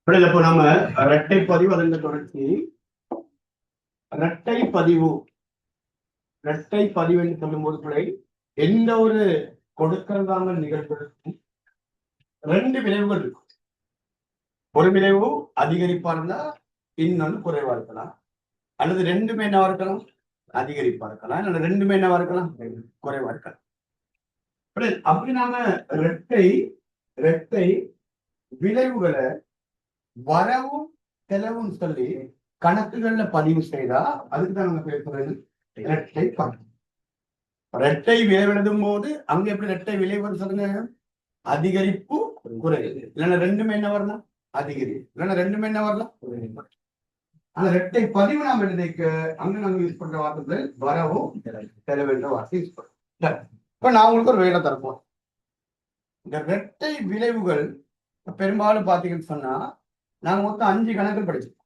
இப்போ நம்ம இரட்டை பதிவு அதன் தொடர்ச்சி இரட்டை பதிவு என்று சொல்லும்போது பிள்ளை எந்த ஒரு கொடுக்கறதான நிகழ்வுகளுக்கும் ரெண்டு விளைவுகள் இருக்கும். ஒரு விளைவு அதிகரிப்பா இருந்தா இன்னொன்று குறைவா இருக்கலாம், அல்லது ரெண்டுமே என்னவா இருக்கலாம், அதிகரிப்பா இருக்கலாம், அல்லது ரெண்டுமே என்னவா இருக்கலாம், குறைவா இருக்கலாம். அப்படி நாம இரட்டை விளைவுகளை வரவும் செலவும் சொல்லி கணக்குகள்ல பதிவு செய்தா அதுக்கு தான் நம்ம பேசுறது இரட்டை பதிவு. இரட்டை விளைவெழுதும் போது அங்க எப்படி இரட்டை விளைவுன்னு சொல்லுங்க, அதிகரிப்பு குறைவு, இல்லைன்னா ரெண்டுமே என்ன வரலாம், அதிகரிப்பு, இல்லைன்னா ரெண்டுமே என்ன வரலாம். அந்த இரட்டை பதிவு நாம் எழுதிக்க அங்க நாங்க யூஸ் பண்ற வார்த்தைகள் வரவும் செலவு என்ற வார்த்தை யூஸ் பண்றோம். இப்ப நான் உங்களுக்கு ஒரு வேலை தரப்போம். இந்த இரட்டை விளைவுகள் பெரும்பாலும் பாத்தீங்கன்னு சொன்னா நாங்க மொத்தம் 5 கணக்குகள் படிச்சோம்.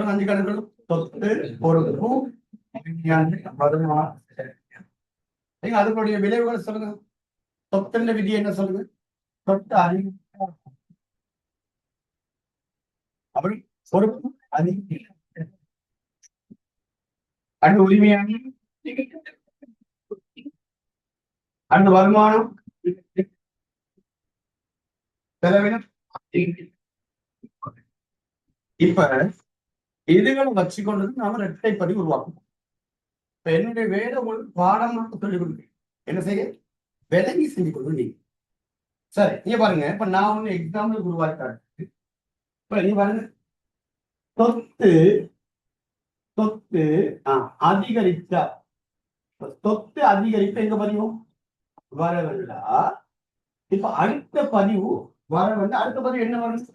5 கணக்குகள்: சொத்து, பொறுப்பு, வருமானம். அதுக்குடைய விளைவுகளை சொல்லுங்க. சொத்துன்ற விதி என்ன சொல்லுங்க? சொத்து அதிகம், அப்படி பொறுப்பு அதிகம், அந்த உரிமையான, அந்த வருமானம், செலவினம். இப்ப இதுகளை வச்சுக்கொண்டு நாம இரட்டை பதிவு உருவாக்கணும். இப்ப என்னுடைய வேலை உங்களுக்கு பாடம் மட்டும் சொல்லிக் கொடுப்பேன், என்ன செய்ய விலங்கி செஞ்சு கொண்டு நீங்க. சரி, நீங்க பாருங்க. இப்ப நான் ஒண்ணு எக்ஸாம்பிள் உருவாக்காரு. இப்ப நீங்க பாருங்க, சொத்து சொத்து அதிகரித்தா, சொத்து அதிகரிப்பு எங்க பதிவும் வரவில்லா. இப்ப அடுத்த பதிவு வரவில்லை. அடுத்த பதிவு என்ன வரணும்,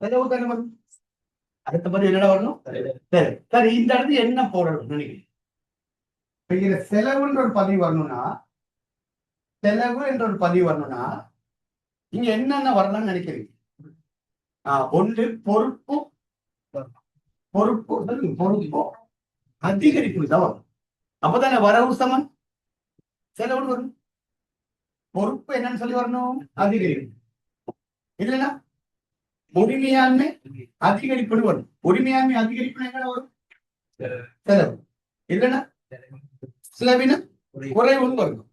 செலவு தானே வரணும். அடுத்த பதிவு என்ன வரணும், சரி சரி. இந்த இடத்துல என்ன போடணும் நினைக்கிறேன்? இப்ப செலவுன்ற ஒரு பதிவு வரணும்னா, செலவு என்ற ஒரு பதிவு வரணும்னா இங்க என்னென்ன வரலாம்னு நினைக்கிறீங்க? ஒன்று பொறுப்பு, பொறுப்பு அதிகரிப்பு தான் வரும். அப்பதானே வரவு சமன் செலவு வரும். பொறுப்பு என்னன்னு சொல்லி வரணும், அதிகரிப்பு. இல்லைன்னா உரிமையாண்மை அதிகரிப்புன்னு வரும். உரிமையாண்மை அதிகரிப்புன்னு என்ன வரும், செலவு. இல்லைன்னா செலவினம் குறைவுன்னு வரணும்.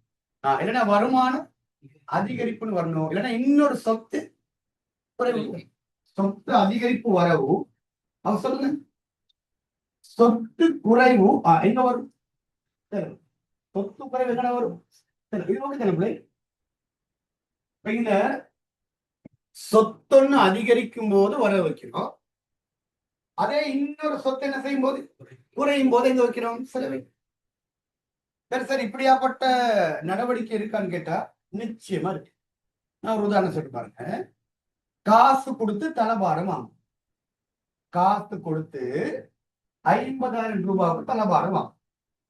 இல்லைன்னா வருமானம் அதிகரிப்புன்னு வரணும். இல்லைன்னா இன்னொரு சொத்து குறைவு. சொத்து அதிகரிப்பு வரவு, அவ சொல்லுங்க. சொத்து குறைவு எங்க வரும், சொத்து குறைவு எங்க வரும், இந்த சொத்தொன்னு அதிகரிக்கும் போது வர வைக்கிறோம். அதே இன்னொரு சொத்து என்ன செய்யும் போது குறையும் போது எங்க வைக்கிறோம், செலவை. சரி சரி, இப்படியாப்பட்ட நடவடிக்கை இருக்கான்னு கேட்டா நிச்சயமா இருக்கு. நான் ஒரு உதாரணம் சொல்லி பாருங்க. காசு கொடுத்து தளபாடம் வாங்கும். காசு கொடுத்து 50,000 ரூபாய்க்கு தளபாடம் வாங்கும்.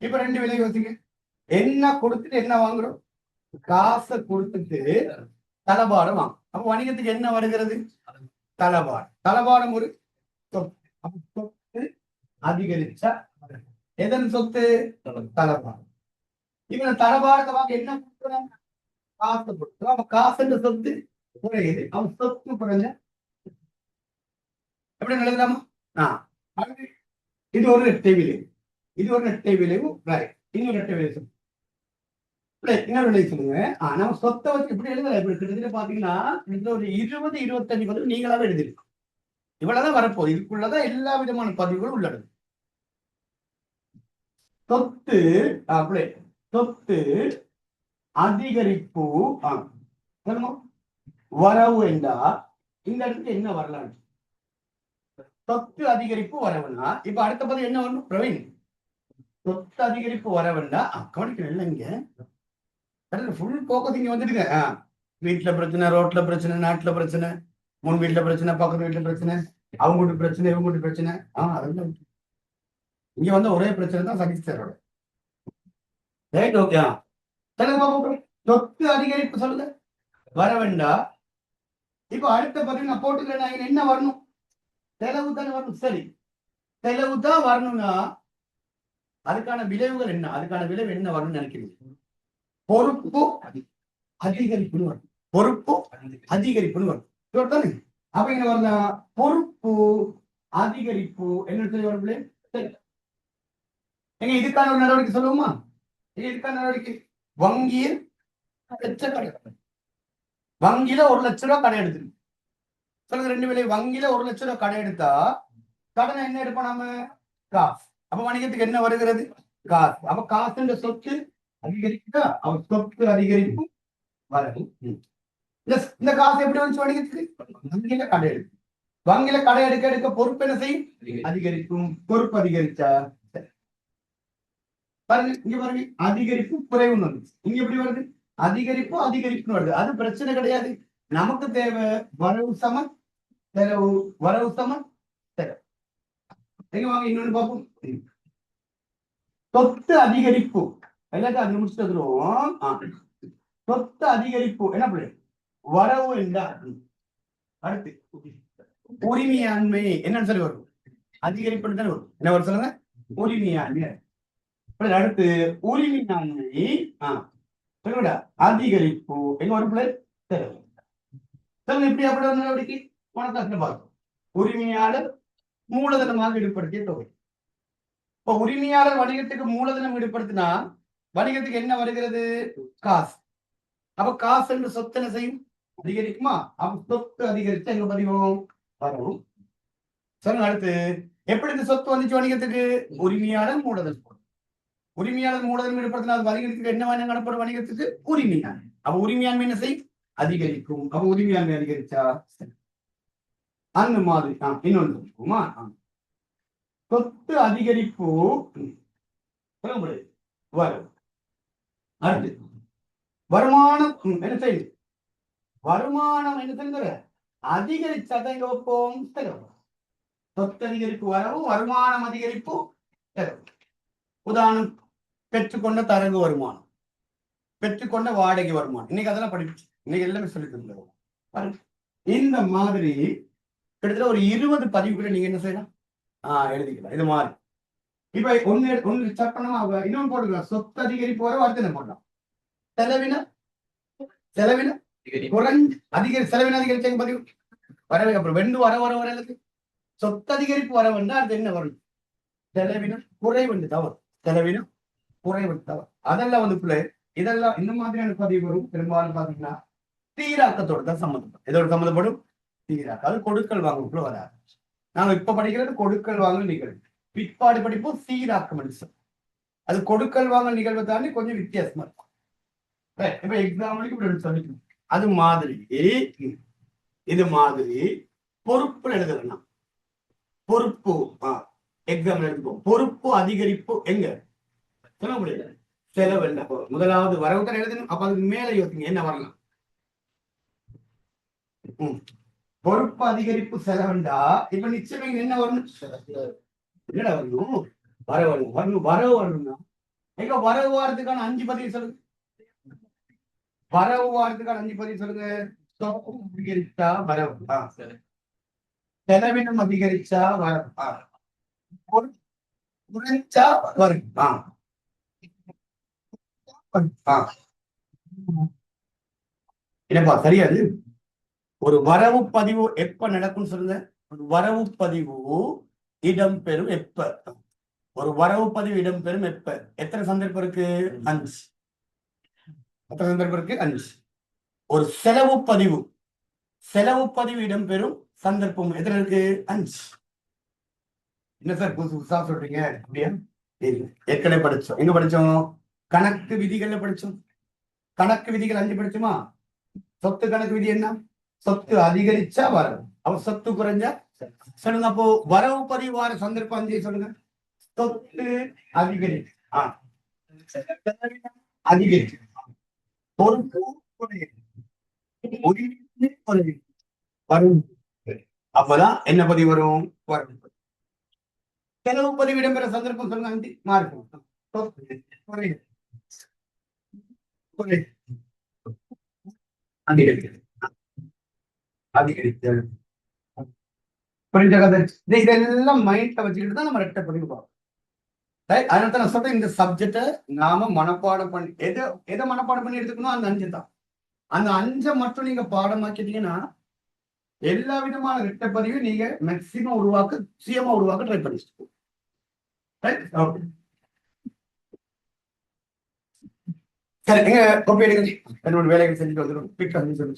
இப்ப ரெண்டு விலை யோசிங்க. என்ன கொடுத்துட்டு என்ன வாங்குறோம், காசை கொடுத்துட்டு தளபாடம் வாங்கும். அப்ப வணிகத்துக்கு என்ன வருகிறது, தளபாடம். தளபாடம் ஒரு சொத்து அதிகரிச்சா எதன் சொத்து, தளபாடம். இவன் தளபாடத்தை வாங்க என்ன கொடுக்குறாங்க, காசு கொடுத்து. அவன் காசுன்ற சொத்து குறையுது, அவன் சொத்து குறைஞ்ச எப்படி எழுதலாமா? இது ஒரு இரட்டை விளைவு, இது ஒரு இரட்டை விளைவு. இன்னொரு இரட்டை விளைவு சொல்லுங்க. இன்னொரு விளைவு சொல்லுங்க. நம்ம சொத்தை வச்சு இப்படி எழுதல. இப்படி கிட்டத்தட்ட பாத்தீங்கன்னா ஒரு 20-25 பதிவு நீங்களாவே எழுதிருக்கும். இவ்வளவுதான் வரப்போகுது. இதுக்குள்ளதான் எல்லா விதமான பதிவுகளும் உள்ளது. சொத்து சொத்து அதிகரிப்பு வரவு என்றா இந்த இடத்துக்கு என்ன வரலாம், சொத்து அதிகரிப்பு வரவுன்னா இப்ப அடுத்த பதிவு என்ன வரணும், பிரவீன்? சொத்து அதிகரிப்பு வரவுன்னா கவனிக்கணும். இல்லைங்க, ஃபுல் போக்கஸ் இங்க வந்துடுங்க. வீட்டுல பிரச்சனை, ரோட்ல பிரச்சனை, நாட்டுல பிரச்சனை, முன் வீட்டுல பிரச்சனை, பக்கத்து வீட்டுல பிரச்சனை, அவங்க வீட்டு பிரச்சனை, இவங்க வீட்டு பிரச்சனை. அதெல்லாம் இங்க வந்து ஒரே பிரச்சனை தான், சகிஸ்டரோட. Right, okay. சொத்து அதிகரிப்பு சொல்லுங்க வர வேண்டாம். இப்ப அடுத்த பதிவு நான் போட்டுக்கிறேன். என்ன வரணும், செலவு தானே வரணும். சரி, செலவு தான் வரணும்னா அதுக்கான விளைவுகள் என்ன, அதுக்கான விளைவு என்ன வரணும்னு நினைக்கிறீங்க? பொறுப்பு அதிகரிப்புன்னு வரும். பொறுப்பு அதிகரிப்புன்னு வரும். அப்ப இங்க வரல பொறுப்பு அதிகரிப்பு என்ன சொல்லி வரல. எங்க இதுக்கான ஒரு நடவடிக்கை சொல்லுவோமா? இதுக்கான நடவடிக்கை வங்கியில் கடை, வங்கியில 1,00,000 கடை எடுத்து சொல்லுங்க. ரெண்டு வேலை வங்கியில 1,00,000 கடை எடுத்தா கடனை என்ன எடுப்போம் நாம? காசு. அப்ப வணிகத்துக்கு என்ன வருகிறது? காசு. அப்ப காசுன்ற சொத்து அதிகரிக்குதா? அவர் சொத்து அதிகரிப்பு வரவு. இந்த காசு எப்படி வந்துச்சு வணிகத்துக்கு? வங்கியில கடை எடுக்கும். வங்கியில கடை எடுக்க எடுக்க பொறுப்பு என்ன செய்யும்? அதிகரிக்கும். பொறுப்பு அதிகரிச்சா பாருங்க, இங்க பாருங்க, அதிகரிப்பு குறைவுன்னு வருது. இங்க எப்படி வருது? அதிகரிப்பு அதிகரிப்புன்னு வருது. அது பிரச்சனை கிடையாது. நமக்கு தேவை வரவு சமன் செலவு, வரவு சமன் செலவு. எங்க வாங்க இன்னொன்னு பார்ப்போம். சொத்து அதிகரிப்பு எல்லாத்தையும் அது முடிச்சுட்டு வந்துருவோம். சொத்து அதிகரிப்பு என்ன பண்ணு? வரவு என்றால் அடுத்து உரிமையாண்மை என்னன்னு சொல்லி வரும்? அதிகரிப்பு தானே வரும். என்ன வரும் சொல்லுங்க? உரிமையாண்மை. அடுத்து உரிமையாண்மை அதிகரிப்பு எங்க வரும்? சொல்லுங்க இப்படி அப்படி ஒரு நடவடிக்கை பணக்காசு பார்க்கும். உரிமையாளர் மூலதனமாக ஈடுபடுத்திய தொகை. இப்ப உரிமையாளர் வணிகத்துக்கு மூலதனம் ஈடுபடுத்தினா வணிகத்துக்கு என்ன வருகிறது? காசு. அப்ப காசு என்று சொத்து என்ன செய்யும்? அதிகரிக்குமா? அப்ப சொத்து அதிகரிச்சு எங்க பதிவும் வரவும். சொல்லுங்க அடுத்து எப்படி இந்த சொத்து வந்துச்சு வணிகத்துக்கு? உரிமையாளர் மூலதனம். உரிமையாளர் மூலதனம் ஈடுபடுத்தினா அது வணிகத்துக்கு என்ன வாங்க நடப்படும்? வணிகத்துக்கு உரிமையாண்மை. அப்ப உரிமையாண்மை என்ன செய்யும்? அதிகரிக்கும். அப்ப உரிமையாண்மை அதிகரிச்சா அந்த மாதிரி இன்னொன்று இருக்குமா? சொத்து அதிகரிப்பு வரும். அடுத்து வருமானம் என்ன செய்யும்? வருமானம் என்ன செய்ய அதிகரிச்சாதான் இங்க வைப்போம் செலவு. சொத்து அதிகரிப்பு வரவும், வருமானம் அதிகரிப்பு செலவு. உதாரணம், பெற்றுக்கொண்ட தரகு வருமானம், பெற்றுக்கொண்ட வாடகை வருமானம். இன்னைக்கு அதெல்லாம் படிச்சு இன்னைக்கு எல்லாமே சொல்லி தந்துருவோம். இந்த மாதிரி கிட்டத்தட்ட ஒரு 20 பதிவுகளை நீங்க என்ன செய்யலாம்? எழுதிக்கலாம். இது மாதிரி இப்ப ஒண்ணு ஸ்டார்ட் பண்ணாம இன்னொன்னு போட்டுக்கலாம். சொத்து அதிகரிப்பு வர வார்த்தை போடலாம். செலவின குறைஞ்சு செலவின அதிகரிச்ச பதிவு வரவே. அப்புறம் வெண்டு வர வர வர சொத்து அதிகரிப்பு வர வேண்டாம். அது என்ன வரும்? செலவினம் குறைவண்டு தவறு. செலவினம் குறைவண்டு தவறு. அதெல்லாம் வந்து இதெல்லாம் இந்த மாதிரியான பதிவு வரும். பெரும்பாலும் பாத்தீங்கன்னா சீராக்கத்தோடு தான் சம்மந்தப்படும். இதோட சம்மந்தப்படும் சீராக்கம். அது கொடுக்கல் வாங்கக்குள்ள வராது. நாம இப்ப படிக்கிறது கொடுக்கல் வாங்கல் நிகழ்வு. பிற்பாடு படிப்போம் சீராக்கம். அது கொடுக்கல் வாங்கல் நிகழ்வை தாண்டி கொஞ்சம் வித்தியாசமா இருக்கும். இப்ப எக்ஸாம்பிளுக்கு இப்படி சொல்லிக்கணும். அது மாதிரி இது மாதிரி பொறுப்பு எழுதலாம். பொறுப்பு எக்ஸாம்பிள் எடுத்துப்போம். பொறுப்பு அதிகரிப்பு எங்க சொல்ல முடியல. செலவு என்ன? முதலாவது வரவுதான் எழுதணும். அப்ப அதுக்கு மேல யோசிங்க என்ன வரலாம். பொறுப்பு அதிகரிப்பு செலவுண்டா இப்ப நிச்சயம் என்ன வரணும்? என்னடா வரணும்? வரவு வரணும்னா எங்க வரவு வாரத்துக்கான 5 பதிவு சொல்லுங்க. வரவு வாரத்துக்கான 5 பதிவு சொல்லுங்க. அதிகரிச்சா வரவு, செலவினம் அதிகரிச்சா வரவு, குறைச்சா வரும். என்னப்பா சரியாது? ஒரு வரவு பதிவு எப்ப நடக்கும் சொல்லுங்க. ஒரு வரவு பதிவு இடம்பெறும் எப்ப? ஒரு வரவு பதிவு இடம்பெறும் எப்ப? எத்தனை சந்தர்ப்பம் இருக்கு? 5. எத்தனை சந்தர்ப்பம் இருக்கு? 5. ஒரு செலவு பதிவு இடம்பெறும் சந்தர்ப்பம் எத்தனை இருக்கு? 5. என்ன சார் புதுசு புதுசா சொல்றீங்க? அப்படியா? ஏற்கனவே படிச்சோம். எங்க படிச்சோம்? கணக்கு விதிகள்ல படிச்சோம். கணக்கு விதிகள் 5 படிச்சோமா? சொத்து கணக்கு விதி என்ன? சொத்து அதிகரிச்சா வரவு, அவ சொத்து குறைஞ்சா சொல்லுங்க. அப்போ வரவு பதிவு வார சந்தர்ப்பம் 5 சொல்லுங்க. சொத்து அதிகரிச்சு அதிகரிச்சு பொறுப்பு வரும். அப்பதான் என்ன பதிவு வரும்? வரும். செலவு பதிவு இடம்பெற சந்தர்ப்பம் சொல்லுங்க. மாறும். அதிகரித்தல். இதெல்லாம் மைண்ட்ல வச்சுக்கிட்டு தான் நம்ம ரெட்டை பதிவு பார்ப்போம். அதனால தான் நான் சொல்றேன், இந்த சப்ஜெக்ட நாம மனப்பாடம் பண்ணி எதை மனப்பாடம் பண்ணி எடுத்துக்கணும்? அந்த 5 தான். அந்த 5 மட்டும் நீங்க பாடமாக்கிட்டீங்கன்னா எல்லா விதமான இரட்டைப்பதிவையும் நீங்க மேக்சிமம் உருவாக்க சுயமா உருவாக்க ட்ரை பண்ணிட்டு. சரி, எங்க கொப்பி எடுங்க, என்னோட வேலைகள் செஞ்சுட்டு வந்துடும். பிக் பண்ணி சொல்லு.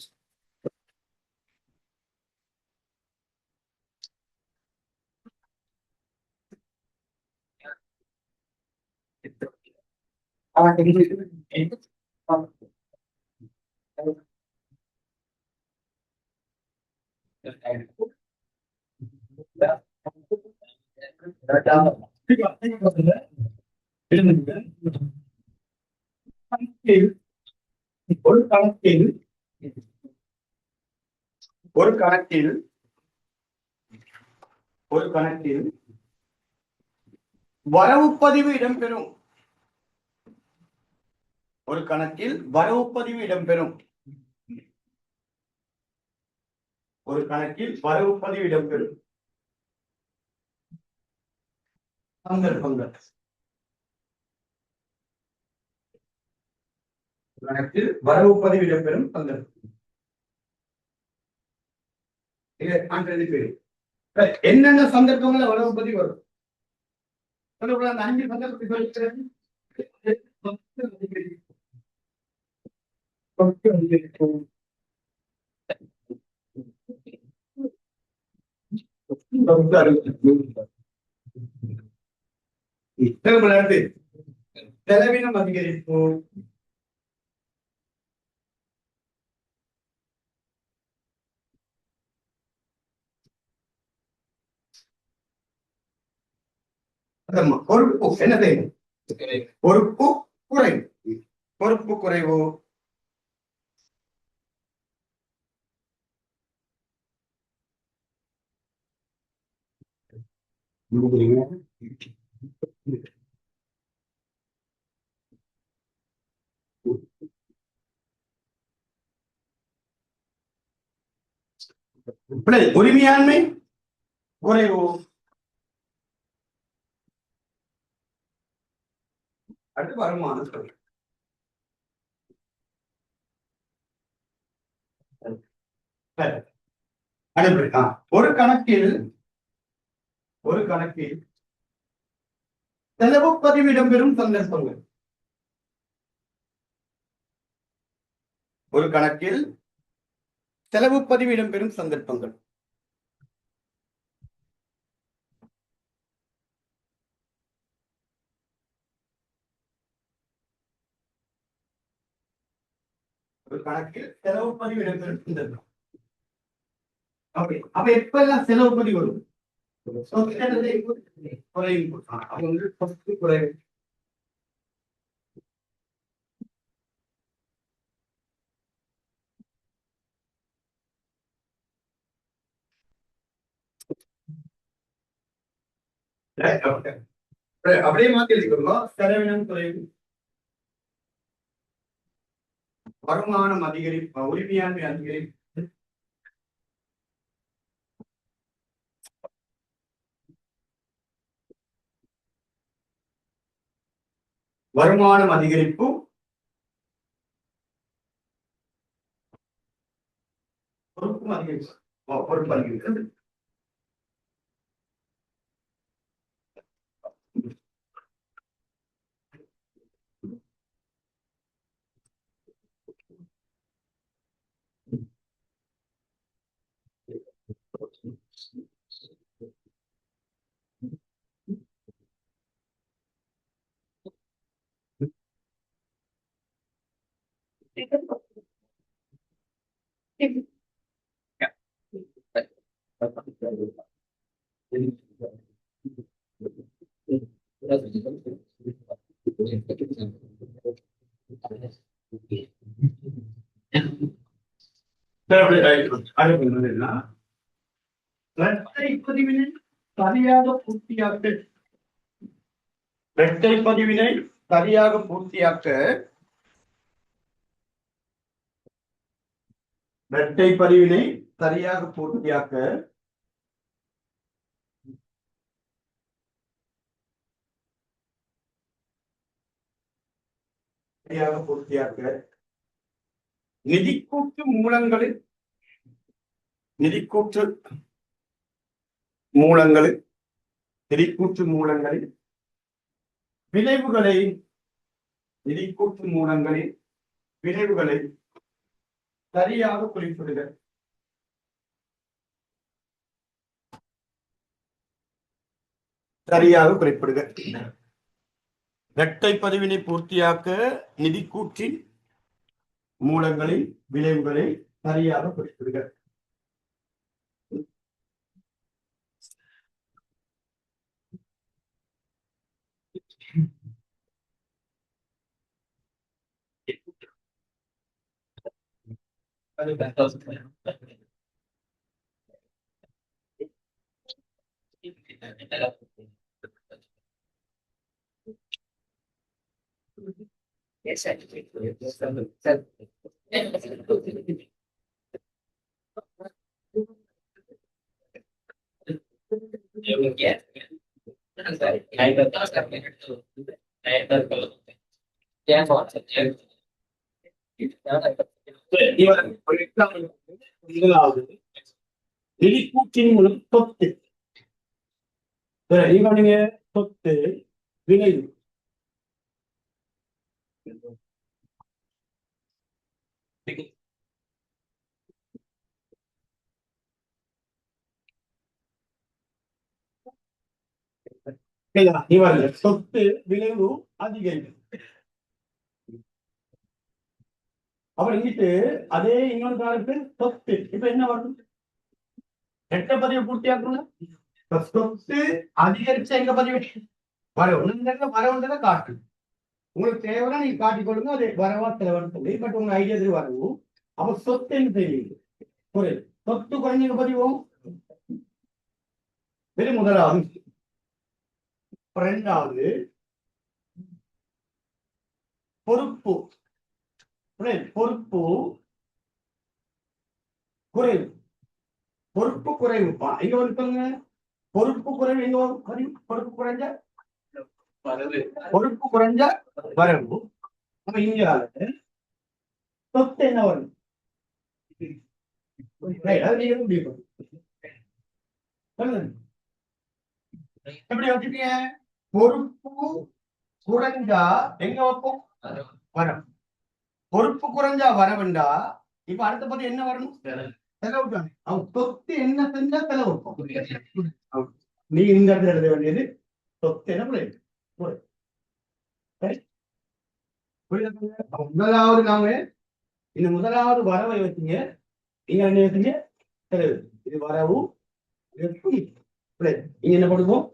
ஒரு கணக்கில் ஒரு கணக்கில் ஒரு கணக்கில் வரவு பதிவு இடம்பெறும். ஒரு கணக்கில் வரவு பதிவு இடம்பெறும். ஒரு கணக்கில் வரவு பதிவு இடம்பெறும் சந்தர்ப்பங்கள். கணக்கில் வரவு பதிவு இடம்பெறும் சந்தர்ப்பம். என்னென்ன சந்தர்ப்பங்கள்ல வரவு பதிவு வரும்? அந்த 5 சந்தர்ப்பத்தை சொல்லிக்கிறேன். செலவினம் அதிகரிப்பு, பொறுப்பு என்ன செய்யணும்? பொறுப்பு குறைவு. பொறுப்பு குறைவு, உரிமையாண்மை குறைவு, அடுத்து வருமானம் குறைவு. ஒரு கணக்கில் செலவு பதிவு இடம்பெறும் சந்தர்ப்பங்கள். ஒரு கணக்கில் செலவு பதிவு இடம்பெறும் சந்தர்ப்பங்கள். ஒரு கணக்கில் செலவு பதிவு இடம்பெறும் சந்தர்ப்பம். அப்ப எப்பெல்லாம் செலவு பதிவு வரும்? குறைவு. குறைவு. அப்படியே மாத்தி எழுதிக்கோங்க. செலவினம் குறைவு, வருமானம் அதிகரிப்பு, உரிமையாண்மை அதிகரிப்பு, வருமானம் அதிகரிப்பு, பொறுப்பும் அதிகரிப்பு. பொறுப்பு அதிகரிக்கிறது. இரட்டை பதிவினை சரியாக பூர்த்தியாக்க இரட்டை பதிவினை சரியாக பூர்த்தியாக்க இரட்டை பதிவினை சரியாக பூர்த்தியாக்க நிதிக்கூட்டு மூலங்களில் நிதிக்கூற்று மூலங்களில் நிதிக்கூற்று மூலங்களில் விளைவுகளை நிதிக்கூற்று மூலங்களில் விளைவுகளை சரியாக குறிப்பிடுக. சரியாக குறிப்பிடுக. இரட்டை பதிவினை பூர்த்தியாக்க நிதிக்கூற்றின் மூலங்களின் விளைவுகளை சரியாக குறிப்பிடுக. Yes, I do. நிதிக்கூற்றின் மூலம் சொத்து நீங்க சொத்து விளைவு சொத்து விளைவு அதிகம். அப்புறம் இங்கிட்டு அதே இன்னொரு காலத்தில் சொத்து இப்ப என்ன வரும்? எட்ட பதிவு பூர்த்தியாக்கணும். சொத்து அதிகரிச்ச எங்க பதிவு வர ஒண்ணு வர ஒன்றதை காட்டு. உங்களுக்கு தேவைன்னா நீங்க காட்டிக்கொள்ளுங்க. அது வரவா செலவான்னு சொல்லி. பட் உங்க ஐடியா வரவும் அப்ப சொத்து என்ன செய்வீங்க? குறைவு. சொத்து குறைஞ்ச பதிவும் இது முதலாவது. இரண்டாவது பொறுப்பு. பொறுப்பு குறைவு. பொறுப்பு குறைவு எங்க வந்து சொல்லுங்க. பொறுப்பு குறைவு எங்க வரும்? பொறுப்பு குறைஞ்ச பொறுப்பு குறைஞ்ச வரவு. நம்ம இங்க சொத்து என்ன வரும்? எப்படி வச்சுட்டீங்க? பொறுப்பு குறைஞ்சா எங்க வைப்போம்? வரம். பொறுப்பு குறைஞ்சா வரவுண்டா இப்ப அடுத்த பத்தி என்ன வரணும்? செலவு தானே. அவன் சொத்து என்ன செஞ்சா செலவு வைப்போம். நீ இந்த இடத்துல எழுத வேண்டியது சொத்து என்ன புரியுது? முதலாவது நாம இந்த முதலாவது வரவை வச்சுங்க. நீங்க என்ன வச்சுங்க? செலவு. இது வரவு. நீங்க என்ன பண்ணுவோம்?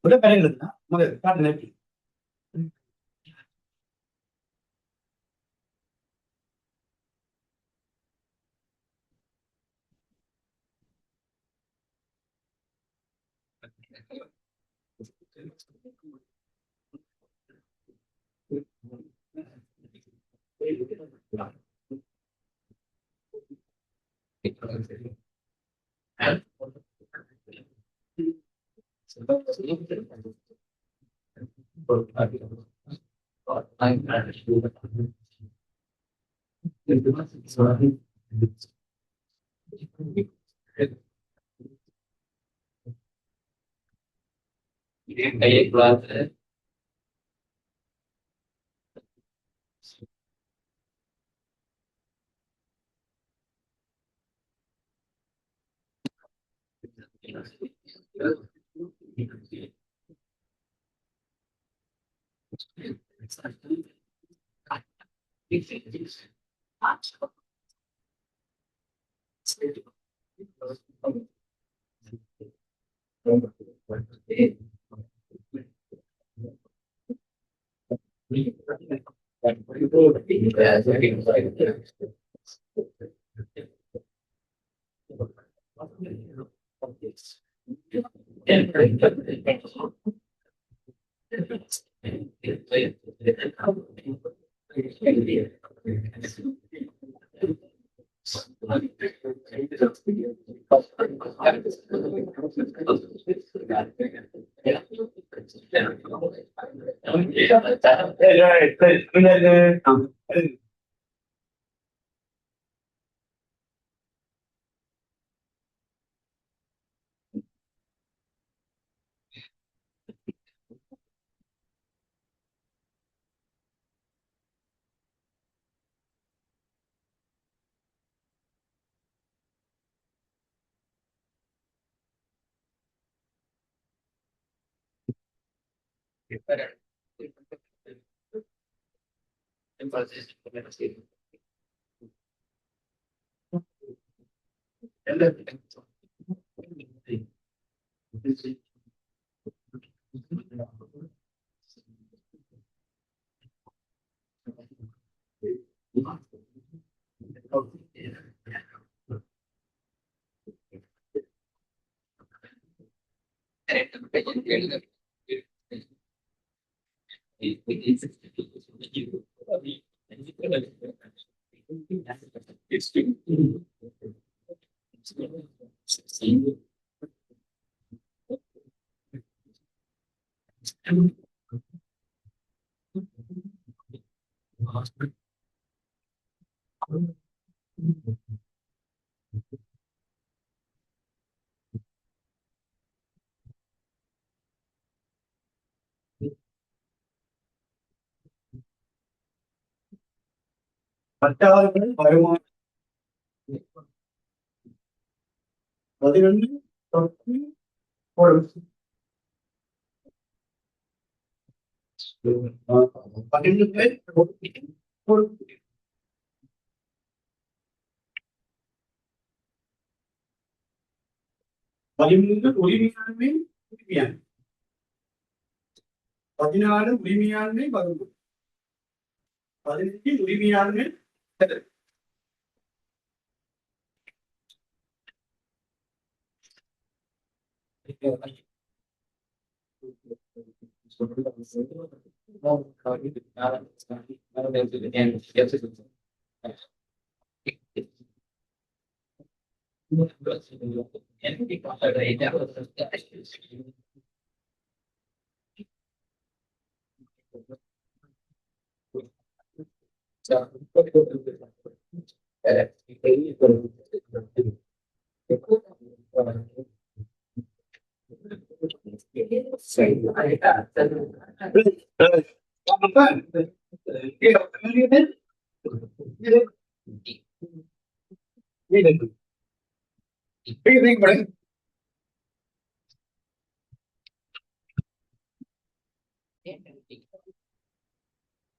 விட பெறகுதுன்னா முதல் காட்டுங்க எப்படி கையை குழாத்து பட்டாளர்கள் வருமானம் 11 தொற்று போடும் 12 பேர் 13 உரிமையாண்மை உரிமையாண்மை 14 உரிமையாண்மை வகுப்பு 18 உரிமையாண்மை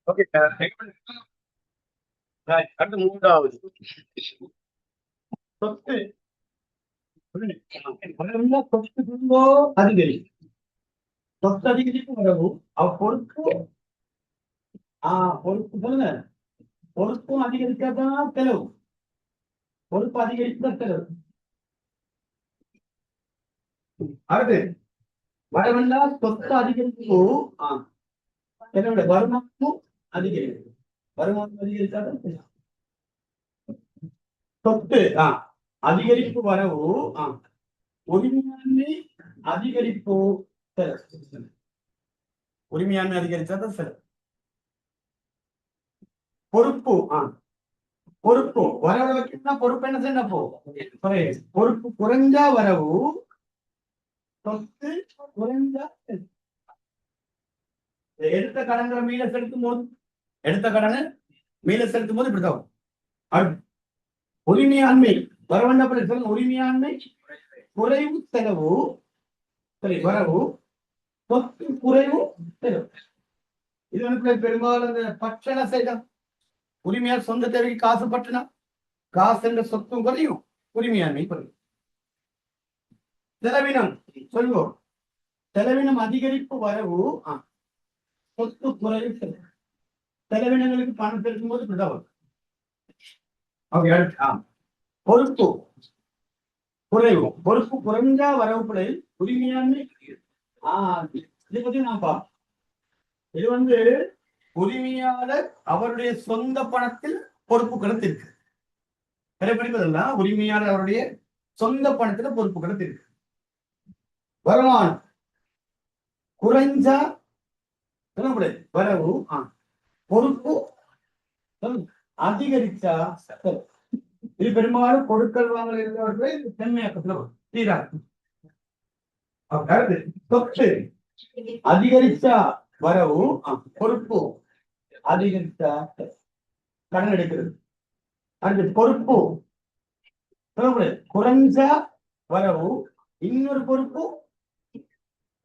ஓகே. அடுத்து மூன்றாவது சொத்து. சொத்துக்குள்ளோ அதிகரிக்கும். சொத்து அதிகரிப்பு வரவு பொறுப்பு பொறுப்பு சொல்லுங்க. பொறுப்பும் அதிகரிக்கதான் செலவு. பொறுப்பு அதிகரிக்க செலவு. அடுத்து வரவெல்லா சொத்து அதிகரிப்பு என்னோட வருமானமும் அதிகரிக்கும். வருமானம் அதிகரிக்காதான் செலவு. சொத்து அதிகரிப்பு வரவு உரிமையாண்மை அதிகரிப்பு செலவு. உரிமையாண்மை அதிகரிச்சாதான் செலவு. பொறுப்பு பொறுப்பு வரவு வைக்கணும்னா பொறுப்பு என்ன செய்யணும்? பொறுப்பு குறைஞ்சா வரவு, சொத்து குறைஞ்சா எடுத்த கடன்களை மீள செலுத்தும் போது இப்படிதான். உரிமையாண்மை வரவண்ணப்பட சொல்லுங்க. உரிமையாண்மை குறைவு செலவு வரவு, சொத்து குறைவு செலவு. இது வந்து பெரும்பாலும் அந்த பட்சண செய்தம். உரிமையால் சொந்த தேவைக்கு காசு பற்றினா காசு என்ற சொத்தும் குறையும், உரிமையாண்மை குறையும். செலவினம் சொல்வோம். செலவினம் அதிகரிப்பு வரவு, சொத்து குறைவு செலவு. செலவினங்களுக்கு பணம் செலுத்தும் போது இப்படிதான். பொறுப்பு குறைவு. பொறுப்பு குறைஞ்சா வரவு பிழையில் உரிமையாண்மை. இதை பத்தி நான் பார்ப்போம். இது வந்து உரிமையாளர் அவருடைய சொந்த பணத்தில் பொறுப்புகளை இருக்கு. படிப்பதெல்லாம் உரிமையாளர் அவருடைய சொந்த பணத்துல பொறுப்புகளை இருக்கு. வருமானம் குறைஞ்சா வரவு, பொறுப்பு அதிகரிச்சா இது பெரும்பாலும் கொடுக்கல் வாங்கல் இருந்தவர்கள் செம்மையாக்கத்துல தீராது. சொத்து அதிகரிச்சா வரவு, பொறுப்பு அதிகரிச்சா கடன் எடுக்கிறது. அந்த பொறுப்பு குறைஞ்சா வரவு, இன்னொரு பொறுப்பு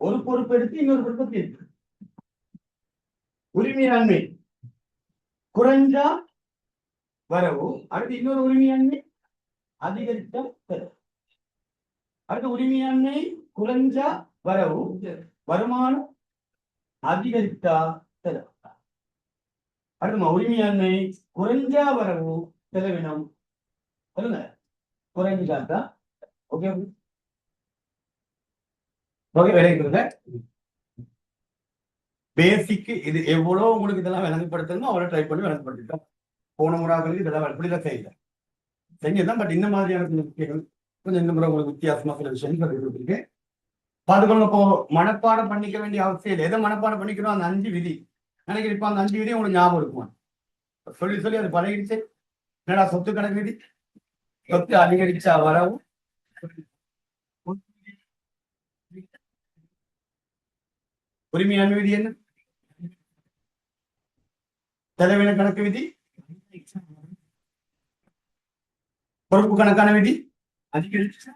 ஒரு பொறுப்பு எடுத்து இன்னொரு பொறுப்பு தீர்க்கு. உரிமையாண்மை குறைஞ்சா வரவு, அடுத்து இன்னொரு உரிமையாண்மை அதிகரிச்சா செலவு. அடுத்து உரிமையாண்மை குறைஞ்சா வரவு, வருமானம் அதிகரித்தா செலவு. அடுத்து உரிமையாண்மை குறைஞ்சா வரவு, செலவினம் சொல்லுங்க குறைஞ்சாக்கா. ஓகே ஓகே விளையாடுங்க. பேசிக்கு இது எவ்வளவு உங்களுக்கு இதெல்லாம் விளங்கப்படுத்தணும் அவ்வளவு ட்ரை பண்ணி விளங்கப்படுத்திட்டோம். போன முறாக்களுக்கு இதெல்லாம் இப்படிதான் செய்யல செஞ்சதுதான். பட் இந்த மாதிரியான கொஞ்சம் இந்த முறை உங்களுக்கு வித்தியாசமா சில விஷயங்கள் கொடுத்துருக்கேன். பாத்துக்கொள்ள. இப்போ மனப்பாடம் பண்ணிக்க வேண்டிய அவசியம் இல்லை. எதை மனப்பாடம் பண்ணிக்கிறோம்? அந்த 5 விதி நினைக்கிறேன். இப்ப அந்த 5 விதி உங்களுக்கு ஞாபகம் இருக்குமா? சொல்லி சொல்லி அது பழகிடுச்சு. என்னடா சொத்து கணக்கு விதி, சொத்து அதிகரிச்சா வரவும், உரிமையாண்மை விதி என்ன, செலவின கணக்கு விதி, பொறுப்பு கணக்கான விதி அதிகரிச்சா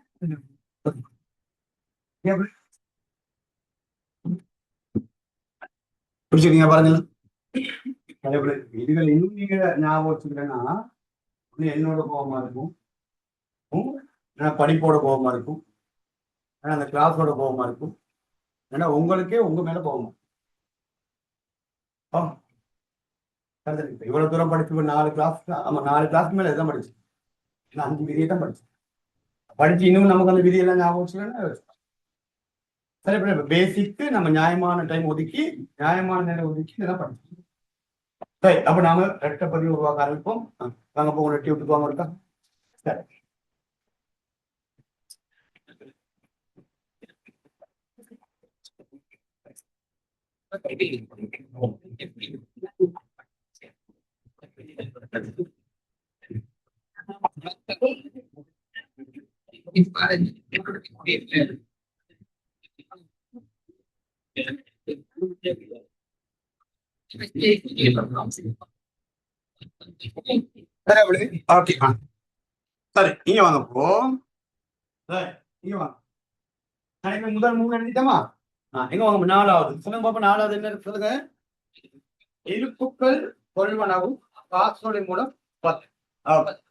புரிச்சுக்கீங்க பாருங்க. இதுகள் இன்னும் நீங்க ஞாபகம் வச்சுக்கிறேன்னா என்னோட கோபமா இருக்கும், படிப்போட கோபமா இருக்கும், அந்த கிளாஸோட கோபமா இருக்கும், ஏன்னா உங்களுக்கே உங்க மேல கோபமா. இவ்வளவு தூரம் படிச்சு 4 கிளாஸ்க்கு மேல எதான் படிச்சு 5 விதியை தான் படிச்சு இன்னும் நமக்கு அந்த விதியெல்லாம் ஞாபகம் வச்சுக்கலன்னா சரி. பேசிக்கு நம்ம நியாயமான டைம் ஒதுக்கி நியாயமான நேரம் ஒதுக்கி இதெல்லாம் படிச்சு சரி. அப்ப நாம ரெட்டை பதிவு உருவாக்க ஆரம்பிப்போம். வாங்க போ ரெட்டி விட்டு போவாங்க இருக்கா. சரி. சரி இங்க வாங்க போ. இங்க வாங்க. முதல் 3 எழுதிட்டோமா? எங்க வாங்க 4வது சொல்லுங்க பாப்பா. 4வது என்ன சொல்லுங்க. இருப்புக்கள் கொள்வனவும் காசோலை மூலம் 10.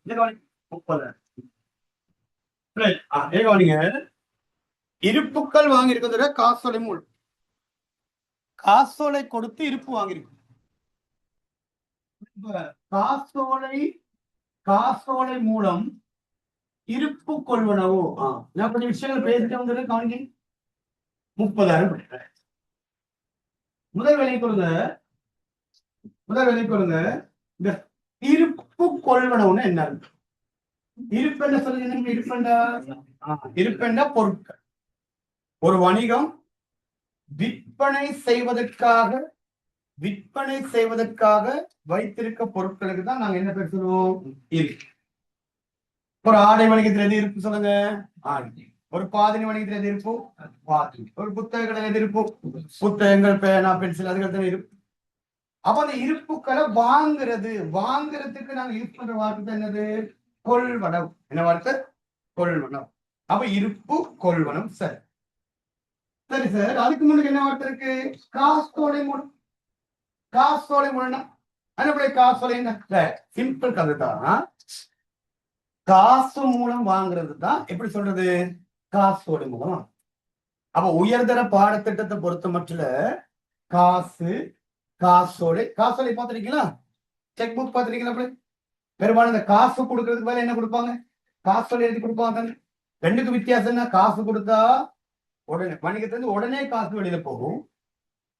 இதை கவனிங்க. 30. Right. இதை கவனிங்க. இருப்புக்கள் வாங்கியிருக்கிறத காசோலை மூலம் காசோலை கொடுத்து இருப்பு வாங்கியிருக்கு. காசோலை காசோலை மூலம் இருப்பு கொள்வனவோ நான் கொஞ்சம் விஷயங்கள் பேசிட்டு வந்து கவனிங்க. 30,000. முதல் விலை கொடுங்க. இந்த இருப்பு கொள்வனவுன்னு என்ன இருக்கு? இருப்பெண்ட சொல்லுங்க. இருப்பெண்ட பொருட்கள். ஒரு வணிகம் விற்பனை செய்வதற்காக வைத்திருக்க பொருட்களுக்கு தான் நாங்க என்ன பேர் சொல்லுவோம்? இருக்கு. ஒரு ஆடை வணிகத்தில் எது இருப்பு சொல்லுங்க? ஆடை. ஒரு பாதினி வணிகத்தில் எது இருப்போம்? பாதினி. ஒரு புத்தகங்கள் எது இருப்போம்? புத்தகங்கள், பேனா, பென்சில், அதுகள் தான் இருப்பு. அப்ப அந்த இருப்புக்களை வாங்குறதுக்கு நாங்க யூஸ் பண்ற வார்த்தை என்னது? கொள்வனம். என்ன வார்த்தை? கொள்வனம். அப்ப இருப்பு கொள்வனம். சரி சார். அதுக்கு முன்னாடி என்ன வார்த்தை இருக்கு? காசோலை மூலம். காசோலை மூலம்னா காசோலை சிம்பிள் கதை தான். காசு மூலம் வாங்குறது தான் எப்படி சொல்றது? காசோலை மூலம். அப்ப உயர்தர பாடத்திட்டத்தை பொறுத்த மட்டும் காசோலை பார்த்திருக்கீங்களா? செக் புக் பார்த்திருக்கீங்களா? பெரும்பாலும் இந்த காசு கொடுக்கறதுக்கு மேல என்ன கொடுப்பாங்க? காசோலை எழுதி கொடுப்பாங்க. ரெண்டுக்கு வித்தியாசம் என்ன? காசு கொடுத்தா உடனே வணிகத்திலிருந்து உடனே காசு வெளியில போகும்.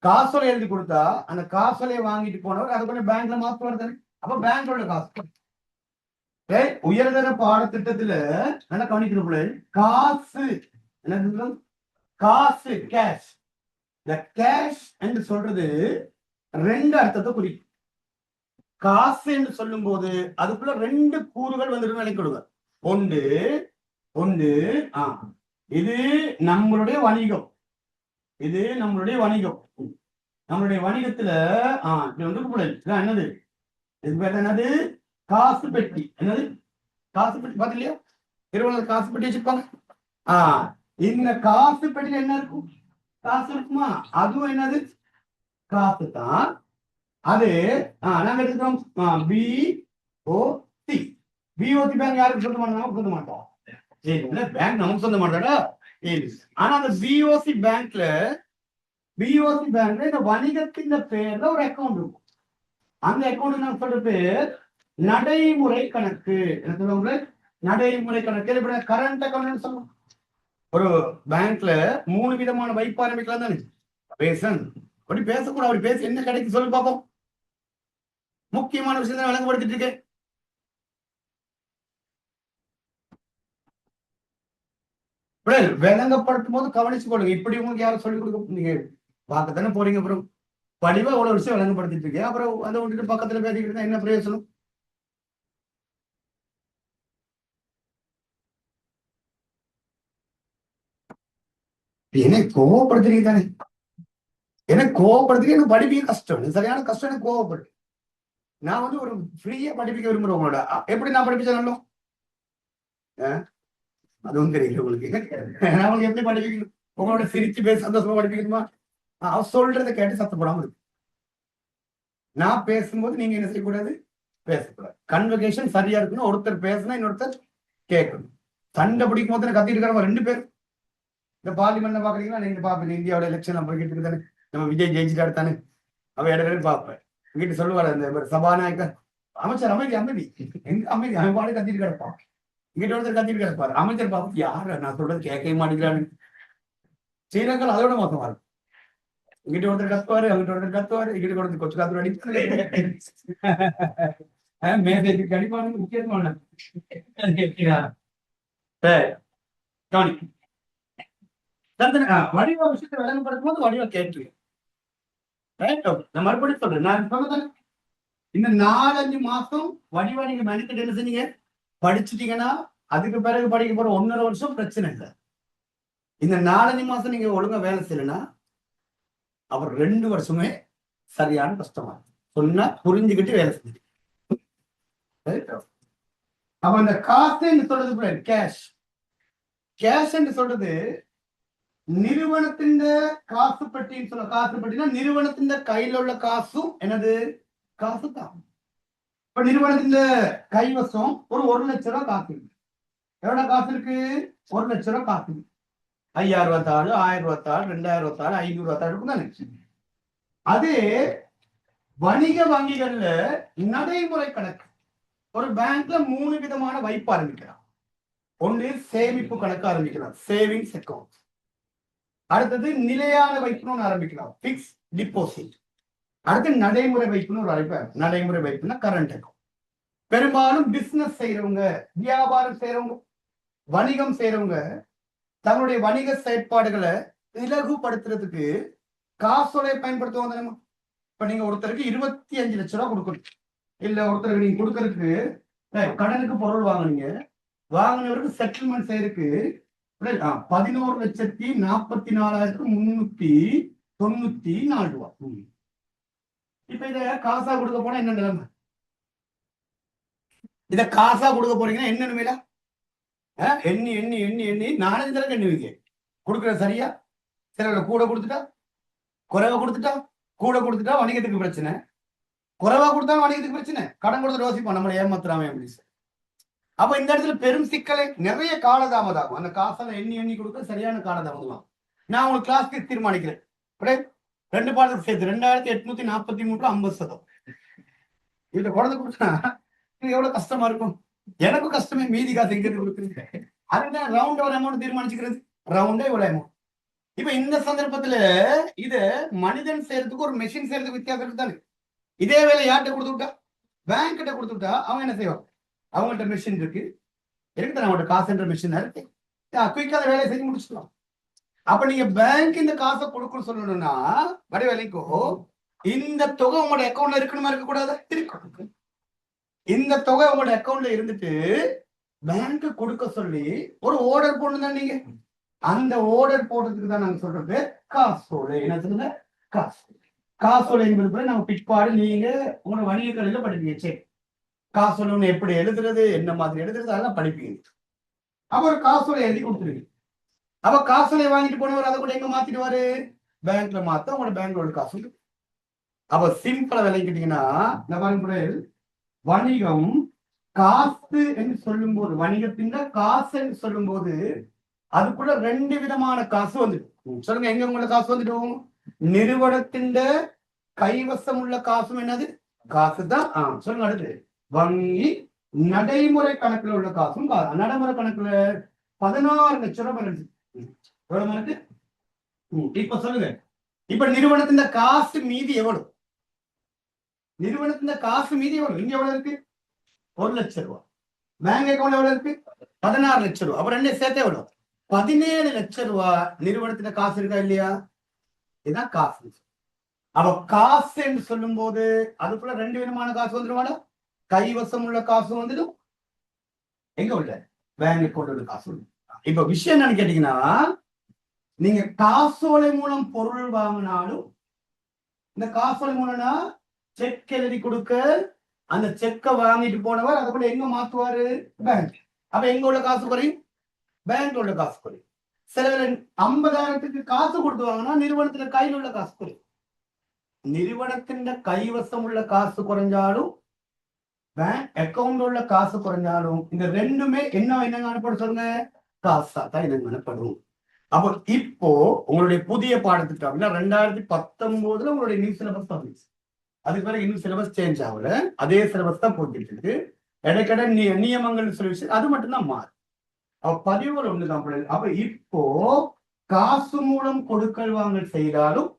காசோலை எழுதி கொடுத்தா அந்த காசோலையை வாங்கிட்டு போனவர் அது கொஞ்சம் பேங்க்ல மாத்துவார் தானே. அப்ப பேங்கோட காசு. உயர்தர பாடத்திட்டத்துல நல்லா கவனிக்கணும். காசு என்ன? காசு, கேஷ். இந்த கேஷ் என்று சொல்றது ரெண்டு அர்த்தத்தை குறிக்கும். காசு என்று சொல்லும் போது அதுக்குள்ள ரெண்டு கூறுகள் வந்துட்டு நினைக்கொடுங்க. ஒன்று இது நம்மளுடைய வணிகம். நம்மளுடைய வணிகத்துல என்னது? இது பேர் என்னது? காசு பெட்டி. என்னது? காசு பெட்டி பாத்தீங்களா? திருவள்ளுவர் காசு பெட்டி வச்சிருப்பாங்க. இந்த காசு பெட்டியில என்ன இருக்கும்? காசு இருக்குமா? அதுவும் என்னது? காசு தான். அது நாங்க எடுக்கிறோம் BOC. BOC பேங்க் யாருக்கு சொல்ல மாட்டோம்? நமக்கு சொல்ல மாட்டோம். பேங்க் நமக்கு சொல்ல மாட்டாடா. ஆனா அந்த BOC பேங்க்ல இந்த வணிகத்தின் பேர்ல ஒரு அக்கௌண்ட் இருக்கும். அந்த அக்கௌண்ட் நான் சொல்ற பேர் நடைமுறை கணக்கு. என்ன சொல்லுவாங்க? நடைமுறை கணக்கு. கரண்ட் அக்கௌண்ட் சொல்லுவோம். ஒரு பேங்க்ல 3 விதமான வைப்பு ஆரம்பிக்கலாம் தானே. அப்படி பேசக்கூடாது. அப்படி பேசி என்ன கிடைக்கு சொல்லி பார்ப்போம். முக்கியமான விஷயத்தை விளங்கப்படுத்திட்டு இருக்கேன். விளங்கப்படுத்தும் போது கவனிச்சு கொள்ளுங்க. இப்படி உங்களுக்கு யாரும் சொல்லிக் கொடுக்க நீங்க பார்க்கத்தானே போறீங்க. அப்புறம் படிவா அவ்வளவு விஷயம் விளங்கப்படுத்திட்டு இருக்கேன். அப்புறம் அதை விட்டுட்டு பக்கத்துல பேசிக்கிட்டு இருந்தா என்ன பிரயோசனம்? என்னை கோவப்படுத்துறீங்க தானே. எனக்கு படிப்பிக்க கஷ்டம். சரியான கஷ்டம். எனக்கு கோவப்படு. நான் ஒரு ஃப்ரீயா படிப்பிக்க விரும்புறேன். உங்களோட எப்படி நான் படிப்பிச்சேன்? அதுவும் தெரியல உங்களுக்கு. நான் உங்களுக்கு எப்படி படிப்பிக்கணும்? உங்களோட சிரிச்சு பேச சந்தோஷமா படிப்பிக்கணுமா? சொல்றதை கேட்டு சத்தப்படாம இருக்கு. நான் பேசும்போது நீங்க என்ன செய்யக்கூடாது? பேசக்கூடாது. கன்வகேஷன் சரியா இருக்கணும். ஒருத்தர் பேசினா இன்னொருத்தர் கேட்கணும். சண்டை பிடிக்கும் போது கத்திட்டு இருக்கிறவங்க 2 பேர். இந்த பார்லிமெண்ட்ல பாக்குறீங்களா? நீங்க பாப்பீங்க. இந்தியாவோட எலெக்ஷன் போய்கிட்டு இருக்கு தானே. நம்ம விஜய் ஜெயிச்சுட்டாரு தானே. அவ இடத்துல பார்ப்பேன். இங்கிட்ட சொல்லுவாரு இந்த சபாநாயகர் அமைச்சர் அமைதி அவன் பாடு கத்திட்டு கிடப்பான். இங்கிட்ட ஒருத்தர் கத்திட்டு கிடப்பாரு. அமைச்சர் பார்த்து யாரு நான் சொல்றது கேட்கவே மாட்டேங்கிறான்னு. ஸ்ரீலங்கா அதோட மோசமா இருக்கும். இங்கிட்ட ஒருத்தர் கத்துவாரு, அங்கிட்ட ஒருத்தர் கத்துவாரு, இங்கிட்ட ஒருத்தர் கொச்சு காத்து அடிப்பாரு. மேசைக்கு அடிப்பாரு. முக்கியமான வடிவ விஷயத்தை விளங்கப்படுத்தும் போது வடிவ கேட்டு நான் மறுபடியும் சொல்றேன். நான் சொன்னதானே இந்த 4-5 மாசம் வடிவா நீங்க மெனக்கிட்டு என்ன செஞ்சீங்க? படிச்சுட்டீங்கன்னா அதுக்கு பிறகு படிக்க போற 1.5 வருஷம் பிரச்சனை இல்லை. இந்த 4-5 மாசம் நீங்க ஒழுங்கா வேலை செய்யலன்னா அவர் 2 வருஷமே சரியான கஷ்டமா சொன்னா புரிஞ்சுக்கிட்டு வேலை செஞ்சு. அப்ப இந்த காசு என்று சொல்றது கேஷ் என்று சொல்றது நிறுவனத்தின் காசு பெட்டின்னு சொல்ல, காசு பெட்டினா நிறுவனத்தின் கையில உள்ள காசும் எனது காசு தான். இப்ப நிறுவனத்தின் கைவசம் ஒரு 1,00,000 ரூபாய் காசு இருக்கு. எவ்வளவு காசு இருக்கு? 1,00,000 ரூபாய் காசு இருக்கு. 5,000 ரூபாய் தாள், 1000 ரூபாய் தாள், 2,000 ரூபாய் தாள், 500 ரூபாய் தாள் இருக்கும் தானே. அதே வணிக வங்கிகள்ல நடைமுறை கணக்கு, ஒரு பேங்க்ல 3 விதமான வைப்பு ஆரம்பிக்கலாம். ஒன்று சேமிப்பு கணக்கு ஆரம்பிக்கலாம், சேவிங்ஸ் அக்கௌண்ட். அடுத்தது நிலையான வைப்புன்னு ஆரம்பிக்கலாம், பிக்ஸ் டிபாசிட். அடுத்து நடைமுறை வைப்புன்னு ஒரு அழைப்பு. நடைமுறை வைப்புனா கரண்ட் அக்கௌண்ட். பெரும்பாலும் பிசினஸ் செய்யறவங்க, வியாபாரம் செய்யறவங்க, வணிகம் செய்யறவங்க தங்களுடைய வணிக செயற்பாடுகளை இலகுபடுத்துறதுக்கு காசோலை பயன்படுத்துவாங்க தெரியுமா? இப்ப நீங்க ஒருத்தருக்கு 25 லட்சம் ரூபாய் கொடுக்கணும், இல்ல ஒருத்தருக்கு நீங்க கொடுக்கறதுக்கு கடனுக்கு பொருள் வாங்குனீங்க, வாங்கினவருக்கு செட்டில்மெண்ட் செய்யறதுக்கு 11,44,394 ரூபாய். இப்ப இத காசா கொடுக்க போனா என்ன நிலைமை? இத காசா கொடுக்க போறீங்கன்னா என்ன நிலைமையில எண்ணி எண்ணி எண்ணி எண்ணி 4 தடவை எண்ணுவீங்க. கொடுக்குற சரியா? சில கூட கொடுத்துட்டா, குறைவா கொடுத்துட்டா, கூட கொடுத்துட்டா வணிகத்துக்கு பிரச்சனை, குறைவா கொடுத்தா வணிகத்துக்கு பிரச்சனை, கடன் கொடுத்து யோசிப்போம் நம்மளை ஏமாத்துறாமே அப்படின்னு சொல்லி. அப்ப இந்த இடத்துல பெரும் சிக்கலை, நிறைய காலதாமதம் ஆகும். அந்த காசெல்லாம் எண்ணி எண்ணி கொடுக்க சரியான காலதாமதம். நான் உங்களுக்கு கிளாஸ்க்கு தீர்மானிக்கிறேன், 2 பாடத்துக்கு சேர்த்து 2,843 50%. இதுல குழந்தை கொடுத்தா இது எவ்வளவு கஷ்டமா இருக்கும். எனக்கும் கஷ்டமே, மீதி காசு எங்க கொடுக்குறீங்க. அதுதான் ரவுண்ட் ஒரு அமௌண்ட் தீர்மானிச்சுக்கிறது, ரவுண்டே இவ்வளவு அமௌண்ட். இப்ப இந்த சந்தர்ப்பத்துல இத மனிதன் செய்யறதுக்கு ஒரு மெஷின் செய்யறதுக்கு வித்தியாசம் இருக்குதானே. இதே வேலை யார்கிட்ட கொடுத்து விட்டா, பேங்க் கிட்ட கொடுத்து விட்டா அவங்க என்ன செய்வாங்க? அவங்கள்ட்ட மெஷின் இருக்கு, இருக்குதான் அவங்கள்ட்ட காசுன்ற மெஷின் இருக்கு, குயிக்கா வேலையை செஞ்சு முடிச்சுக்கலாம். அப்ப நீங்க பேங்க் இந்த காசை கொடுக்கணும்னு சொல்லணும்னா வடிவேலைக்கோ இந்த தொகை உங்களோட அக்கௌண்ட்ல இருக்கணுமா, இருக்கக்கூடாது? இருக்கும். இந்த தொகை உங்களோட அக்கௌண்ட்ல இருந்துட்டு பேங்க் கொடுக்க சொல்லி ஒரு ஆர்டர் போடணும். நீங்க அந்த ஆர்டர் போடுறதுக்கு தான் நாங்க சொல்றது காசோலை. என்ன சொல்லுங்க? காசோலை என்பது நம்ம பிற்பாடு நீங்க உங்களோட வணிக கடையில படிப்பீங்க. சரி, காசோலை எப்படி எழுதுறது, என்ன மாதிரி எழுதுறது, அதெல்லாம் படிப்பீங்க. அப்ப ஒரு காசோலை எழுதி கொடுத்துருவீங்க. அப்ப காசோலை வாங்கிட்டு போனவர் அதை கூட எங்க மாத்திடுவாரு? பேங்க்ல மாத்த உங்களோட பேங்க்ல காசு. அப்ப சிம்பிளா விளங்கிட்டீங்கன்னா, வணிகம் காசு என்று சொல்லும் போது, வணிகத்தின் காசு என்று சொல்லும் போது அதுக்குள்ள 2 விதமான காசு வந்துடும். சொல்லுங்க, எங்க உங்களோட காசு வந்துடும்? நிறுவனத்தின் கைவசம் உள்ள காசும் என்னது? காசு தான். சொல்லுங்க. அடுத்து வங்கி நடைமுறை கணக்குல உள்ள காசும். நடைமுறை கணக்குல 16 லட்சம் ரூபாய். இப்ப சொல்லுங்க, இப்ப நிறுவனத்தின் காசு மீதி எவ்வளவு? நிறுவனத்தின் காசு மீதி எவ்வளவு? இங்க எவ்வளவு இருக்கு? 1 லட்சம் ரூபாய். பேங்க் அக்கௌண்ட் எவ்வளவு இருக்கு? 16 லட்சம் ரூபாய். அப்ப 2 சேர்த்து எவ்வளவு? 17 லட்சம் ரூபாய். நிறுவனத்தின் காசு இருக்கா இல்லையா? இதுதான் காசு. அப்ப காசு என்று சொல்லும் போது அதுக்குள்ள 2 விதமான காசு வந்துடுவாங்க. கைவசம் உள்ள காசு வந்துடும், எங்க உள்ள பேங்க் அக்கௌண்ட் உள்ள காசு. இப்ப விஷயம் என்னன்னு கேட்டீங்கன்னா, நீங்க காசோலை மூலம் பொருள் வாங்கினாலும், இந்த காசோலை மூலம்னா செக் எழுதி கொடுக்க, அந்த செக்கை வாங்கிட்டு போனவர் அதை கூட எங்க மாத்துவாரு? பேங்க். அப்ப எங்க உள்ள காசு குறையும்? பேங்க் உள்ள காசு குறையும். சில 50,000க்கு காசு கொடுத்து வாங்கினா நிறுவனத்துல கையில் உள்ள காசு குறையும். நிறுவனத்தின் கைவசம் உள்ள காசு குறைஞ்சாலும், பேங்க் அக்கௌண்ட் உள்ள காசு குறைஞ்சாலும், இந்த ரெண்டுமே என்ன காணப்படும்? சொல்லுங்க, காசா தான் என்ன காணப்படும். அப்போ இப்போ உங்களுடைய புதிய பாடத்திட்டம் 2019 உங்களுடைய நியூ சிலபஸ் வந்துச்சு. அதுக்கு பிறகு இன்னும் சிலபஸ் சேஞ்ச் ஆகல, அதே சிலபஸ் தான் போட்டுட்டு இருக்கு. இடைக்கடை நியமங்கள் சொல்லி அது மட்டும்தான் மாறும். அப்ப பதிவுகள் ஒண்ணுதான். அப்ப இப்போ காசு மூலம் கொடுக்கல் வாங்கல் செய்தாலும்,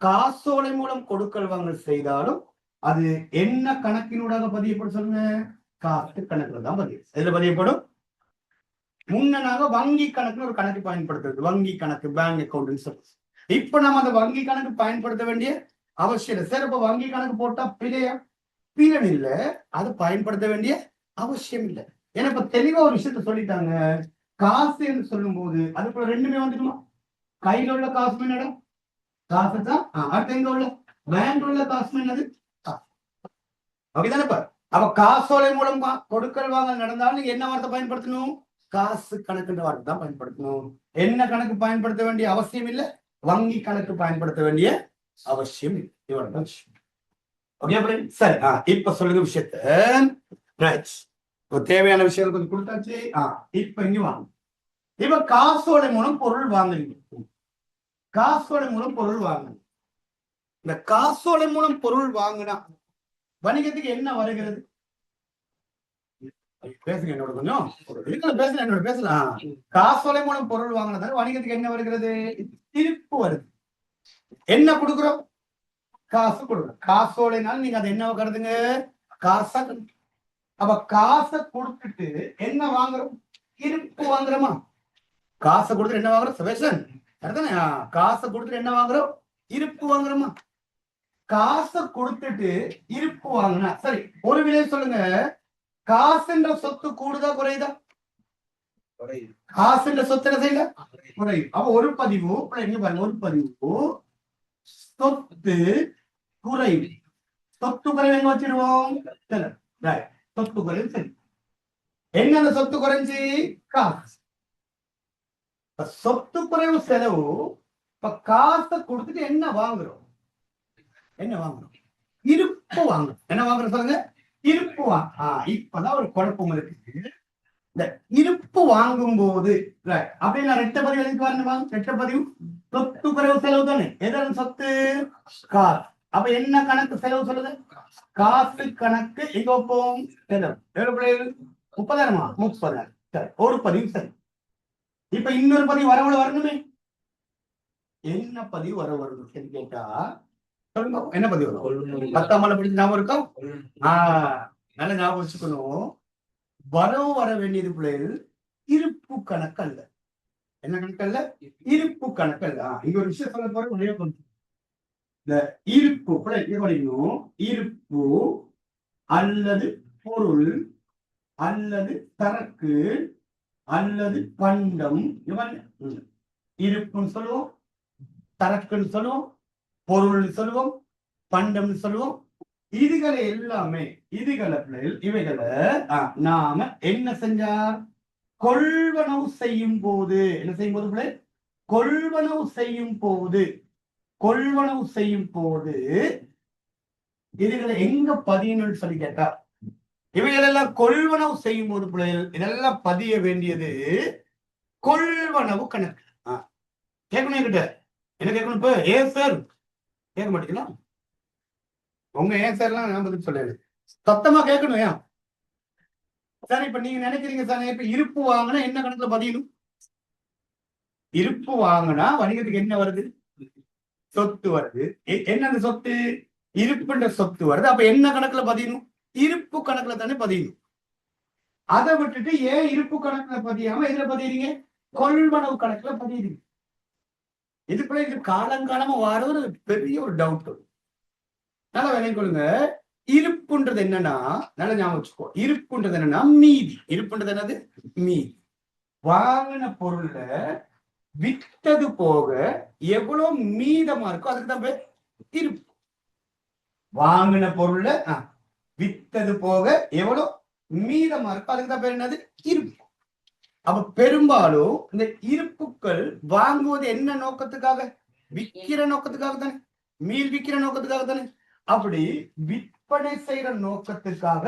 காசோலை மூலம் கொடுக்கல் வாங்கல் செய்தாலும் அது என்ன கணக்கினூடாக பதியப்படும்? சொல்லுங்க, காசு கணக்குல தான் பதிவு. எதுல பதியப்படும்? முன்னனாக வங்கி கணக்குன்னு ஒரு கணக்கு பயன்படுத்துறது, வங்கி கணக்கு, பேங்க் அக்கௌண்ட் சொல்லி. இப்ப நம்ம அந்த வங்கி கணக்கு பயன்படுத்த வேண்டிய அவசியம் இல்லை. சார், இப்ப வங்கி கணக்கு போட்டா பிழையா? பிழை இல்ல, அது பயன்படுத்த வேண்டிய அவசியம் இல்லை. ஏன்னா இப்ப தெளிவா ஒரு விஷயத்த சொல்லிட்டாங்க. காசு என்று சொல்லும் போது அதுக்குள்ள 2மே வந்துடுமா? கையில உள்ள காசு என்னடா? காசு தான். அடுத்து எங்க உள்ள பேங்க் உள்ள காசு என்னது? அப்படிதானே. அப்ப காசோலை மூலம் கொடுக்கல் வாங்கல் நடந்தாலும் நீங்க என்ன வார்த்தை பயன்படுத்தணும்? காசு கணக்குன்ற வார்த்தை தான் பயன்படுத்தணும். என்ன கணக்கு பயன்படுத்த வேண்டிய அவசியம் இல்லை, வங்கி கணக்கு பயன்படுத்த வேண்டிய அவசியம் இல்லை. இவ்வளவுதான் விஷயம். ஓகே சரி. இப்ப சொல்லுங்க விஷயத்த. ரைட், தேவையான விஷயங்கள் கொஞ்சம் கொடுத்தாச்சு. இப்ப இங்க வாங்க. இப்ப காசோட மூலம் பொருள் வாங்குறீங்க. காசோட மூலம் பொருள் வாங்குங்க. இந்த காசோட மூலம் பொருள் வாங்கினா வணிகத்துக்கு என்ன வருகிறது? பேசுங்க என்னோட கொஞ்சம் பேசலாம். என்னோட பேசலாம். காசோலை மூலம் பொருள் வாங்கினதால வணிகத்துக்கு என்ன வருகிறது? திருப்பு வருது. என்ன கொடுக்குறோம்? காசு கொடுக்குறோம். காசோலைனால நீங்க அதை என்ன கருதுங்க? காசா. அப்ப காசை கொடுத்துட்டு என்ன வாங்குறோம்? இருப்பு வாங்குறோமா? காசை கொடுத்துட்டு என்ன வாங்குறோம்? சபேஷன் அதுதானே. காசை கொடுத்துட்டு என்ன வாங்குறோம்? இருப்பு வாங்குறோமா? காசை கொடுத்துட்டு இருப்பு வாங்கினா சரி. ஒரு விலை சொல்லுங்க, காசுன்ற சொத்து கூடுதா குறையுதா? காசுன்ற சொத்து என்ன செய்யல? குறையும். அப்ப ஒரு பதிவு பாருங்க, ஒரு பதிவு சொத்து குறைவு. சொத்து குறைவு எங்க வச்சிருவோம்? சொத்து குறைவு. சரி, எங்க அந்த சொத்து குறைஞ்சி? காசு. சொத்து குறைவு செலவு. இப்ப காசை கொடுத்துட்டு என்ன வாங்குறோம்? என்ன வாங்குறோம்? இருப்பு வாங்குறோம். என்ன வாங்குறோம் சொல்லுங்க? இருப்பு இப்பதான் ஒரு குழப்பம் இருக்கு. இந்த இருப்பு வாங்கும் போது அப்படின்னா ரெட்ட பதிவு எதுக்கு வரணும்? ரெட்ட பதிவு சொத்து குறைவு செலவு தானே. எதன் சொத்து? காசு. அப்ப என்ன கணக்கு செலவு சொல்லுது? காசு கணக்கு. எங்க வைப்போம்? செலவு. எவ்வளவு? 30,000. 30,000. சரி, ஒரு பதிவு. சரி, இப்ப இன்னொரு பதிவு வரவுல வரணுமே. என்ன பதிவு வரணும் கேட்டா என்ன பதிவு வரும்? 10ஆம் ஆண்டு படிச்சு ஞாபகம் இருக்கும். நல்ல ஞாபகம் வச்சுக்கணும். வரவு வர வேண்டியது பிள்ளைகள் இருப்பு கணக்கு அல்ல. என்ன கணக்கு அல்ல? இருப்பு கணக்கு அல்ல. இங்க ஒரு விஷயம் சொல்ல போற. இந்த இருப்பு படிக்கணும். இருப்பு அல்லது பொருள் அல்லது சரக்கு அல்லது பண்டம். இருப்புன்னு சொல்லுவோம், சரக்குன்னு சொல்லுவோம், பொருள்னு சொல்லுவோம், பண்டம்னு சொல்லுவோம். இதுகளை எல்லாமே இவைகளை நாம என்ன செஞ்சா கொள்வனவு செய்யும் போது என்ன செய்யும் போது பிள்ளை? கொள்வனவு செய்யும் போது இதுகளை எங்க பதியணும்னு சொல்லி கேட்டா, இவைகளெல்லாம் கொள்வனவு செய்யும் போது பிள்ளைகள் இதெல்லாம் பதிய வேண்டியது கொள்வனவு கணக்கு. கேட்கணும் என்கிட்ட. என்ன கேட்கணும்? இப்ப ஏன் சார் கேட்க மாட்டீங்களா? உங்க ஏன் சார் எல்லாம் நான் பதில் சொல்லல, சத்தமா கேட்கணும். ஏன் சார் இப்ப நீங்க நினைக்கிறீங்க சார், இப்ப இருப்பு வாங்கினா என்ன கணக்குல பதியணும்? இருப்பு வாங்கினா வணிகத்துக்கு என்ன வருது? சொத்து வருது. என்ன அந்த சொத்து? இருப்புன்ற சொத்து வருது. அப்ப என்ன கணக்குல பதியணும்? இருப்பு கணக்குல தானே பதியணும். அதை விட்டுட்டு ஏன் இருப்பு கணக்குல பதியாம இதுல பதியறீங்க? கொள்வனவு கணக்குல பதியறீங்க. இதுக்குள்ள இது காலங்காலமா வார ஒரு பெரிய ஒரு டவுட். நல்லா விலை கொள்ளுங்க. இருப்புன்றது என்னன்னா, நல்லா ஞாபகம் வச்சுக்கோ. இருப்புன்றது என்னன்னா மீதி. இருப்புன்றது என்னது? மீதி. வாங்கின பொருள்ல வித்தது போக எவ்வளவு மீதமா இருக்கோ அதுக்கு தான் பேர் இருப்பு. வாங்கின பொருள்ல வித்தது போக எவ்வளவு மீதமா இருக்கோ அதுக்கு தான் பேர் என்னது? இருப்பு. அப்ப பெரும்பாலும் இந்த இருப்புக்கள் வாங்குவது என்ன நோக்கத்துக்காக? விற்கிற நோக்கத்துக்காக தானே. மீள் விற்கிற நோக்கத்துக்காக தானே. அப்படி விற்பனை செய்யற நோக்கத்துக்காக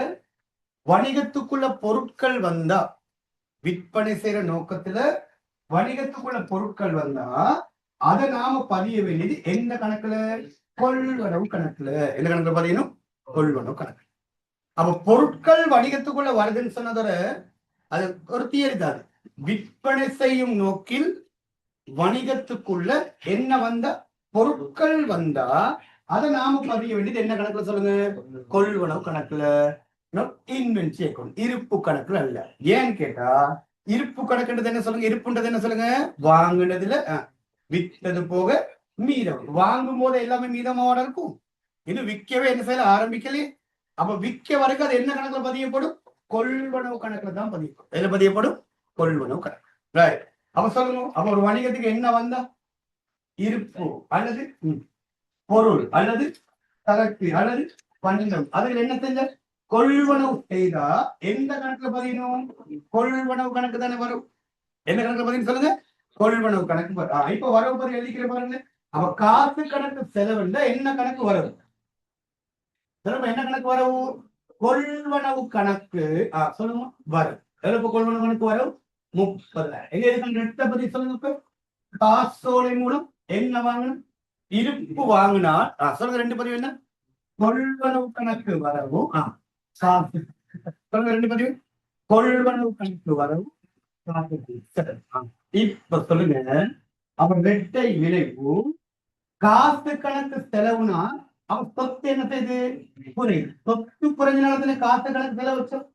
வணிகத்துக்குள்ள பொருட்கள் வந்தா, விற்பனை செய்யற நோக்கத்துல வணிகத்துக்குள்ள பொருட்கள் வந்தா அதை நாம பதிய வேண்டியது எந்த கணக்குல? கொள்வனவு கணக்குல. எந்த கணக்குல பதியணும்? கொள்வனவு கணக்கு. அப்ப பொருட்கள் வணிகத்துக்குள்ள வருதுன்னு சொன்னதோட அது ஒரு தியரி தான். விற்பனை செய்யும் நோக்கில் வணிகத்துக்குள்ள என்ன வந்தா? பொருட்கள் வந்தா அதை நாம பதிய வேண்டியது என்ன கணக்குல சொல்லுங்க? கொள்வனவு கணக்குல. இன்வென்சி அக்கௌண்ட். இருப்பு கணக்குல அல்ல. ஏன்னு கேட்டா இருப்பு கணக்குன்றது என்ன சொல்லுங்க? இருப்புன்றது என்ன சொல்லுங்க? வாங்கினதுல வித்தது போக மீதம். வாங்கும் போது எல்லாமே மீதமாவோட இருக்கும். இன்னும் விற்கவே என்ன செய்யல, ஆரம்பிக்கலையே. அப்ப விற்க வரைக்கும் அது என்ன கணக்குல பதியப்படும்? கொள்வனவு கணக்குல தான் பதியப்படும். எதுல பதியப்படும்? கொள்வனவு கணக்கு. ரைட். அப்ப சொல்லுங்க, அப்ப ஒரு வணிகத்துக்கு என்ன வந்தா? இருப்பு அல்லது பொருள் அல்லது சரக்கு அல்லது பண்டம். அதுல என்ன செஞ்ச? கொள்வனவு செய்தா எந்த கணக்குல பதியணும்? கொள்வனவு கணக்கு தானே வரும். எந்த கணக்குல பதியும் சொல்லுங்க? கொள்வனவு கணக்கு வரும். இப்ப வரவு பதிவு எழுதிக்கிற பாருங்க. அப்ப காசு கணக்கு செலவுல என்ன கணக்கு வரும்? என்ன கணக்கு வரவு? கொள்வனவு கணக்கு சொல்லுங்க வரும். எவ்வளவு கொள்வனவு கணக்கு வரும்? 30,000. எங்க இருக்கு ரெட்ட பதிவு சொல்லுங்க. காசோலை மூலம் என்ன வாங்கணும்? இருப்பு வாங்கினால் சொல்லுங்க. ரெண்டு பதிவு என்ன? கொள்வனவு கணக்கு வரவும் காசு. சொல்லுங்க ரெண்டு பதிவு. கொள்வனவு கணக்கு வரவும் இப்ப சொல்லுங்க. அவன் வெட்டை விளைவு காசு கணக்கு செலவுனா அவன் சொத்து என்ன செய்யுது? குறையுது. சொத்து குறைஞ்ச நேரத்துல காசு கணக்கு செலவு வச்சோம்.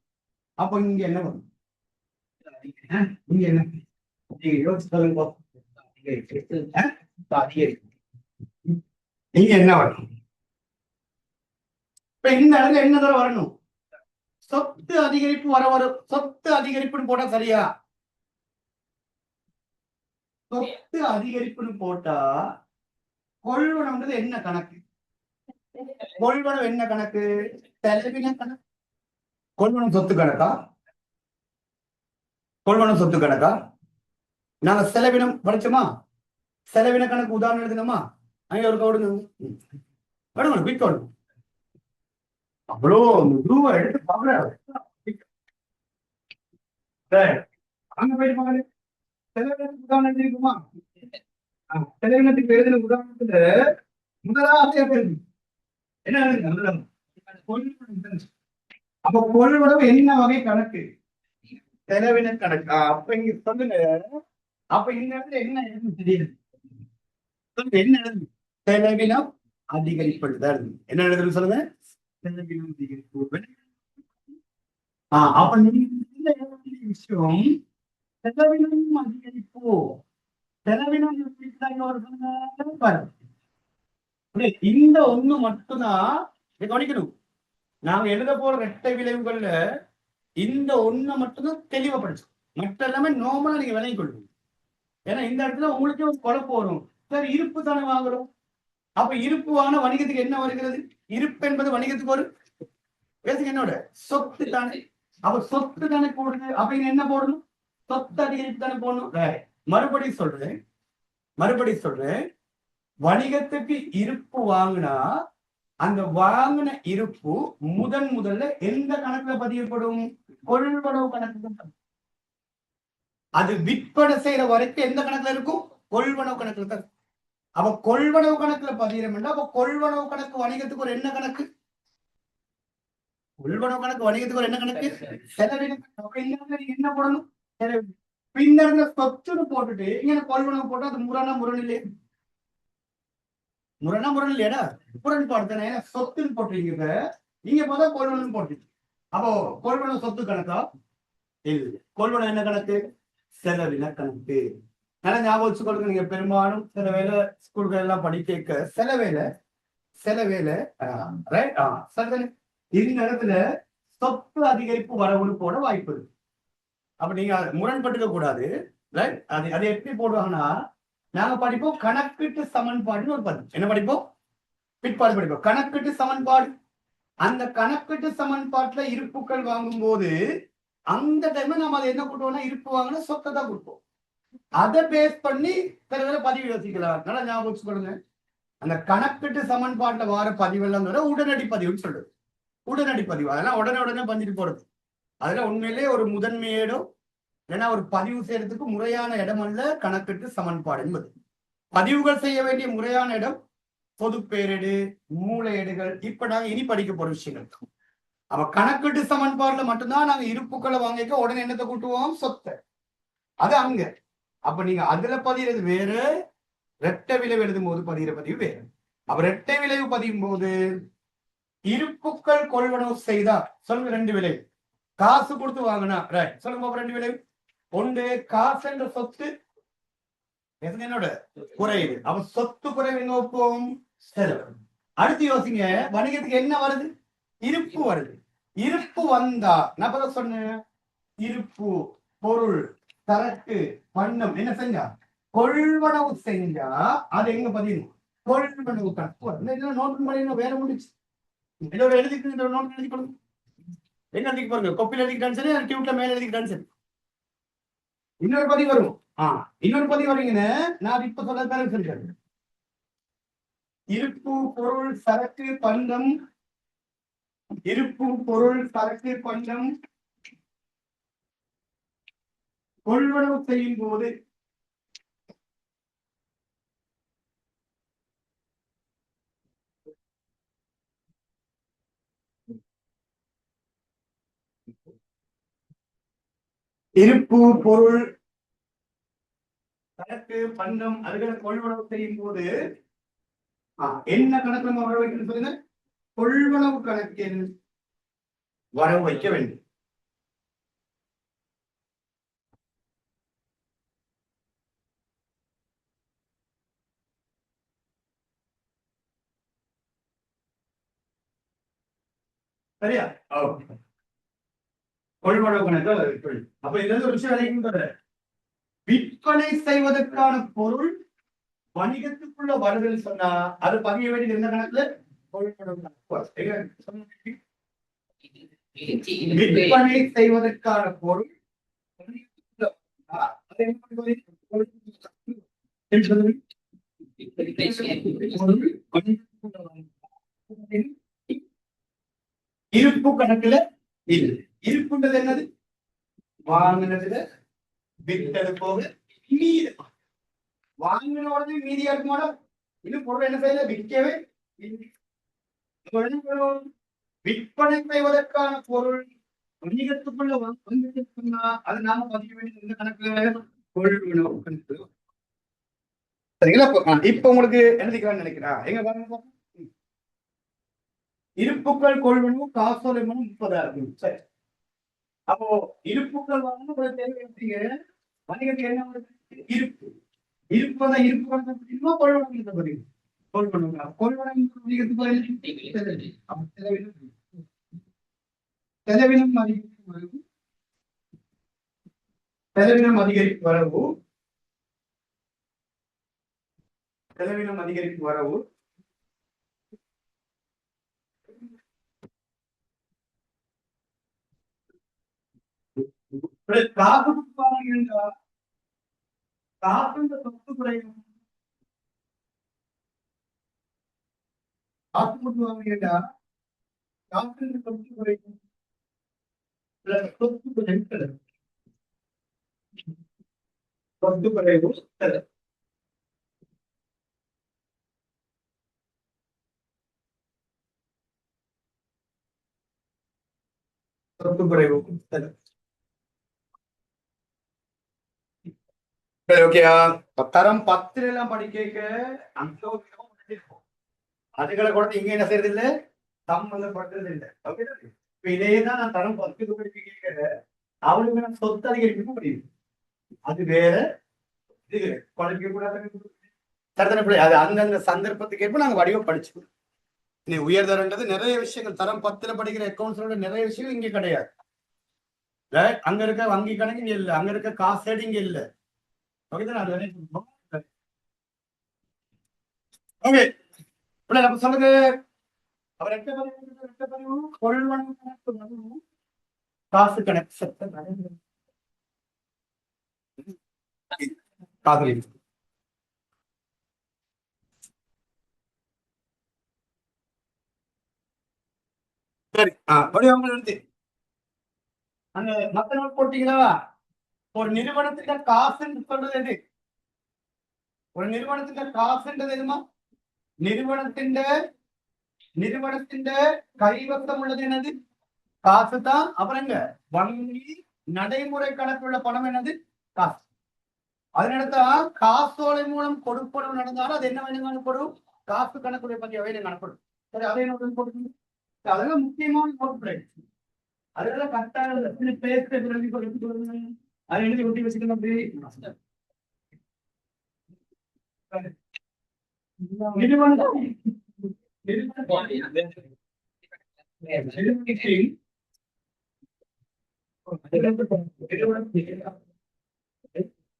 அப்ப இங்க என்ன வரும்? இங்க என்ன யோசிச்சு சொல்லுங்க. இங்க என்ன வரும்? இப்ப இந்த இடத்துல என்ன தர வரணும்? சொத்து அதிகரிப்பு வரும். சொத்து அதிகரிப்புன்னு போட்டா சரியா? சொத்து அதிகரிப்புன்னு போட்டா கொள்வனம்ன்றது என்ன கணக்கு? கொள்வனம் என்ன கணக்கு? செலவின கணக்கு. கொள்வனம் சொத்து கணக்கா? கொள்வனம் சொத்து கணக்கா? நாங்க செலவினம் படிச்சோமா? செலவின கணக்கு உதாரணம் எழுதினோமா? அங்க ஒரு கவுடுங்க அவ்வளோ மெதுவா எடுத்து பாக்குறாரு. அங்க போயிட்டு பாருங்க. செலவினத்துக்கு உதாரணம் எழுதிருக்குமா? செலவினத்துக்கு எழுதின உதாரணத்துல முதலாவது என்ன எழுதுங்க? அப்ப கொள்வனவு என்ன வகை கணக்கு? செலவின கணக்கு. அப்ப இங்க சொல்லுங்க. அப்ப இந்த இடத்துல என்ன எழுதுன்னு தெரியுது? என்ன எழுது? செலவினம் அதிகரிப்படுதல். என்ன எழுதுன்னு சொல்லுங்க? செலவினம் அதிகரிப்பு. அப்ப நீங்க விஷயம் செலவினம் அதிகரிப்பு. செலவினம் இந்த ஒண்ணு மட்டும்தான் கவனிக்கணும். நாங்க எழுத போற இரட்டை விளைவுகள்ல இந்த ஒண்ணு மட்டும்தான் தெளிவா படிச்சோம். மற்ற எல்லாமே நார்மலா நீங்க விளங்கி கொள்ளுங்க. ஏன்னா இந்த இடத்துல உங்களுக்கே ஒரு குழப்பம் வரும். சரி, இருப்பு தானே வாங்குறோம். அப்ப இருப்பு வாங்கின வணிகத்துக்கு என்ன வருகிறது? இருப்பு என்பது வணிகத்துக்கு ஒரு என்னோட சொத்து தானே. அப்ப சொத்து தானே போடுது. அப்படின்னு என்ன போடணும்? சொத்து அதிகரிப்பு தானே போடணும். மறுபடி சொல்றேன். வணிகத்துக்கு இருப்பு வாங்கினா அந்த வாங்கின இருப்பு முதல்ல எந்த கணக்குல பதியப்படும்? கொள்வனவு கணக்கு. அது விற்பனை செய்யற வரைக்கும் எந்த கணக்குல இருக்கும்? கொள்வனவு கணக்குல தான். அப்ப கொள்வனவு கணக்குல பதிகிறோம். அப்ப கொள்வனவு கணக்கு வணிகத்துக்கு ஒரு என்ன கணக்கு? கொள்வனவு கணக்கு வணிகத்துக்கு ஒரு என்ன கணக்கு? செலவினம். என்ன போடணும்? பின்னர் சொத்துன்னு போட்டுட்டு இங்க கொள்வனவு போட்டா அது முரண் இல்லையா? முரண் இல்லையாடா? முரண்பாடு தானே. சொத்துன்னு போட்டுருங்க. நீங்க போதா கொள்வனவு போட்டுருங்க. அப்போ கொள்வனவு சொத்து கணக்கா? இல்லை. கொள்வனவு என்ன கணக்கு? செலவின கணக்கு. நல்லா ஞாபகம் வச்சுக்கொள்ளுங்க. நீங்க பெரும்பாலும் சில வேலை ஸ்கூல்கள் எல்லாம் படிக்க சில வேலை இந்த இடத்துல சொத்து அதிகரிப்பு வரவுன்னு போட வாய்ப்பு இருக்கு. அப்ப நீங்க முரண்பட்டுக்க கூடாது. அதை எப்படி போடுவாங்கன்னா, நாங்க படிப்போம் கணக்கீட்டு சமன்பாடுன்னு ஒரு பத்தி. என்ன படிப்போம்? பிற்பாடு படிப்போம் கணக்கீட்டு சமன்பாடு. அந்த கணக்கீட்டு சமன்பாட்டுல இருப்புக்கள் வாங்கும் போது அந்த டைம்ல நம்ம அதை என்ன கூட்டுவோம்னா, இருப்பு வாங்கினா சொத்தை தான் கொடுப்போம். அதை பேஸ் பண்ணி சில வேலை பதிவு யோசிக்கலாம். நல்லா ஞாபகம் வச்சுக்கொள்ளுங்க. அந்த கணக்கீட்டு சமன்பாட்டுல வார பதிவெல்லாம் உடனடி பதிவுன்னு சொல்றது. உடனடி பதிவு அதெல்லாம் உடனே பண்ணிட்டு போறது. அதுல உண்மையிலேயே ஒரு முதன்மையேடோ ஏன்னா ஒரு பதிவு செய்யறதுக்கு முறையான இடம் அல்ல கணக்கீட்டு சமன்பாடு என்பது. பதிவுகள் செய்ய வேண்டிய முறையான இடம் பொது பேரேடு, மூலையேடுகள். இப்ப நாங்க இனி படிக்க போற விஷயங்கள். அப்ப கணக்கீட்டு சமன்பாடுல மட்டும்தான் நாங்க இருப்புக்களை வாங்கிக்க உடனே என்னத்தை கூட்டுவோம்? சொத்தை. அது அங்க. அப்ப நீங்க அதுல பதிகிறது வேறு, இரட்டை விளைவு எழுதும் போது பதிகிற பதிவு வேறு. அப்ப இரட்டை விளைவு பதியும் போது இருப்புக்கள் கொள்வனவு செய்தா சொல்லுங்க. ரெண்டு விளைவு. காசு கொடுத்து வாங்கினா சொல்லுங்க. ரெண்டு விளைவு. ஒன்று, காசு என்ற சொத்து என்னோட குறையுது. அப்ப சொத்து குறைவு எங்க வைப்போம்? செலவு. அடுத்து யோசிங்க. வணிகத்துக்கு என்ன வருது? இருப்பு வருது. இருப்பு வந்தா நான் சொன்னேன். இருப்பு, பொருள், சரக்கு, பண்டம் என்ன செஞ்சா? கொள்வனவு செஞ்சா அது எங்க பதியணும்? கொள்வனவு கணக்கு. நோட்டு பண்ணி வேற முடிச்சு எழுதி நோட்டு எழுதி கொடுங்க. என்ன எழுதிக்க பாருங்க, கொப்பில எழுதிக்கிட்டாலும் சரி, டியூட்ல மேல எழுதிக்கிட்டாலும் சரி. இன்னொரு பதிவு வரும். இன்னொரு பதிவு வரீங்கன்னு நான் இப்ப சொல்ல தரேன் சொல்லிட்டேன். இருப்பு பொருள் சரக்கு பண்டம், இருப்பு பொருள் சரக்கு பண்டம் கொள்வனவு செய்யும் போது இருப்பு பொருள் சரக்கு பண்டம் அதுகளை கொள்வனவு செய்யும் போது என்ன கணக்கு நம்ம வர வைக்கணும் சொல்லுங்க. கொள்வனவு கணக்கில் வரவு வைக்க வேண்டும். சரியா? கொள்வனவு கணக்கு. அப்ப இதுல ஒரு விஷயம் அழைக்கின்றது, விற்பனை செய்வதற்கான பொருள் வணிகத்துக்குள்ள வருதுன்னு சொன்னா அது பதிய வேண்டியது என்ன கணக்குல? கொள்வனவு கணக்கு. விற்பனை செய்வதற்கான பொருள் இருப்பு கணக்குல இல்லை. இருப்புன்றது என்னது? வாங்கினதுல விற்றது போக மீதி. வாங்கின உடனே மீதியா இருக்குமாடா? இன்னும் பொருள் என்ன செய்யல, விற்கவே. விற்பனை செய்வதற்கான பொருள் வணிகத்துக்குள்ள வந்துச்சுன்னா அது நாம பதிக்க வேண்டியது இந்த கணக்குல கொள்வனவு கணக்கு. சரிங்களா? இப்ப உங்களுக்கு எழுதிக்கலாம்னு நினைக்கிறா. எங்க பாருங்க, இருப்புக்கள் கொள்வனவு காசோலை மனம் 30,000. சரி, அப்போ இருப்புக்கள் வாங்கணும் தேவைப்படுங்க. வணிகத்துக்கு என்ன இருப்பு? இருப்பதான் இருப்பு பார்த்தீங்கன்னா கொள்வனவு பதிவு. கொள்வனவு கொள்வனவு செலவினம் அதிகரிக்கும் வரவு. செலவினம் அதிகரிக்கும் வரவு. செலவினம் அதிகரிக்கும் வரவு. காப்பு என்றால் காப்புன்ற சொத்து குறையும். காப்பு கொடுப்பாங்க என்றால் காப்புன்ற சொத்து குறையும். சொத்து குறையும். சொத்து குறைவு சொத்து குறைவு. ஓகேயா? தரம் 10 எல்லாம் படிக்க அதுகளை கூட இங்க என்ன செய்யறது இல்லை, சம்பந்தப்படுறது இல்லை. ஓகே, இப்ப இதேதான் நான் தரம் 10 படிக்க அவளுக்கு நான் சொத்து அதிகரிக்க முடியும். அது வேற, இது குழப்பிக்க கூடாது. அது அந்தந்த சந்தர்ப்பத்துக்கு ஏற்ப நாங்க வடிவம் படிச்சுக்கணும். நீ உயர்தரன்றது நிறைய விஷயங்கள் தரம் 10 படிக்கிற அக்கௌண்ட்ஸோட நிறைய விஷயங்கள் இங்க கிடையாது. அங்க இருக்க வங்கி கணக்கு இங்க இல்ல, அங்க இருக்க காசு இங்க இல்ல. ஓகே, நம்ம சொல்லுங்க. அவர் கொள்வனவு கணக்கு காசு கணக்கு காதலி. சரி, வடிவங்கள் இருந்து அந்த மத்த நோட் போட்டீங்களா? ஒரு நிறுவனத்தின் காசுன்னு சொல்றது எது? ஒரு நிறுவனத்தின் காசுன்றது எதுமா? நிறுவனத்தின் கைவசம் உள்ளது என்னது? காசு தான். அப்புறங்க வங்கி நடைமுறை கணக்குள்ள பணம் என்னது? காசு. அதனடுத்தான் காசோலை மூலம் கொடுப்பனவு நடந்தாலும் அது என்ன வேணும் கொடுக்கும்? காசு கணக்குடைய பற்றி அவையில காணப்படும். சரி, அதை நோட்டு போட்டு அதெல்லாம் முக்கியமான நோட்டு. அதெல்லாம் கரெக்டாக பேச அதை எழுதி ஒட்டி வச்சுக்கணும். அப்படி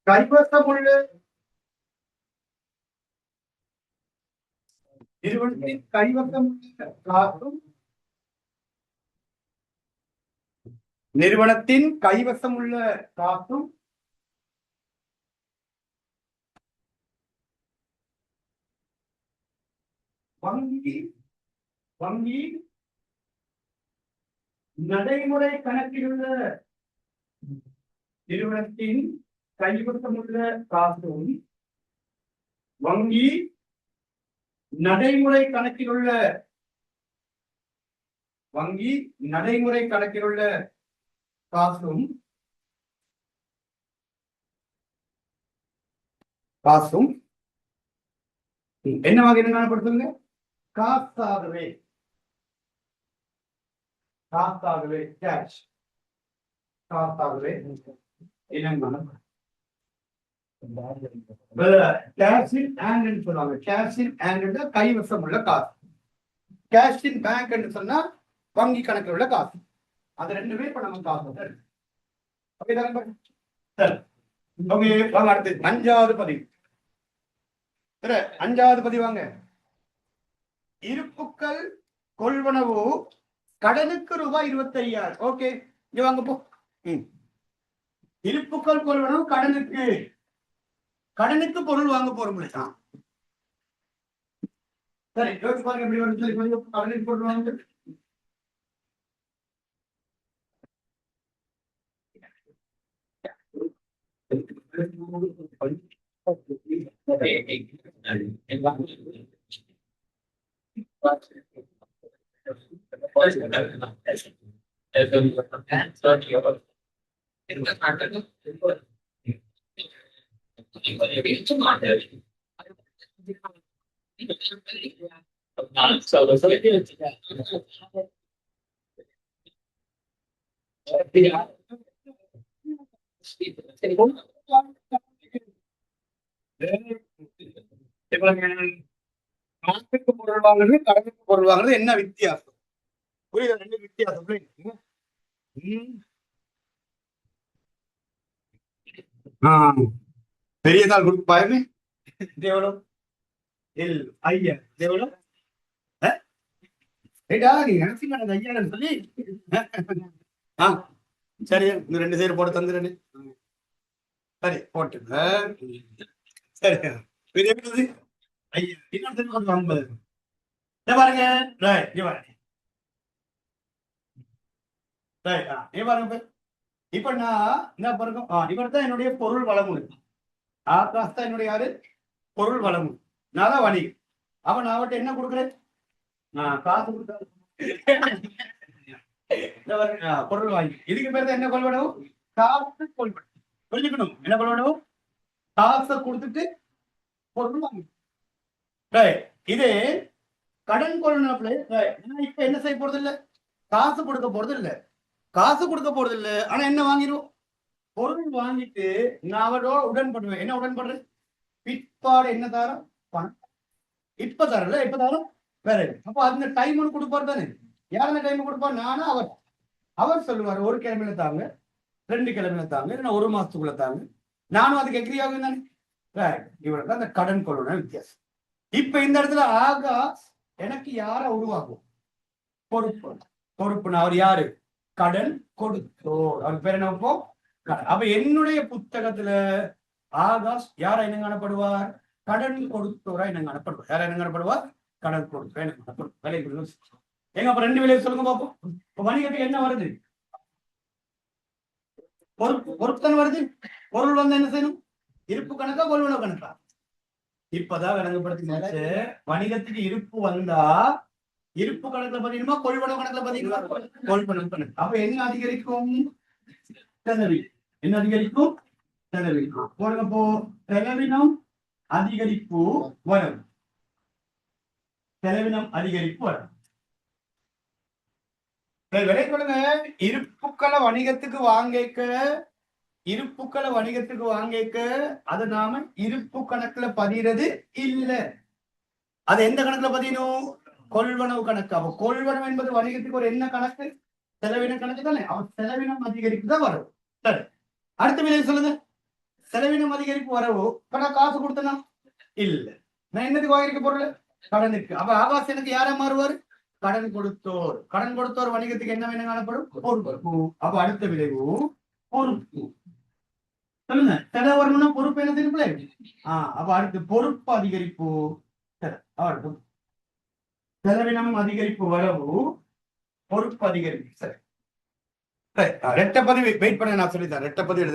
கைவசம் உள்ள நிறுவனத்தின் கைவசம் காசும் நிறுவனத்தின் கைவசம் உள்ள காசும் வங்கி வங்கி நடைமுறை கணக்கில் உள்ள நிறுவனத்தின் கைவசம் உள்ள காசும் வங்கி நடைமுறை கணக்கில் உள்ள காசும் என்னவாக காணப்படுத்துங்க காசாகவே கேஷ் காசாகவே கைவசம் உள்ள காசு. கேஷ் இன் பேங்க் சொன்னா வங்கி கணக்கில் உள்ள காசு. அது ரெண்டுமே இப்ப நம்ம காசு. அடுத்து அஞ்சாவது பதிவாங்க. இருப்புக்கள் கொள்வனவு கடனுக்கு ரூபாய் 25,000. ஓகே, இங்க வாங்க போ. இருப்புக்கள் கொள்வனவு கடனுக்கு பொருள் வாங்க போறோம். சரி, யோசிச்சு பாருங்க எப்படி வருது சொல்லி. கடனுக்கு பொருள் வாங்க காசுக்கு பொருள் வாங்குறது கடனுக்கு பொருள் வாங்குறது என்ன வித்தியாசம்? புரியுது? ரெண்டு வித்தியாசம். பெரியதால் குரூப் பாயமே எவ்வளவு ஐயா எவ்வளவு நீங்க நினைச்சு ஐயா சொல்லி சரி, இந்த 2 சேர் போட்டு தந்துடுறேன். சரி, போட்டுங்க. சரி, ஐயா இன்னொரு 50 பாருங்க. பாருங்க இப்ப நான் என்ன பாருங்க. இவர் தான் என்னுடைய பொருள் வளமுறை. ஆகாஷ் தான் என்னுடைய யாரு பொருள் வளமுறை. நான் தான் வணிகம். அப்ப நான் அவர்கிட்ட என்ன கொடுக்குறேன்? காசு கொடுத்தாரு பொருள் வாங்கி. இதுக்கு பேர் தான் என்ன கொள்வனவு? காசு கொள்வனவு. புரிஞ்சுக்கணும். என்ன கொள்வனவு? காசை கொடுத்துட்டு பொருள் வாங்கி. இது கடன் கொள்வனவுல இப்ப என்ன செய்ய போறது இல்ல, காசு கொடுக்க போறது இல்ல. ஆனா என்ன வாங்கிடுவோம்? பொருள் வாங்கிட்டு நான் அவரோட உடன்படுவேன். என்ன உடன்படுறேன்? பிற்பாடு என்ன தரம்? பணம். இப்ப தரல, இப்ப தரம் வேற. அப்ப அந்த டைம் ஒன்று கொடுப்பாரு தானே. யார் அந்த டைம் கொடுப்பாரு? நானும் அவர் சொல்லுவாரு 1 கிழமையில தாங்க, 2 கிழமையில தாங்க, இல்லைன்னா 1 மாசத்துக்குள்ள தாங்க. நானும் அதுக்கு எக்ரி ஆகும் தானே. இவருக்கு அந்த கடன் கொள்ளுன வித்தியாசம். இப்ப இந்த இடத்துல ஆகாஷ் எனக்கு யார உருவாகும்? பொறுப்பு. அவர் யாரு? கடன் கொடுத்தோர். அவர் பேர் என்ன வைப்போம்? அப்ப என்னுடைய புத்தகத்துல ஆகாஷ் யாரா என்ன காணப்படுவார்? கடன் கொடுத்தோரா என்ன காணப்படுவார்? யாரா என்ன காணப்படுவார்? கடன் கொடுத்தோரா என்ன காணப்படுவார்? விலை எங்க அப்ப 2 விலையை சொல்லுங்க பார்ப்போம். இப்ப வணிகத்துக்கு என்ன வருது? பொறுப்பு தானே வருது. பொருள் வந்து என்ன செய்யணும்? இருப்பு கணக்கா கொள்வனவு கணக்கா? இப்பதான் விளங்கப்படுத்தி வணிகத்துக்கு இருப்பு வந்தா இருப்பு கணக்குல பதிக்கணுமா கொள்வனவு கணக்குல பதிக்கணுமா? கொள்வனவு கணக்கு. அப்ப என்ன அதிகரிக்கும்? செலவு. என்ன அதிகரிக்கும்? செலவு. போடுங்க போ. செலவினம் அதிகரிப்பு வரும். செலவினம் அதிகரிப்பு வரும். விலை சொல்லுங்க. இருப்புக்களை வணிகத்துக்கு வாங்கிக்க அது நாம இருப்பு கணக்குல பதிகிறது இல்ல. அது எந்த கணக்குல பதியணும்? கொள்வனவு கணக்கு. அப்ப கொள்வனவு என்பது வணிகத்துக்கு ஒரு என்ன கணக்கு? செலவின கணக்கு தானே. அவன் செலவினம் அதிகரிப்பு தான் வரும். சரி, அடுத்த விலை சொல்லுங்க. செலவினம் அதிகரிப்பு வரவோ இப்ப நான் காசு கொடுத்தனா இல்ல. நான் என்னதுக்கு வாங்கிருக்க பொருள்? கடனுக்கு. அப்ப ஆகாஷ் எனக்கு யாரா மாறுவாரு? கடன் கொடுத்தோர் வணிகத்துக்கு என்ன வேணும் காணப்படும்? பொறுப்பு. அப்ப அடுத்த விளைவு பொறுப்பு. சொல்லுங்க, செலவு வரணும்னா பொறுப்பு என்ன தெரியுங்களே? அப்ப அடுத்து பொறுப்பு அதிகரிப்பு. செலவினம் அதிகரிப்பு வரவு, பொறுப்பு அதிகரிப்பு. சரி, ரெட்டப்பதிவு வெயிட் பண்ண நான் சொல்லித்தரேன். ரெட்டப்பதிவு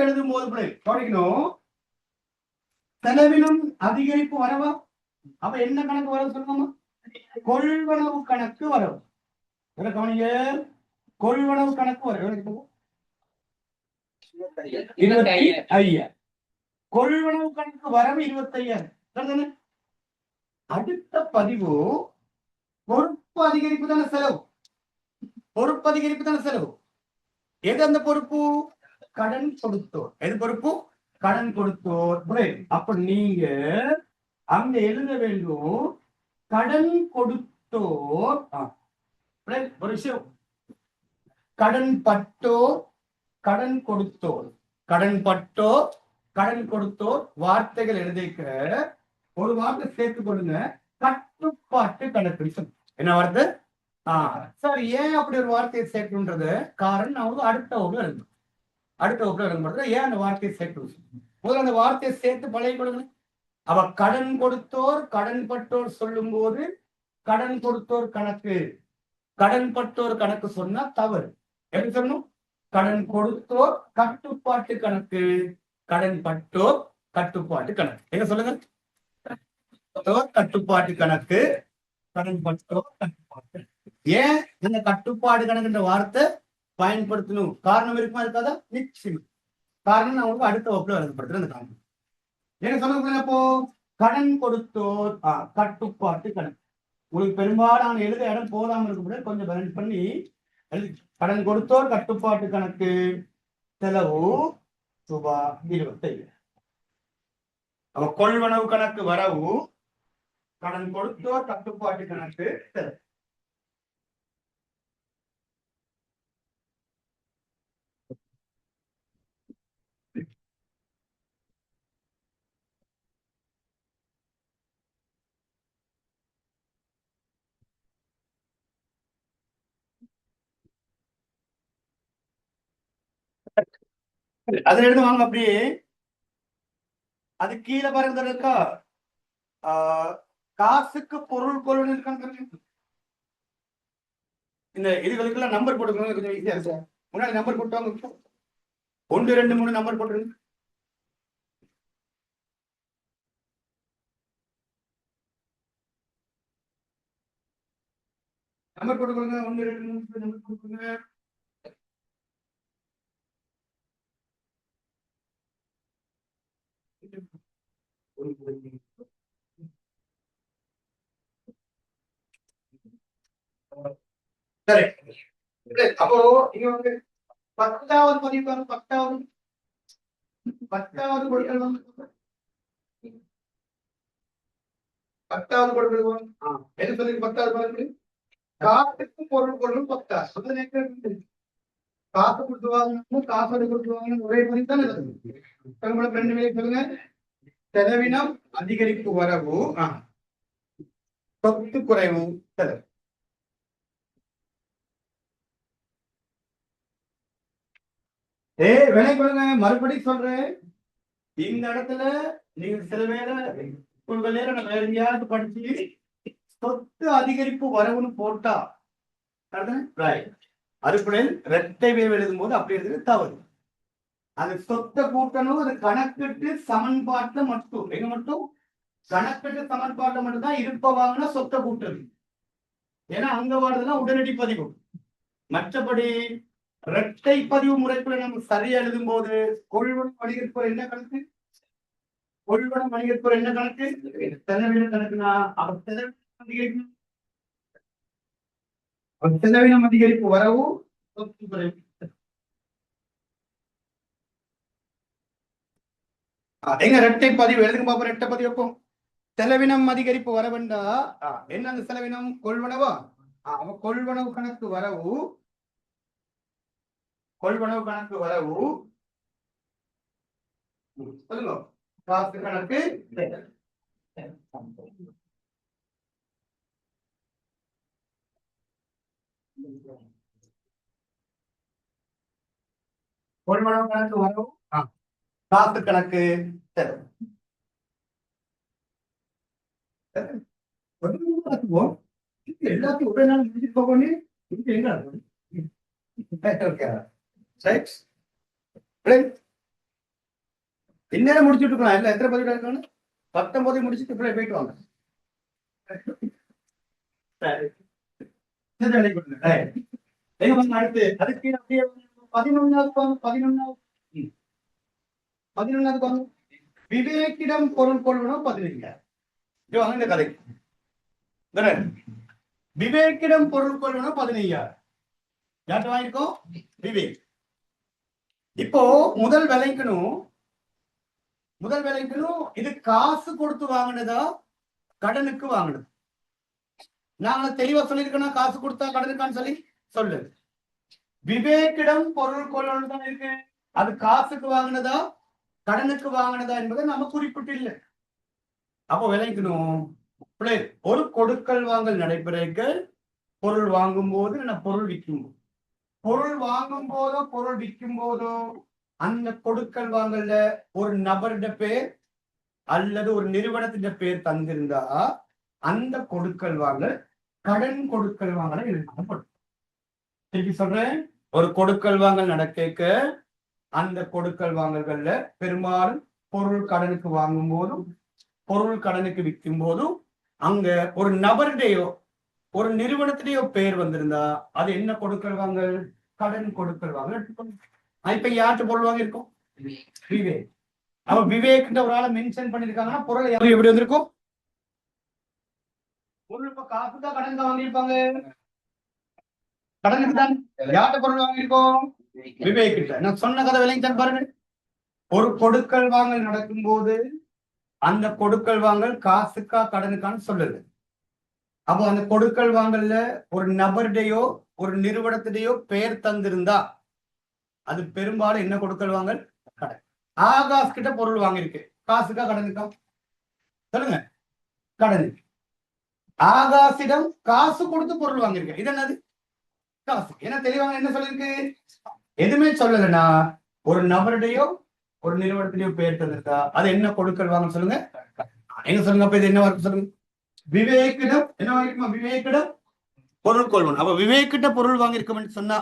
எழுதும்போது படிக்கணும். செலவினம் அதிகரிப்பு வரவா? அப்ப என்ன கணக்கு வரவு சொல்லணுமா? கொள்வனவு கணக்கு வரவு. கவனிங்க, கொள்வனவு கணக்கு வரவு 25,000. கொள்வனவு கணக்கு வரவு 25,000. அடுத்த பதிவு பொறுப்பு அதிகரிப்பு தானே செலவு. பொறுப்பு அதிகரிப்பு தானே செலவு. எது அந்த பொறுப்பு? கடன் கொடுத்தோர். எது பொறுப்பு? கடன் கொடுத்தோர். அப்ப நீங்க அங்க எழுத வேண்டும், கடன் கொடுத்தோர். ஒரு விஷயம், கடன் பட்டோர், கடன் கொடுத்தோர், கடன் பட்டோர், கடன் கொடுத்தோர் வார்த்தைகள் எழுதிக்க ஒரு வார்த்தை சேர்த்துக் கொள்ளுங்க. கட்டுப்பாட்டு கணக்கு. என்ன வார்த்தை? சார், ஏன் அப்படி ஒரு வார்த்தையை சேர்க்கணுன்றது காரணம் நான் அடுத்த வகுப்புல எழுதும்போது ஏன் அந்த வார்த்தையை சேர்க்கணும், முதல்ல அந்த வார்த்தையை சேர்த்து பழைய கொடுங்க. அவ கடன் கொடுத்தோர், கடன் பட்டோர் சொல்லும் போது கடன் கொடுத்தோர் கணக்கு, கடன் பட்டோர் கணக்கு சொன்னா தவறு. எப்படி சொல்லணும்? கடன் கொடுத்தோர் கட்டுப்பாட்டு கணக்கு, கடன் பட்டோர் கட்டுப்பாட்டு கணக்கு. என்ன சொல்லுங்க? கட்டுப்பாட்டு கணக்கு, கடன் பட்டோர் கட்டுப்பாட்டு. ஏன் இந்த கட்டுப்பாடு கணக்குன்ற வார்த்தை பயன்படுத்தணும்? காரணம் இருக்குமா இருக்காதா? நிச்சயம் காரணம் நான் உங்களுக்கு அடுத்த வகுப்புல எழுதப்படுத்துறேன். அந்த காரணம் என்ன சொல்லுங்க? அப்போ கடன் கொடுத்தோர் கட்டுப்பாட்டு கணக்கு. உங்களுக்கு பெரும்பாலான எழுத இடம் போதாம இருக்க கொஞ்சம் பேலன்ஸ் பண்ணி எழுதி. கடன் கொடுத்தோர் கட்டுப்பாட்டு கணக்கு, செலவு ரூபாய் 25,000. அவ கொள்வனவு கணக்கு வரவு, கடன் கொடுத்தோர் கட்டுப்பாட்டு கணக்கு, செலவு. அதுல இருந்து வாங்க அப்படியே. அது கீழே பாருங்க இருக்கா, காசுக்கு பொருள் கொள்வன் இருக்கான்னு. இந்த இதுகளுக்கெல்லாம் நம்பர் போட்டுக்கணும், கொஞ்சம் ஈஸியா சார். முன்னாடி நம்பர் போட்டுவாங்க, 1 2 3 நம்பர் போட்டுருங்க. நம்பர் போட்டுக்கொள்ளுங்க, 1 2 3 நம்பர் போட்டுக்கோங்க. சரி, அப்போ இங்க வந்து 10வது பதிவு, 10வது கொடுக்கணும், 10வது கொடுக்கணும். என்ன சொல்லி 10வது பதிவு? காசுக்கு பொருள் கொள்ளும் 10. காசு கொடுத்து வாங்கணும், காசு கொடுத்து வாங்கணும், ஒரே பதிவு தானே. ரெண்டு பேரும் சொல்லுங்க. செலவினம் அதிகரிப்பு வரவு, சொத்து குறைவு செலவு. விலை கொடுங்க. மறுபடியும் சொல்றேன், இந்த இடத்துல நீங்க சில வேலை வேற எங்கேயாவது படிச்சு சொத்து அதிகரிப்பு வரவுன்னு போட்டா அடிப்படையில் இரட்டை வேவு எழுதும் போது அப்படி எழுதுறது தவறு. அது சொத்தை கூட்டணும், அது கணக்கிட்டு சமன்பாட்டை மட்டும், எங்க மட்டும் கணக்கிட்டு சமன்பாட்டை மட்டும் தான் இருப்ப வாங்கினா சொத்தை கூட்டுறது. ஏன்னா அங்க வாடுறதுதான் உடனடி பதிவு. மற்றபடி இரட்டை பதிவு முறைக்குள்ள நம்ம சரியா எழுதும் போது கொள்வனம் வணிகத்துறை என்ன கணக்கு, கொள்வனம் வணிகத்துறை என்ன கணக்கு, செலவின கணக்குனா அவர் செலவினம் அதிகரிப்பு வரவு, சொத்து குறைவு. எங்க இரட்டை பதிவு எழுதுங்க பாப்போம். இரட்டை பதிவு வைப்போம். செலவினம் அதிகரிப்பு வரவெண்டா என்ன? அந்த செலவினம் கொள்வனவா? கொள்வனவு கணக்கு வரவு, கொள்வனவு கணக்கு வரவு சொல்லுங்க, காசு கணக்கு கொள்வனவு கணக்கு வரும் காசு கணக்கு தரும். எல்லாத்தையும் ஒரே நாள் முடிச்சுட்டு போகணும். இந்நேரம் முடிச்சுட்டு இருக்கலாம். இல்ல எத்தனை பதிவு இருக்கணும்? 19 முடிச்சுட்டு இப்படி போயிட்டு வாங்க. அடுத்து அதுக்கு அப்படியே 11வது வாங்க. விவேக்கிடம் பொருள் கொள்வனும் 15. இந்த கதைக்கு விவேக்கிடம் பொருள் கொள்வனும் 15,000. யார்கிட்ட வாங்கிருக்கோம்? விவேக். இப்போ முதல் விலைக்கணும் இது காசு கொடுத்து வாங்கினதா கடனுக்கு வாங்கினது? நாங்க தெளிவா சொல்லியிருக்கோம். காசு கொடுத்தா கடனுக்கான்னு சொல்லு. விவேக்கிடம் பொருள் கொள்ளணும் தான் இருக்கு. அது காசுக்கு வாங்கினதா கடனுக்கு வாங்கினதா என்பதை நம்ம குறிப்பிட்டு இல்லை. அப்போ விளைக்கணும். ஒரு கொடுக்கல் வாங்கல் நடைபெறக்க பொருள் வாங்கும் போது பொருள் விற்கும் போது, பொருள் வாங்கும் போதோ பொருள் விற்கும் போதோ அந்த கொடுக்கல் வாங்கல்ல ஒரு நபருடைய பேர் அல்லது ஒரு நிறுவனத்தின் பேர் தந்திருந்தா அந்த கொடுக்கல் வாங்கல் கடன் கொடுக்கல் வாங்கலை எழுதப்படும். திருப்பி சொல்றேன், ஒரு கொடுக்கல் வாங்கல் நடக்க அந்த கொடுக்கல் வாங்கல்கள்ல பெரும்பாலும் பொருள் கடனுக்கு வாங்கும் போதும் பொருள் கடனுக்கு விற்கும் போதும் அங்க ஒரு நபருடையோ ஒரு நிறுவனத்திலேயோ பேர் வந்திருந்தா அது என்ன கொடுக்கல் வாங்கல்? கடன் கொடுக்கல் வாங்கல். இப்ப யார்கிட்ட பொருள் வாங்கியிருக்கோம்? விவேக். அவ விவேக் ஒரு ஆளை மென்ஷன் பண்ணிருக்காங்கன்னா பொருள் எப்படி வந்திருக்கும்? பொருள் இப்ப காசு தான் கடன் தான் வாங்கியிருப்பாங்க. கடனுக்கு தான் யார்கிட்ட பொருள் வாங்கியிருக்கோம்? விவேக் கிட்ட. நான் சொன்ன கதை விளைஞ்சான் பாருங்க. ஒரு கொடுக்கல் வாங்கல் நடக்கும் போது அந்த கொடுக்கல் வாங்கல் காசுக்கா கடனுக்கான்னு சொல்லுது. அப்போ அந்த கொடுக்கல் வாங்கல்ல ஒரு நபருடையோ ஒரு நிறுவனத்திலேயோ பெயர் தந்திருந்தா அது பெரும்பாலும் என்ன கொடுக்கல் வாங்கல்? கடன். ஆகாஷ் கிட்ட பொருள் வாங்கியிருக்கு. காசுக்கா கடனுக்கா? சொல்லுங்க. கடனுக்கு. ஆகாஷிடம் காசு கொடுத்து பொருள் வாங்கியிருக்கேன். இது என்னது? காசு. ஏன்னா தெளிவாங்க என்ன சொல்லிருக்கு? எதுவுமே சொல்லலைன்னா ஒரு நபருடையோ ஒரு நிறுவனத்திலேயோ பெயர் தந்திருந்தா அது என்ன கொடுக்கல் வாங்க சொல்லுங்க? என்ன சொல்லுங்க. அப்ப இது என்ன வார்த்தை சொல்லுங்க? விவேக்கிடம் என்ன வாங்கிருக்குமா? விவேக்கிடம் பொருள் கொள்வன். அப்ப விவேக்கிட்ட பொருள் வாங்கியிருக்கோம்னு சொன்னா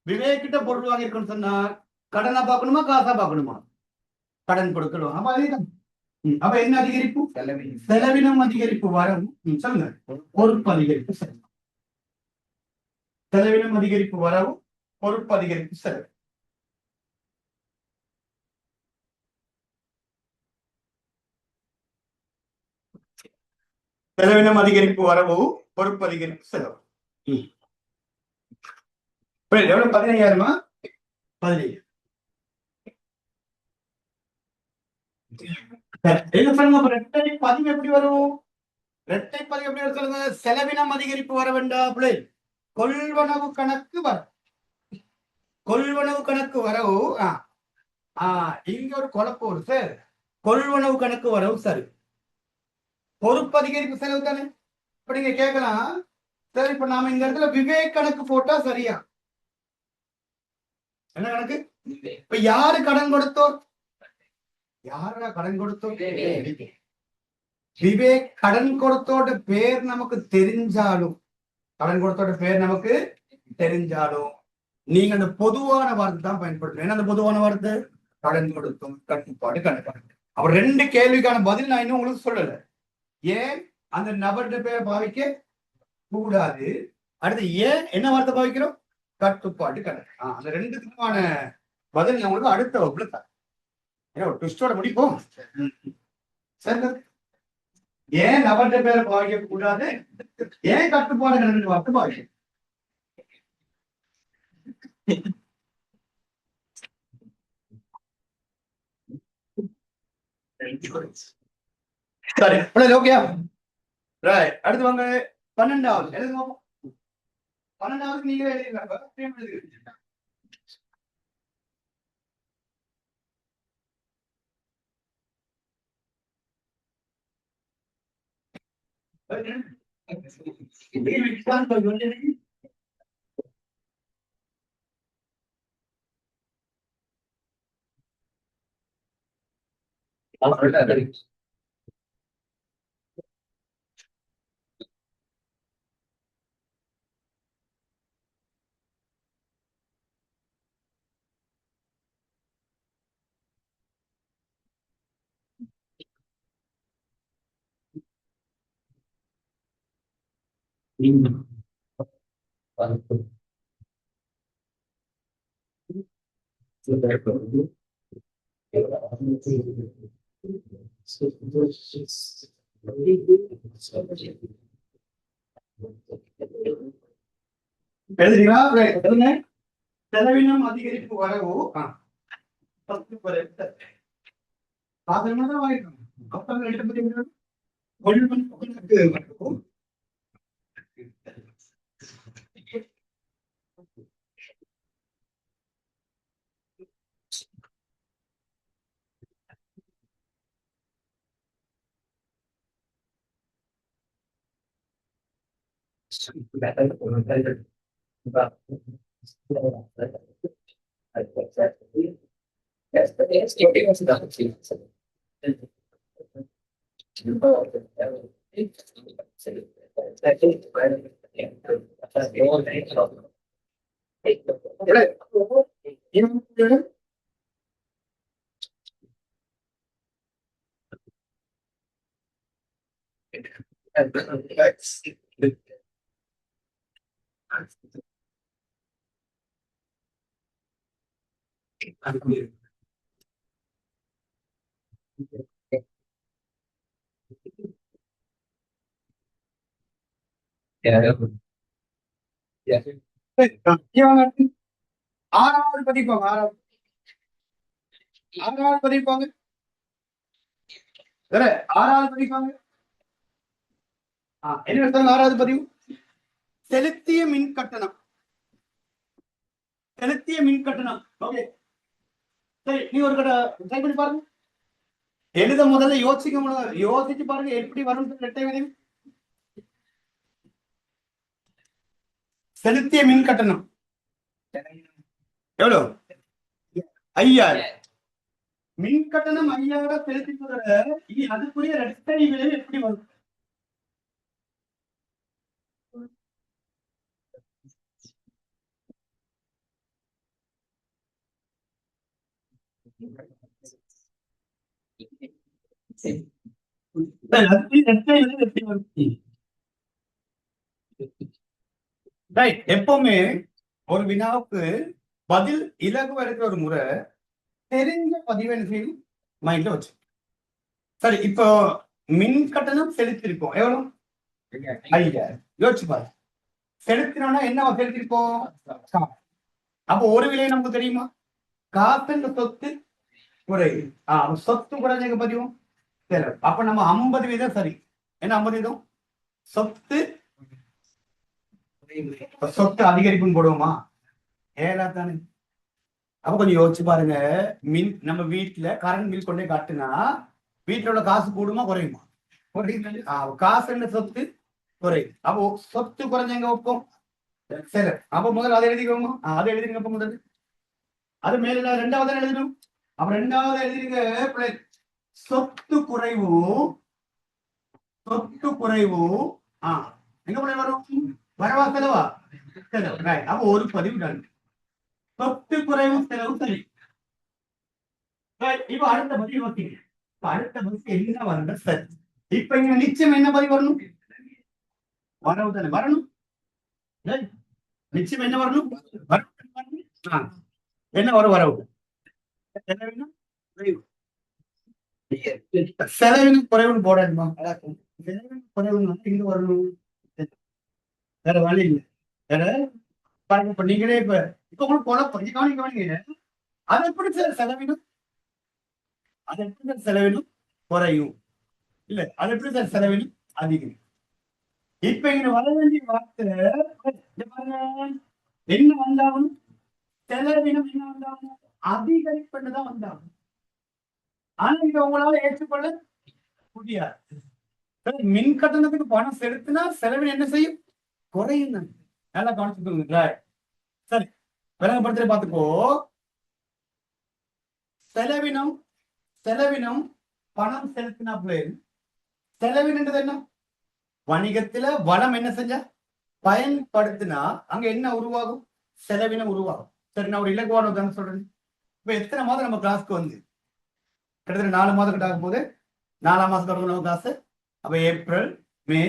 விவேக்கிட்ட பொருள் வாங்கியிருக்கோம்னு சொன்னா கடனா பார்க்கணுமா காசா பார்க்கணுமா? கடன் கொடுக்கணும். அப்ப அதேதான். அப்ப என்ன அதிகரிப்பு? செலவினம் அதிகரிப்பு வரும். சொல்லுங்க. பொறுப்பு அதிகரிப்பு செலவு. செலவினம் அதிகரிப்பு வரவும் பொறுப்பு அதிகரிப்பு செலவு. செலவினம் அதிகரிப்பு வரவு பொறுப்பு அதிகரிப்பு செலவு. எவ்வளவு? 15,000. 15. இரட்டை பதிவு எப்படி வரும்? இரட்டை பதிவு எப்படி வரும் சொல்லுங்க. செலவினம் அதிகரிப்பு வர வேண்டாம். கொள்வனவு கணக்கு வரும். கொள்வனவு கணக்கு வரவு இங்க ஒரு குழப்பம் ஒரு சார். கொள்வனவு கணக்கு வரவு சரி. பொறுப்பு அதிகரிப்பு செலவு தானே. இப்ப நீங்க கேட்கலாம், சரி இப்ப நாம இந்த இடத்துல விவேக் கணக்கு போட்டா சரியா? என்ன கணக்கு? இப்ப யாரு கடன் கொடுத்தோம்? யாரா கடன் கொடுத்தோம்? விவேக் கடன் கொடுத்தோட பேர் நமக்கு தெரிஞ்சாலும் நீங்க அந்த பொதுவான வார்த்தை தான் பயன்படுத்தணும். ஏன்னா அந்த பொதுவான வார்த்தை கடன் கொடுத்தோம் கட்டுப்பாடு கணக்கு. அப்ப 2 கேள்விக்கான பதில் நான் இன்னும் உங்களுக்கு சொல்லல. ஏன் அந்த நபருடைய பேரை பாவிக்க கூடாது? அடுத்து ஏன் என்ன வார்த்தை பாவிக்கிறோம்? கட்டுப்பாடு கணக்கு. அந்த 2த்துக்குமான பதில் நான் உங்களுக்கு அடுத்த வகுப்புல தரேன். ஒரு ட்விஸ்டோட முடிப்போம். சரி, ஏன் நபருடைய பேரை பாவிக்க கூடாது, ஏன் கட்டுப்பாடு கணக்கு வார்த்தை பாவிக்க? சரி, ஓகே. அடுத்து வாங்க 12வது எழுதுங்க. 12வது நீங்களே எழுதுங்க. எழுதுறீங்களா? எழுதுங்க. செலவினம் அதிகரிப்பு வரவு 10 குறைப்பு. சாதாரணமா தான் வாங்கிக்கணும். அப்ப ரெண்டு பத்தி வரவு ஆறாவது பதிப்பாங்க. ஆறாவது பதிப்பாங்க. ஆறாவது பதிப்பாங்க. என்ன ஆறாவது பதிவு? செலுத்திய மின் கட்டணம். செலுத்திய மின் கட்டணம். ஓகே, சரி, நீ ஒரு கடை ட்ரை பண்ணி பாருங்க. எழுத முதல்ல யோசிச்சு பாருங்க எப்படி வரும் இரட்டை விளைவு. செலுத்திய மின் கட்டணம் எவ்வளவு? 5000. மின் கட்டணம் 5000 செலுத்தினதுல இனி அதுக்குரிய இரட்டை விளைவு எப்படி வரும்? எப்பவுமே ஒரு வினாவுக்கு பதில் இலகுவா இருக்கிற ஒரு முறை தெரிஞ்ச பதிவெண் செய்யும் மைண்ட்ல வச்சு. சரி, இப்போ மின் கட்டணம் செலுத்திருக்கோம். எவ்வளவு? 5000. யோசிச்சு பாரு. செலுத்தினோம்னா என்ன செலுத்திருக்கோம்? அப்போ ஒரு விலை நமக்கு தெரியுமா? காப்பின் சொத்து குறைவு. சொத்து குறைஞ்ச பதிவும் சரி. அப்ப நம்ம 50% சரி. என்ன 50%? சொத்து சொத்து அதிகரிப்புன்னு போடுவோமா? ஏழா தானே. அப்ப கொஞ்சம் யோசிச்சு பாருங்க. மின் நம்ம வீட்டுல கரண்ட் பில் கொண்டே காட்டுனா வீட்டுல உள்ள காசு கூடுமா குறையுமா? காசு என்ன சொத்து குறையும். அப்போ சொத்து குறைஞ்சங்க வைப்போம். சரி, அப்ப முதல்ல அதை எழுதிக்கோங்க. அதை எழுதிருங்க. அப்ப முதல்ல அது மேல ரெண்டாவது எழுதணும். அப்ப ரெண்டாவது எழுதிருங்க. சொத்து குறைவு. சொத்து குறைவு எங்க போய் வரும்? வரவா செலவா? செலவு. அப்ப ஒரு பதிவு தான். சொத்து குறைவு செலவு சரி. இப்ப அடுத்த பதிவு பார்த்தீங்க. அடுத்த பதிவு என்ன வரணும்? சரி, இப்ப இங்க நிச்சயம் என்ன பதிவு வரணும்? வரவு தானே வரணும். நிச்சயம் என்ன வரணும்? என்ன வரும்? வரவு. செலவினம் குறைவுன்னு போடணுமா? செலவினம் குறைவுன்னு இங்க வரணும். வேற வழி இல்லை. வேற பாருங்க. இப்ப நீங்களே இப்ப உங்களுக்கு கவனிங்க. அது எப்படி சார் செலவினம்? அது எப்படி சார் செலவினம் குறையும்? இல்ல, அது எப்படி சார் செலவினம் அதிகம்? இப்ப இங்க வர வேண்டிய வார்த்தை என்ன வந்தாலும் செலவினம் என்ன வந்தாலும் அதிகரிப்புதான் வந்தாகும். ஆனா இதை உங்களால ஏற்றுக்கொள்ள முடியாது. மின் கட்டணத்துக்கு பணம் செலுத்தினா செலவினம் என்ன செய்யும்? குறையும். நல்லா கவனிச்சுக்கோங்க. சரி, விளங்கப்படுத்த பார்த்துக்கோ. செலவினம் பணம் செலுத்தினா பிள்ளைகள் செலவினது என்ன? வணிகத்துல வளம் என்ன செஞ்சா பயன்படுத்தினா அங்க என்ன உருவாகும்? செலவினம் உருவாகும். சரி, நான் ஒரு இலகுவான உதாரணம் சொல்றேன். இப்ப எத்தனை மாதம் நம்ம கிளாஸ்க்கு வந்து கிட்டத்தட்ட 4 மாதம் கிட்ட ஆகும் போது 4ஆம் மாசம் தொடங்க நம்ம கிளாஸ். அப்ப ஏப்ரல், மே,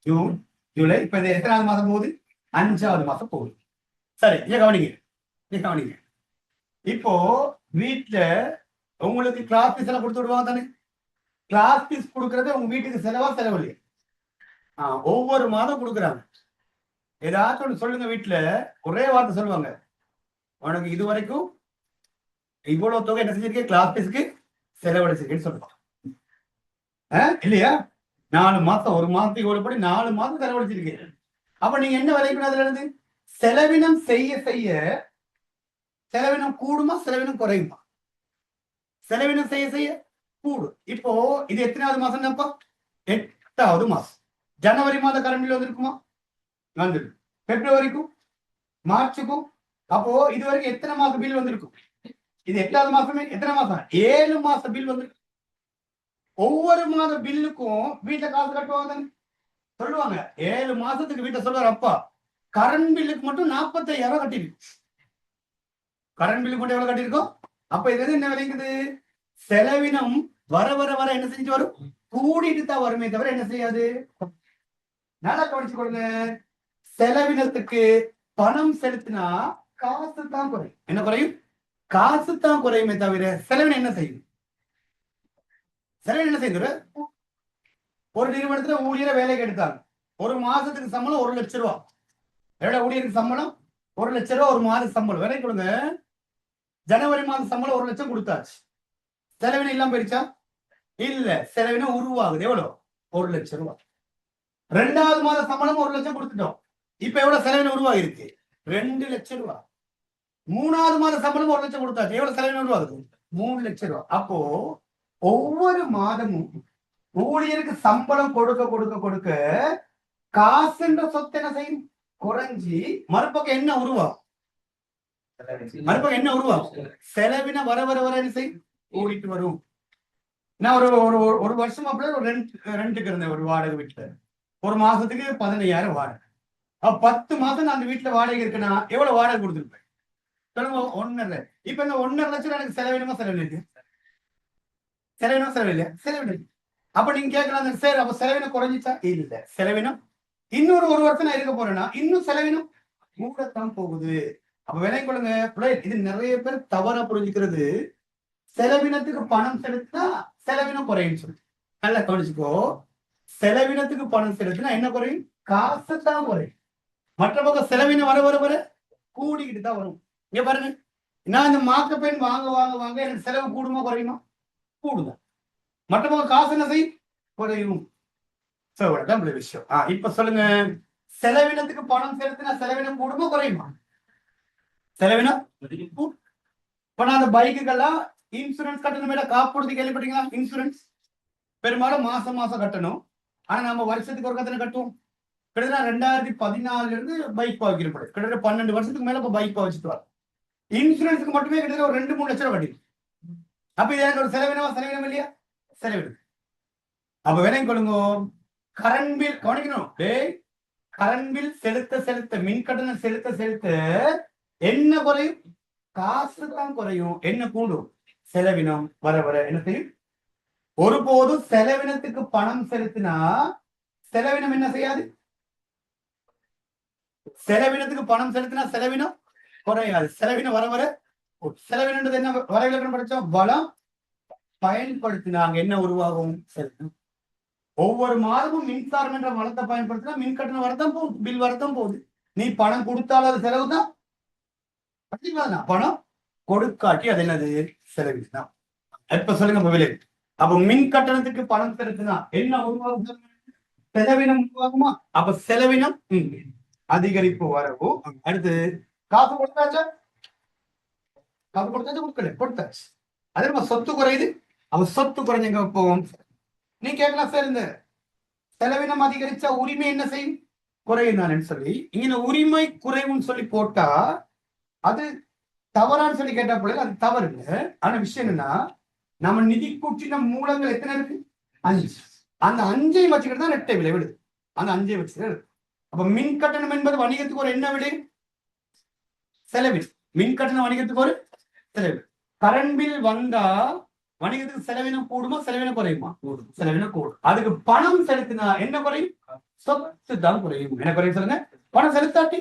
ஜூன், ஜூலை, இப்ப இந்த எத்தனாவது மாதம் போகுது? 5வது மாசம் போகுது. சரி, இங்க கவனிங்க. இப்போ வீட்டுல உங்களுக்கு கிளாஸ் பீஸ் எல்லாம் கொடுத்து விடுவாங்க தானே? கிளாஸ் பீஸ் கொடுக்கறது உங்க வீட்டுக்கு செலவு இல்லையா? ஒவ்வொரு மாதம் கொடுக்குறாங்க. ஏதாச்சும் ஒன்று சொல்லுங்க. வீட்டுல ஒரே வார்த்தை சொல்லுவாங்க, உனக்கு இது வரைக்கும் இவ்வளவு தொகை என்ன செஞ்சிருக்கேன், கிளாஸ் பீஸ்க்கு செலவழிச்சிருக்கேன்னு சொல்லுவாங்க. இல்லையா? 4 மாசம், ஒரு மாசத்துக்கு இவ்வளவு படி 4 மாசம் செலவழிச்சிருக்கேன். அப்ப நீங்க என்ன விளைவிக்கணும்? அதுல இருந்து செலவினம் செய்ய செய்ய செலவினம் கூடுமா, செலவினம் குறையுமா? செலவினம் செய்ய செய்ய கூடும். இப்போ இது எத்தனாவது மாசம்? 8வது மாசம். ஜனவரி மாதம் கரண்ட் பில் வந்திருக்குமா? வந்துடும். பிப்ரவரிக்கும் மார்ச்சுக்கும் அப்போ இது வரைக்கும் எத்தனை மாசம் பில் வந்திருக்கும்? இது 8வது மாசமே. எத்தனை மாசம்? 7 மாசம் பில் வந்திருக்கு. ஒவ்வொரு மாத பில்லுக்கும் வீட்டுல காசு கட்டுவாங்க சொல்லுவாங்க. 7 மாசத்துக்கு வீட்டை சொல்றாரு அப்பா, கரண்ட் பில்லுக்கு மட்டும் 45,000 கட்டிருக்கு. கரண்ட் பில்லுக்கு மட்டும் எவ்வளவு கட்டிருக்கோம்? அப்ப இது என்ன விளைக்குது? செலவினம் வர வர வர என்ன செஞ்சு வரும்? கூடிட்டு தான் வருமே தவிர என்ன செய்யாது. நல்லா கவனிச்சு கொடுங்க. செலவினத்துக்கு பணம் செலுத்தினா காசு தான் குறையும். என்ன குறையும்? காசு தான் குறையுமே தவிர செலவினம் என்ன செய்யும்? செலவினம் என்ன செய்யுது? ஒரு நிறுவனத்துல ஊழியரை வேலைக்கு எடுத்தாங்க. ஒரு மாசத்துக்கு சம்பளம் 1 லட்சம் ரூபாய். எவ்வளவு ஊழியருக்கு சம்பளம்? 1 லட்சம் ரூபாய் ஒரு மாத சம்பளம். வேலை கொடுங்க. ஜனவரி மாதம் சம்பளம் 1 லட்சம் கொடுத்தாச்சு. செலவினம் இல்லாம போயிடுச்சா? இல்ல, செலவினம் உருவாகுது. எவ்வளவு? 1 லட்சம் ரூபாய். 2வது மாத சம்பளம் 1 லட்சம் கொடுத்துட்டோம். இப்ப எவ்வளவு செலவினம் உருவாகி இருக்கு? 2 லட்சம் ரூபாய். 3வது மாத சம்பளம் 1 லட்சம் கொடுத்தாச்சு. எவ்வளவு செலவினம் உருவாகுது? 3 லட்சம் ரூபாய். அப்போ ஒவ்வொரு மாதமும் ஊழியருக்கு சம்பளம் கொடுக்க கொடுக்க கொடுக்க காசுன்ற சொத்து என்ன செய்யும்? குறைஞ்சி மறுபக்கம் என்ன உருவாகும்? மறுபக்கம் என்ன உருவாகும்? செலவின வர வர வர என்ன செய்யும்? கூடிட்டு வரும். நான் ஒரு வருஷம் அப்படியே ஒரு ரெண்டுக்கு இருந்தேன் ஒரு வாடகை வீட்டுல. ஒரு மாசத்துக்கு 15,000 வாடகை. 10 மாசம் நான் அந்த வீட்டுல வாடகை இருக்குன்னா எவ்வளவு வாடகை கொடுத்துருப்பேன் சொல்லுங்க? 1.5. இப்ப இந்த 1.5 லட்சம் எனக்கு செலவினமா செலவில்லை? செலவினமா செலவில்லையா? செலவில்லை. அப்ப நீங்க கேட்கலாம், சார் அப்ப செலவினம் குறைஞ்சிச்சா? இல்ல, செலவினம் இன்னொரு 1 வருஷம் நான் இருக்க போறேன்னா இன்னும் செலவினம் கூடத்தான் போகுது. அப்ப விலை கொள்ளுங்க. இது நிறைய பேர் தவறா புரிஞ்சுக்கிறது. செலவினத்துக்கு பணம் செலுத்தினா செலவினம் குறையும் சொல்லி. நல்லா கவனிச்சுக்கோ. செலவினத்துக்கு பணம் செலுத்தினா என்ன குறையும்? காசு தான் குறையும். மற்ற பக்கம் செலவினம் வர வர வர கூடிக்கிட்டு தான் வரும். இங்க பாருங்க, நான் இந்த மாக்க பெண் வாங்க வாங்க வாங்க எனக்கு செலவு கூடுமா குறையுமா? கூடுதான். மற்ற பக்கம் காசு என்ன செய்யும்? குறையும். விஷயம். இப்ப சொல்லுங்க, செலவினத்துக்கு பணம் செலுத்தினா செலவினம் கூடுமா குறையுமா? செலவினம். இப்ப நான் அந்த பைக்குக்கெல்லாம் இன்சூரன்ஸ் கட்டணும். காப்புறுதி கேள்விப்பட்டீங்களா? இன்சூரன்ஸ் பெரும்பாலும் மாசம் மாசம் கட்டணும். ஆனா நம்ம வருஷத்துக்கு ஒரு கட்டணம் கட்டுவோம். கிட்டத்தட்ட 2014 இருந்து பைக் பாவிக்கிறோம். கிட்டத்தட்ட 12 வருஷத்துக்கு மேல இப்ப பைக் பாவிச்சுட்டு வரோம். இன்சூரன்ஸுக்கு மட்டுமே கிட்டத்தட்ட ஒரு 2-3 லட்சம் ரூபாய் கட்டிடும். அப்ப இது எனக்கு ஒரு செலவினம் இல்லையா? செலவினம். அப்ப விலை கொள்ளுங்க. கரண்ட் பில் கவனிக்கணும். கரண்ட் பில் செலுத்த செலுத்த, மின் கட்டணம் செலுத்த செலுத்த என்ன குறையும்? காசு தான் குறையும். என்ன கூடும்? செலவினம் வர வர என்ன செய்யும்? ஒருபோதும் செலவினத்துக்கு பணம் செலுத்தினா செலவினம் என்ன செய்யாது? செலவினத்துக்கு பணம் செலுத்தினா செலவினம் குறையாது. செலவினம் வர வர செலவினம் என்ன வரைவிலக்கணம் படிச்சோம்? வளம் பயன்படுத்தினாங்க என்ன உருவாகும்? செலவினம். ஒவ்வொரு மாதமும் மின்சாரம் என்ற வளத்தை பயன்படுத்தினா மின் கட்டணம் வரத்தான் போகுது, பில் வரத்தான் போகுது. நீ பணம் கொடுத்தாலும் அது செலவு தான். பணம் கொடுக்காட்டி அது என்னது? செலவினம். இப்ப சொல்லுங்க விலை. அப்ப மின் கட்டணத்துக்கு பணம் செலுத்தினா என்ன உருவாகும்? செலவினம் உருவாகுமா? அப்ப செலவினம் அதிகரிப்பு வரவும். அடுத்து காசு கொடுத்தாச்சா? காசு கொடுத்தாச்சு? கொடுத்தாச்சு. அதே மாதிரி சொத்து குறையுது. அவ சொத்து குறைஞ்சங்க போவோம். நீ கேட்கலாம், சார் இந்த செலவினம் அதிகரிச்சா உரிமை என்ன செய்யும்? குறையும் தானே சொல்லி இங்க உரிமை குறைவுன்னு சொல்லி போட்டா அது தவறான்னு சொல்லி கேட்டா பிள்ளைங்க அது தவறு இல்லை. ஆனா விஷயம் என்னன்னா, நம்ம நிதி கூட்டின மூலங்கள் எத்தனை இருக்கு? 5. அந்த 5ஐ வச்சுக்கிட்டு தான் இரட்டை விலை விடுது. அந்த 5ஐ வச்சுதான் இருக்கு. அப்ப மின் கட்டணம் என்பது வணிகத்துக்கு ஒரு என்ன விலை? செலவு. மின் கட்டணம் வணிகத்துக்கு ஒரு செலவு. கரண்ட் பில் வந்தா வணிகத்துக்கு செலவினம் கூடுமா செலவினம் குறையுமா? செலவினம் கூடும். அதுக்கு பணம் செலுத்தினா என்ன குறையும்? சொத்து தான் குறையும். என்ன குறையும் சொல்லுங்க? பணம் செலுத்தாட்டி.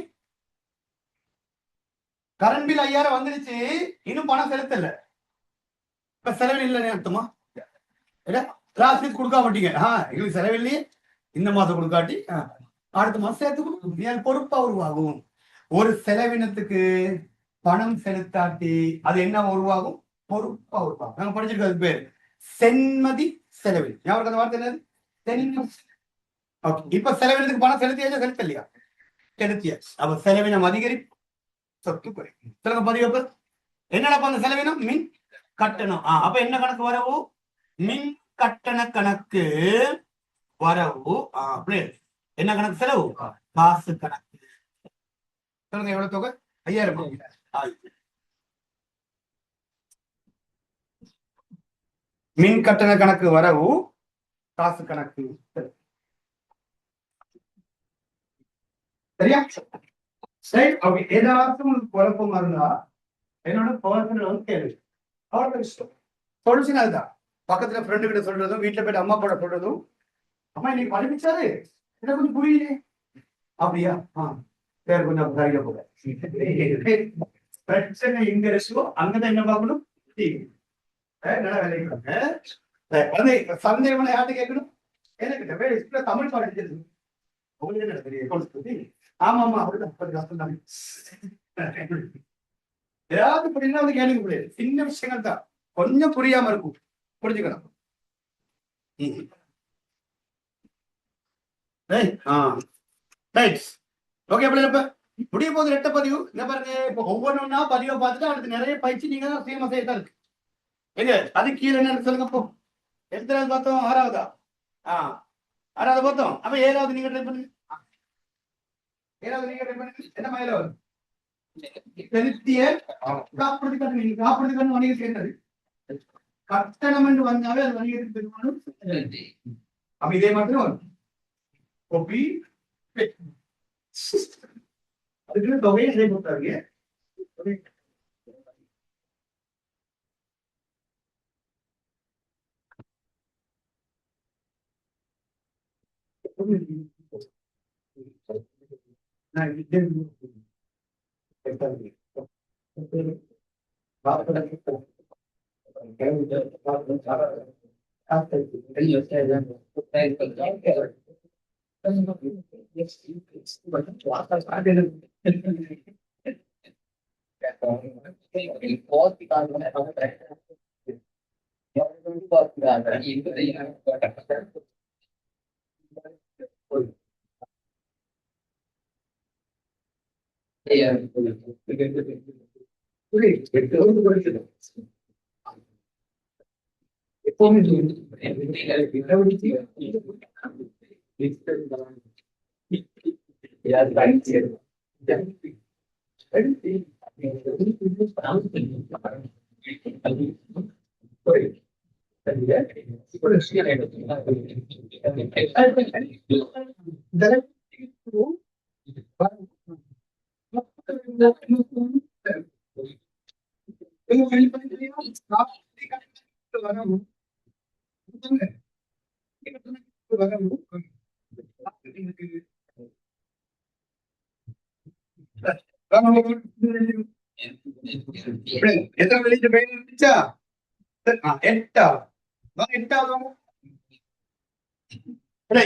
கரண்ட் பில் 5000 வந்துருச்சு, இன்னும் பணம் செலுத்தல, இப்ப செலவு இல்லைன்னு அர்த்தமா? கொடுக்க மாட்டீங்க, எங்களுக்கு செலவில்லையே, இந்த மாசம் கொடுக்காட்டி அடுத்த மாசம் சேர்த்து கொடுக்கும். பொறுப்பா உருவாகும். ஒரு செலவினத்துக்கு பணம் செலுத்தாட்டி அது என்ன உருவாகும்? பொறுப்பா உருவாகும். நாங்க படிச்சிருக்கிறது பேர் சென்மதி செலவு. ஞாபகம் அந்த வார்த்தை என்னது? இப்ப செலவினத்துக்கு பணம் செலுத்தியாச்சா செலுத்தலையா? செலுத்தியாச்சு. அப்ப செலவினம் அதிகரிப்பு, சொத்து குறைக்கும். சொல்லுங்க பதிவு. என்னடா அந்த செலவினம்? மின் கட்டணம். அப்ப என்ன கணக்கு வரவு? மின் கட்டண கணக்கு வரவு. என்ன கணக்கு? செலவு காசு கணக்கு. சொல்லுங்க எவ்வளவு தொகை? 5000. மின் கட்டண கணக்கு வரவு காசு கணக்கு. சரியா? சரி, ஓகே. ஏதாச்சும் குழப்பமா இருந்தா என்னோட பர்சனல் கேள்வி. அவ்வளவு இஷ்டம். சொல்யூஷன் அதுதான். பக்கத்துல ஃப்ரெண்டு கிட்ட சொல்றதும், வீட்டுல போயிட்டு அம்மா கூட சொல்றதும், அம்மா இன்னைக்கு படிச்சாரு எனக்கு கொஞ்சம் புரியல, அப்படியா? வேற கொஞ்சம் கையில போக பிரச்சனை எங்க இருக்கோ அங்கதான் என்ன பார்க்கணும்? சந்தேகம் யார்கிட்ட கேட்கணும்? எனக்கு தமிழ் பாடம் ஆமா ஆமா அப்படிதான். ஏதாவது புரியல வந்து கேள்வி முடியாது. சின்ன விஷயங்கள் தான், கொஞ்சம் புரியாம இருக்கும், புரிஞ்சுக்கணும். முடிய போது ரெட்ட பதிவு. என்ன பாருங்க, இப்ப ஒவ்வொன்னா பதிவை பார்த்துட்டு அடுத்து நிறைய பயிற்சி நீங்க தான் சுயமா செய்யதான் இருக்கு. எங்க அது கீழே என்ன சொல்லுங்க. இப்போ எத்தனாவது பார்த்தோம்? 6வதா? 6வது பார்த்தோம். அப்ப 7வது நீங்க ட்ரை பண்ணுங்க. 7வது நீங்க ட்ரை பண்ணுங்க. என்ன மாதிரி வரும்? செலுத்திய காப்புறுதி கட்டணம். நீங்க காப்புறுதி கட்டணம் வணிகம் சேர்ந்தது கட்டணம் என்று வந்தாவே அது வணிகத்துக்கு பெருமானும். அப்ப இதே மாதிரி வரும். கோப்பி அதுக்கு தொகையை செய்ய கொடுத்தாங்க.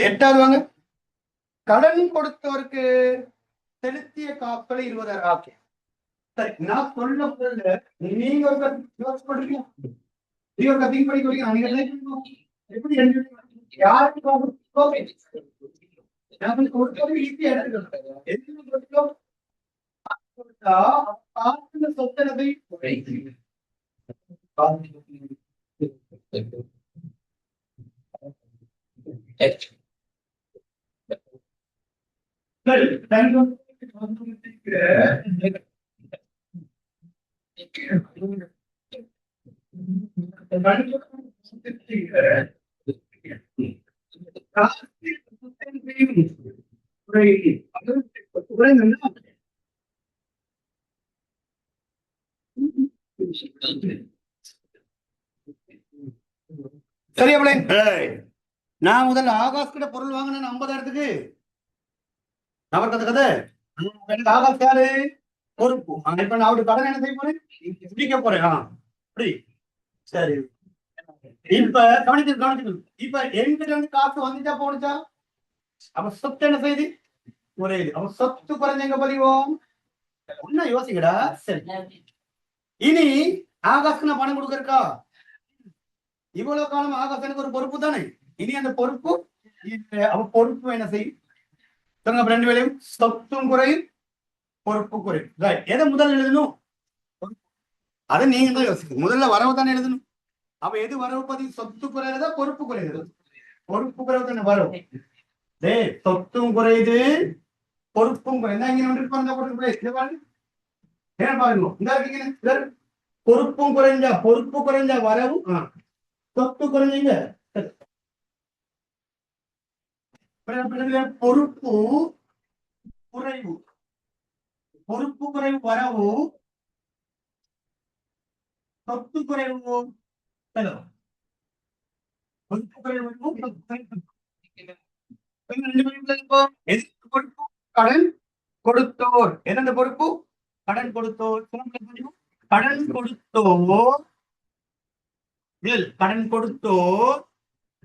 எட்டாவது வாங்க. கடன் கொடுத்தவருக்கு செலுத்திய காப்புகளை 20,000. சரி, நான் சொல்ல பொருள் நீங்க ஒரு யோசிச்சு பண்றீங்க. நீங்க ஒரு கத்திக்கு படி கொடுங்க. எப்படி யாருக்கு கொடுத்தது ஈஸியா எடுத்துக்கணும். சொத்தனதை சரியா நான் முதல்ல ஆகாஷ் கிட்ட பொருள் வாங்கினேன் 50,000க்கு கதை எனக்கு ஆகாஷ் யாரு பொறுப்பு இப்ப நான் அவருக்கு கடன் என்ன செய்ய போறேன் பிடிக்க போறேன் அப்படி சரி இப்ப கவனிச்சு இப்ப என்கிட்ட இருந்து காசு வந்துச்சா போனுச்சா அப்ப சொத்து என்ன செய்யுது குறையுது அப்ப சொத்து குறைஞ்ச எங்க பதிவோம் ஒன்னும் யோசிக்கடா சரி இனி ஆகாஷ்க்கு நான் பணம் கொடுக்கறக்கா இவ்வளவு காலம் ஆகாஷ் எனக்கு ஒரு பொறுப்பு தானே இனி அந்த பொறுப்பு அவ பொறுப்பு என்ன செய்யும் ரெண்டு வேலையும் சொத்தும் குறையும் பொறுப்பு குறையும் எதை முதல்ல எழுதணும் அதை நீங்க தான் யோசிக்கணும் முதல்ல வரவு தானே எழுதணும் அப்ப எது வரவு பதிவு சொத்து குறையுதா பொறுப்பு குறையுது பொறுப்பு குறைவு தானே வரவு சொத்தும் குறையுது பொறுப்பும் குறையுது பொறுப்பும் குறைஞ்சா பொறுப்பு குறைஞ்சா வரவு சொத்து குறைஞ்சீங்க பொறுப்பு குறைவு பொறுப்பு குறைவு வரவு சொத்து குறைவு பொறுப்பு குறைவு பொறுப்பு கடன் கொடுத்தோர் எந்த பொறுப்பு கடன் கொடுத்தோர் கடன் கொடுத்தோர் கடன் கொடுத்தோர்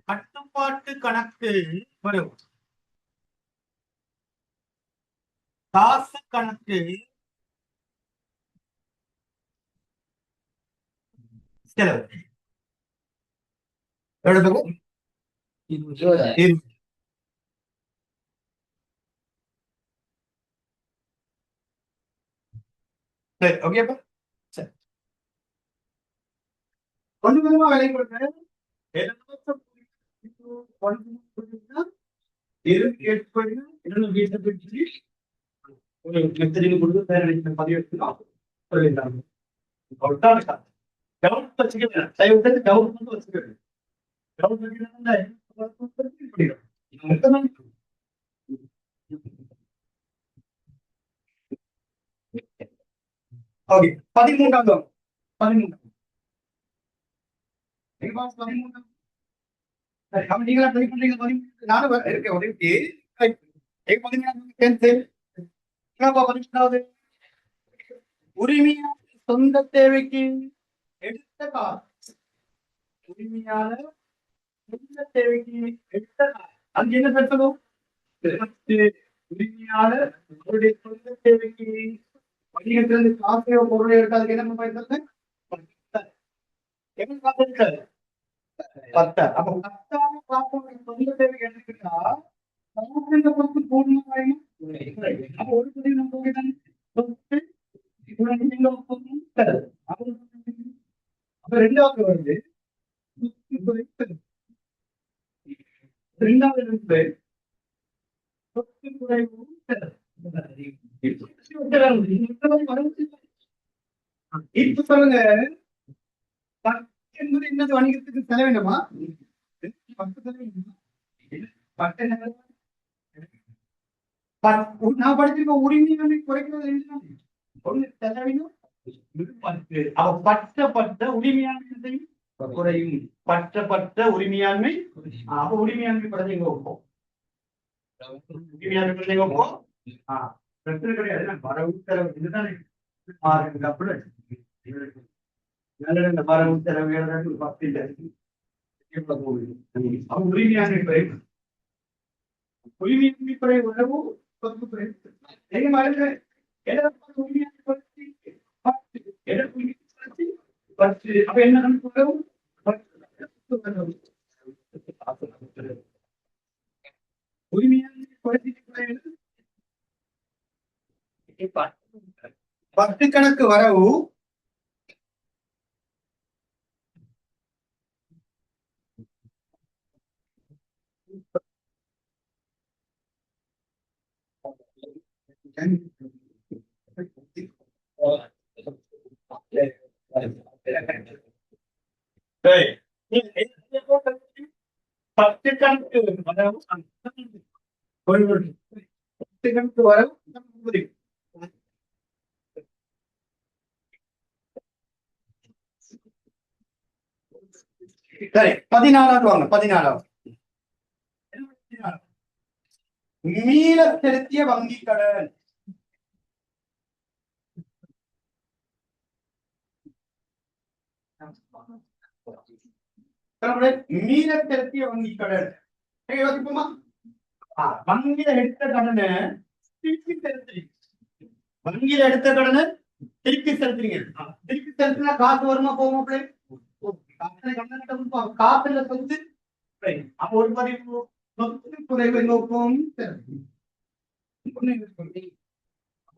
கட்டுப்பாட்டு கணக்கு வரும் காசு கணக்கு செலவு சரி ஓகேப்பா சரி கொஞ்சம் கொஞ்சமா விலை கொடுங்க பதிமூன்றாம் 13 உரிமையான சொந்த தேவைக்கு எடுத்த காசு உரிமையாளர் சொந்த தேவைக்கு எடுத்த காசு அங்க என்ன பேசணும் உரிமையாளர் அவருடைய சொந்த தேவைக்கு வணிகத்திலிருந்து காசையோ பொருளை எடுத்தாதுக்கு என்ன பயன்படுத்த என்ன காசு எடுத்தாரு 10 அப்ப 10 காசோட சொந்த தேவைக்கு எடுத்துக்கிட்டா பொறுப்பு பூர்ணமாயும் அப்ப ஒரு பதிவு நம்ம அப்ப ரெண்டாவது வருது ரெண்டாவது சொத்து குறைவு இப்ப சொல்லுங்க என்பது என்னது வணிகத்துக்கு செலவினமா 10 நான் படிச்சிருக்க உரிமையாண்மை குறைக்கிறது ஒண்ணு செலவினம் பற்ற உரிமையாண்மை குறையும் பற்ற உரிமையாண்மை அப்ப உரிமையாண்மை படத்தை எங்க வைப்போம் உரிமையாண்மை படத்தை எங்க வைப்போம் பிரச்சனை கிடையாது வரவு செலவு இதுதானே இந்த வரவு செலவு ஒரு 10 உரிமையாண்மை குறைவு உரிமையாண்மை குறைவு வரவு சொத்து குறைவு அப்ப என்ன உரிமையாண்மை குறைவு 10 கணக்கு வரவு பத்து கணக்கு வரவு பத்து கணக்கு வரவு சரி 14வது வாங்க 14வது மீள செலுத்திய வங்கி கடன் மீள செலுத்திய வங்கி கடன் யோசிப்போமா வங்கியில எடுத்த கடனை திருப்பி செலுத்துறீங்க வங்கியில எடுத்த கடனை திருப்பி செலுத்துறீங்க திருப்பி செலுத்தினா காசு வருமா போகும் காசுல சொத்து அப்ப ஒரு பதிவு சொத்து குறைவை நோக்கம்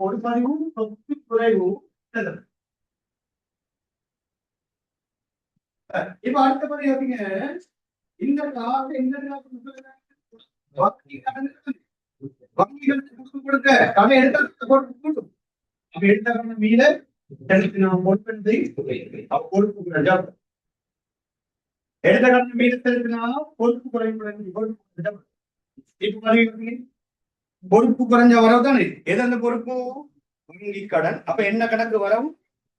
ஒரு பதிவும் சொத்து குறைவும் இப்ப அடுத்த பதிவு எப்படிங்க இந்த காசு எந்த வங்கிகளுக்கு கொடுக்க கடை எடுத்த அப்ப எடுத்த கடனை மீத செலுத்தினான் பொறுப்பெடுத்து பொறுப்பு எடுத்த கடனை மீத செலுத்தினா பொறுப்பு குறைவு பொறுப்பு குறைஞ்ச வரவு தானே எது அந்த பொறுப்பு வங்கி கடன் அப்ப என்ன கணக்கு வரவு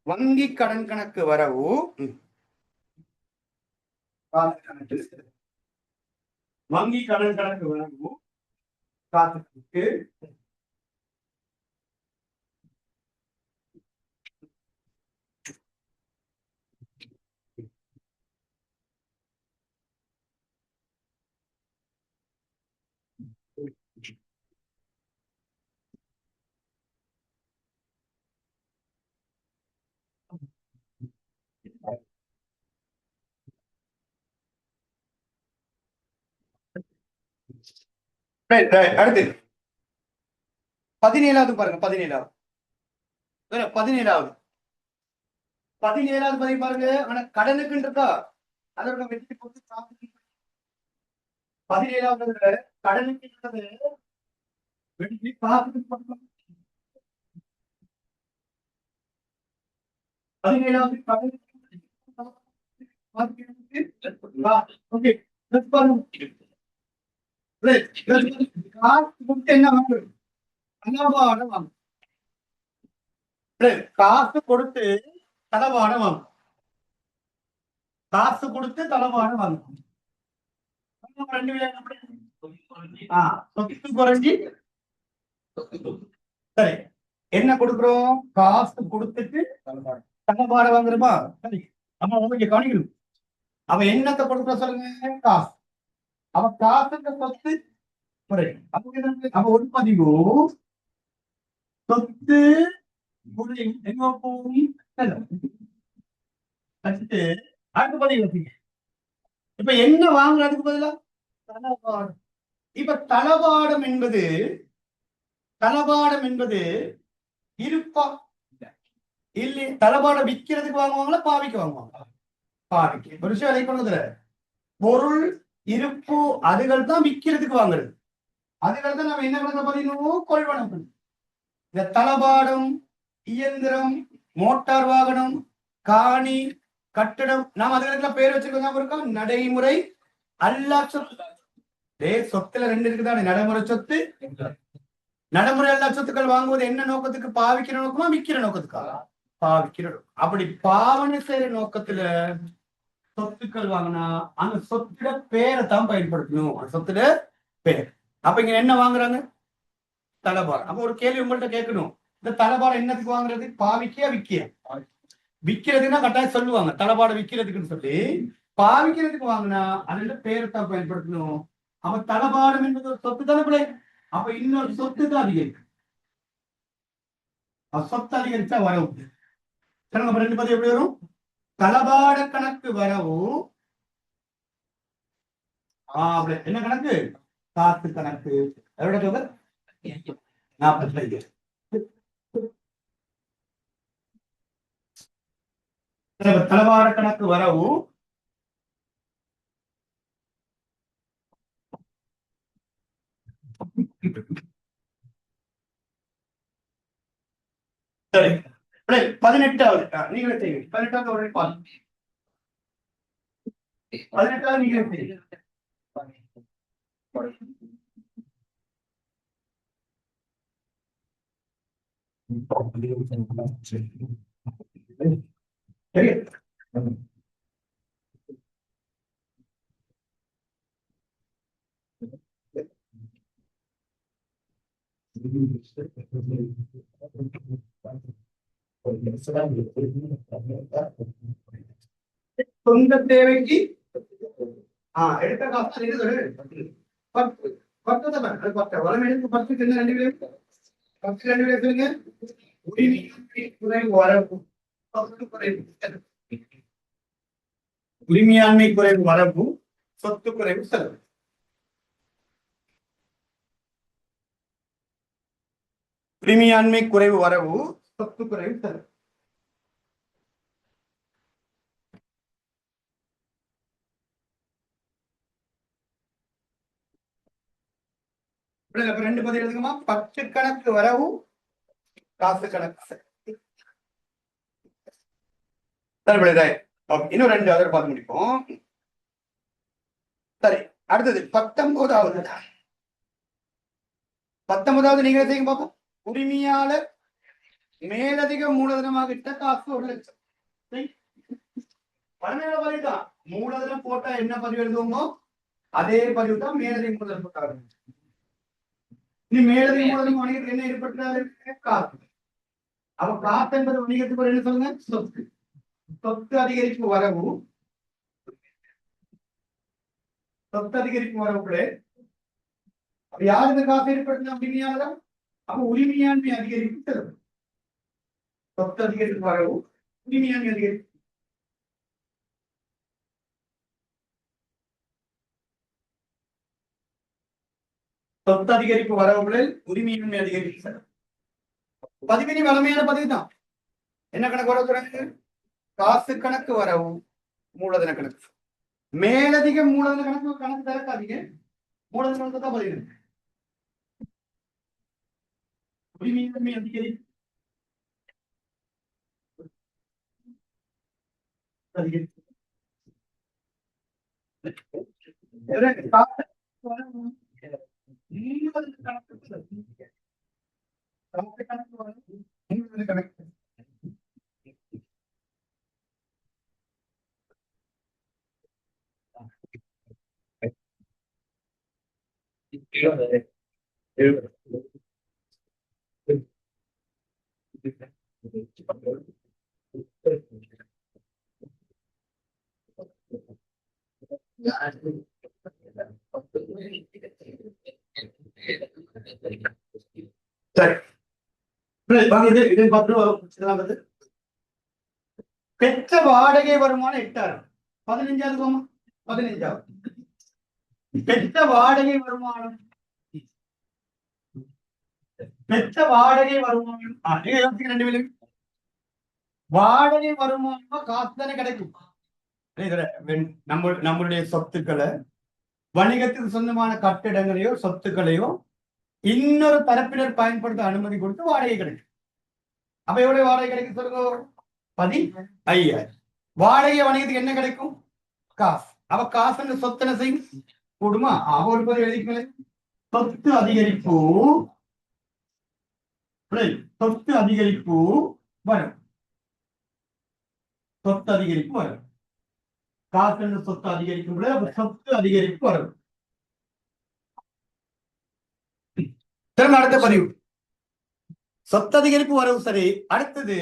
வங்கி கடன் கணக்கு வரவு வங்கி கடன் கணக்கு வரவு காத்துக்கு அடுத்து 17வது பாருங்க 17வது பதிவு பாருங்க ஆனா கடனுக்குன்னு இருக்கா அதோட வெற்றி பொறுத்து 17வது கடனுக்கு வெற்றி காப்புக்கு 17வது கடனுக்கு என்ன வாங்க தளவாட வாங்க காசு கொடுத்து தளவாட வாங்க காசு கொடுத்து தளவாட வாங்க சொத்து குறைஞ்சி சரி என்ன கொடுக்குறோம் காசு கொடுத்துட்டு தளவாட வாங்குறோமா சரி நம்ம உங்களுக்கு கவனிக்கணும் அவன் என்னத்தை கொடுக்குற சொல்லுங்க காசு அவன் காசுக்கு சொத்து குறையும் அப்ப ஒரு பதிவு சொத்து குறையும் எங்க போகும் அடுத்து பதிவு வச்சுங்க இப்ப என்ன வாங்குறதுக்கு பதிலா தளவாடம் இப்ப தளவாடம் என்பது இருப்பா இல்ல தளவாடம் விற்கிறதுக்கு வாங்குவாங்களா பாவிக்க வாங்குவாங்களா பாவிக்க ஒரு விஷயம் அதை கொண்டதுல பொருள் இருப்பு அதுகள் தான் விற்கிறதுக்கு வாங்குறது அதுகள் தான் நம்ம என்ன பண்ண பதினோம் கொள்வனம் இந்த தளபாடம் இயந்திரம் மோட்டார் வாகனம் காணி கட்டடம் நாம் அதுகளுக்கு பேர் வச்சிருக்கோம் நடைமுறை அல்லா சொத்து சொத்துல 2 இருக்குதானே நடைமுறை சொத்து நடைமுறை அல்லா சொத்துக்கள் வாங்குவது என்ன நோக்கத்துக்கு பாவிக்கிற நோக்கமா விற்கிற நோக்கத்துக்கா பாவிக்கிற அப்படி பாவனை செய்யற நோக்கத்துல சொத்துக்கள் வாங்கினா அந்த சொத்துல பேரை தான் பயன்படுத்தணும் அந்த சொத்துல பேர் அப்ப இங்க என்ன வாங்குறாங்க தளபாடம் அப்ப ஒரு கேள்வி உங்கள்கிட்ட கேட்கணும் இந்த தளபாடம் என்னத்துக்கு வாங்குறது பாவிக்கியா விக்கியா விக்கிறதுன்னா கட்டாயம் சொல்லுவாங்க தளபாடம் விக்கிறதுக்குன்னு சொல்லி பாவிக்கிறதுக்கு வாங்கினா அதுல பேரை தான் பயன்படுத்தணும் அப்ப தளபாடம் என்பது ஒரு சொத்து தானே பிள்ளை அப்ப இன்னொரு சொத்து தான் அதிகரிக்கும் சொத்து அதிகரிச்சா வரவு சொல்லுங்க 2 பதிவு எப்படி வரும் தளபாட கணக்கு வரவு என்ன கணக்கு காசு கணக்கு எவ்வளவு 45 தளவாட கணக்கு வரவு சரி 18வது நீங்களே செய்வீங்க 18வது 18 நீங்க எப்படி சரி சொந்த தேவைக்கு எடுத்த காசு பத்து பத்து தான் பத்து வளம் எடுத்து பத்துக்கு என்ன 2 பேர் 10 2 பேர் சொல்லுங்க உரிமையாண்மை குறைவு வரவு சொத்து குறைவு உரிமையாண்மை குறைவு வரவு சொத்து குறைவு செலவு உரிமையாண்மை குறைவு வரவு சொத்து குறைவு செலவு ரெண்டு பதில் எழுதுங்கம்மா 10 கணக்கு வரவு காசு கணக்கு இன்னும் 2 அதர் பார்த்து முடிப்போம் சரி அடுத்தது 19வது நீங்க செய்யுங்க பார்ப்போம் உரிமையாளர் மேலதிக மூலதனமாக இட்ட காசு 1 லட்சம் மூலதனம் போட்டா என்ன பதிவு எழுதுவோமோ அதே பதிவு தான் மேலதிக மூலதனம் போட்டாங்க இனி மேலதிக மூலதனம் வணிகத்துக்கு என்ன ஏற்பட்டாரு காசு அவ காசு என்பது வணிகத்துக்கு ஒரு என்ன சொல்லுங்க சொத்து சொத்து அதிகரிப்பு வரவு சொத்து அதிகரிப்பு வரவுக்குள்ள யாருக்கு காசு ஏற்படுத்தின உரிமையாளர் அப்ப உரிமையாண்மை அதிகரிப்பு செலவு சொத்து அதிகரிப்பு வரவு உரிமையாண்மை அதிகரிப்பு சொத்து அதிகரிப்பு வரவுகளில் உரிமையின்மை அதிகரிப்பு செலவு பதிவினி வளமையான பதிவு தான் என்ன கணக்கு வரவு காசு கணக்கு வரவு மூலதன கணக்கு மேலதிக மூலதன கணக்கு திறக்காதீங்க மூலதன தான் பதிவு உரிமையின்மை அதிகரிப்பு கணக்கு பெற்ற வாடகை வருமானம் 8000 15வது 15வது பெற்ற வாடகை வருமானம் வாடகை வருமானமா காசு தானே கிடைக்கும் நம்மளுடைய சொத்துக்களை வணிகத்துக்கு சொந்தமான கட்டிடங்களையோ சொத்துக்களையோ இன்னொரு தரப்பினர் பயன்படுத்த அனுமதி கொடுத்து வாடகை கிடைக்கும் அப்ப எவ்வளவு வாடகை கிடைக்கும் சொல்லுங்க 15,000 வாடகை வணிகத்துக்கு என்ன கிடைக்கும் காசு அவ காசு சொத்து என்ன செய்யும் கூடுமா ஒரு பதிவு எழுதிக்கல சொத்து அதிகரிப்பு சொத்து அதிகரிப்பு வரும் சொத்து அதிகரிப்பு வரும் காசு சொத்து அதிகரிக்கும் சொத்து அதிகரிப்பு வரும் அடுத்த பதிவு சொத்து அதிகரிப்பு வரவு சரி அடுத்தது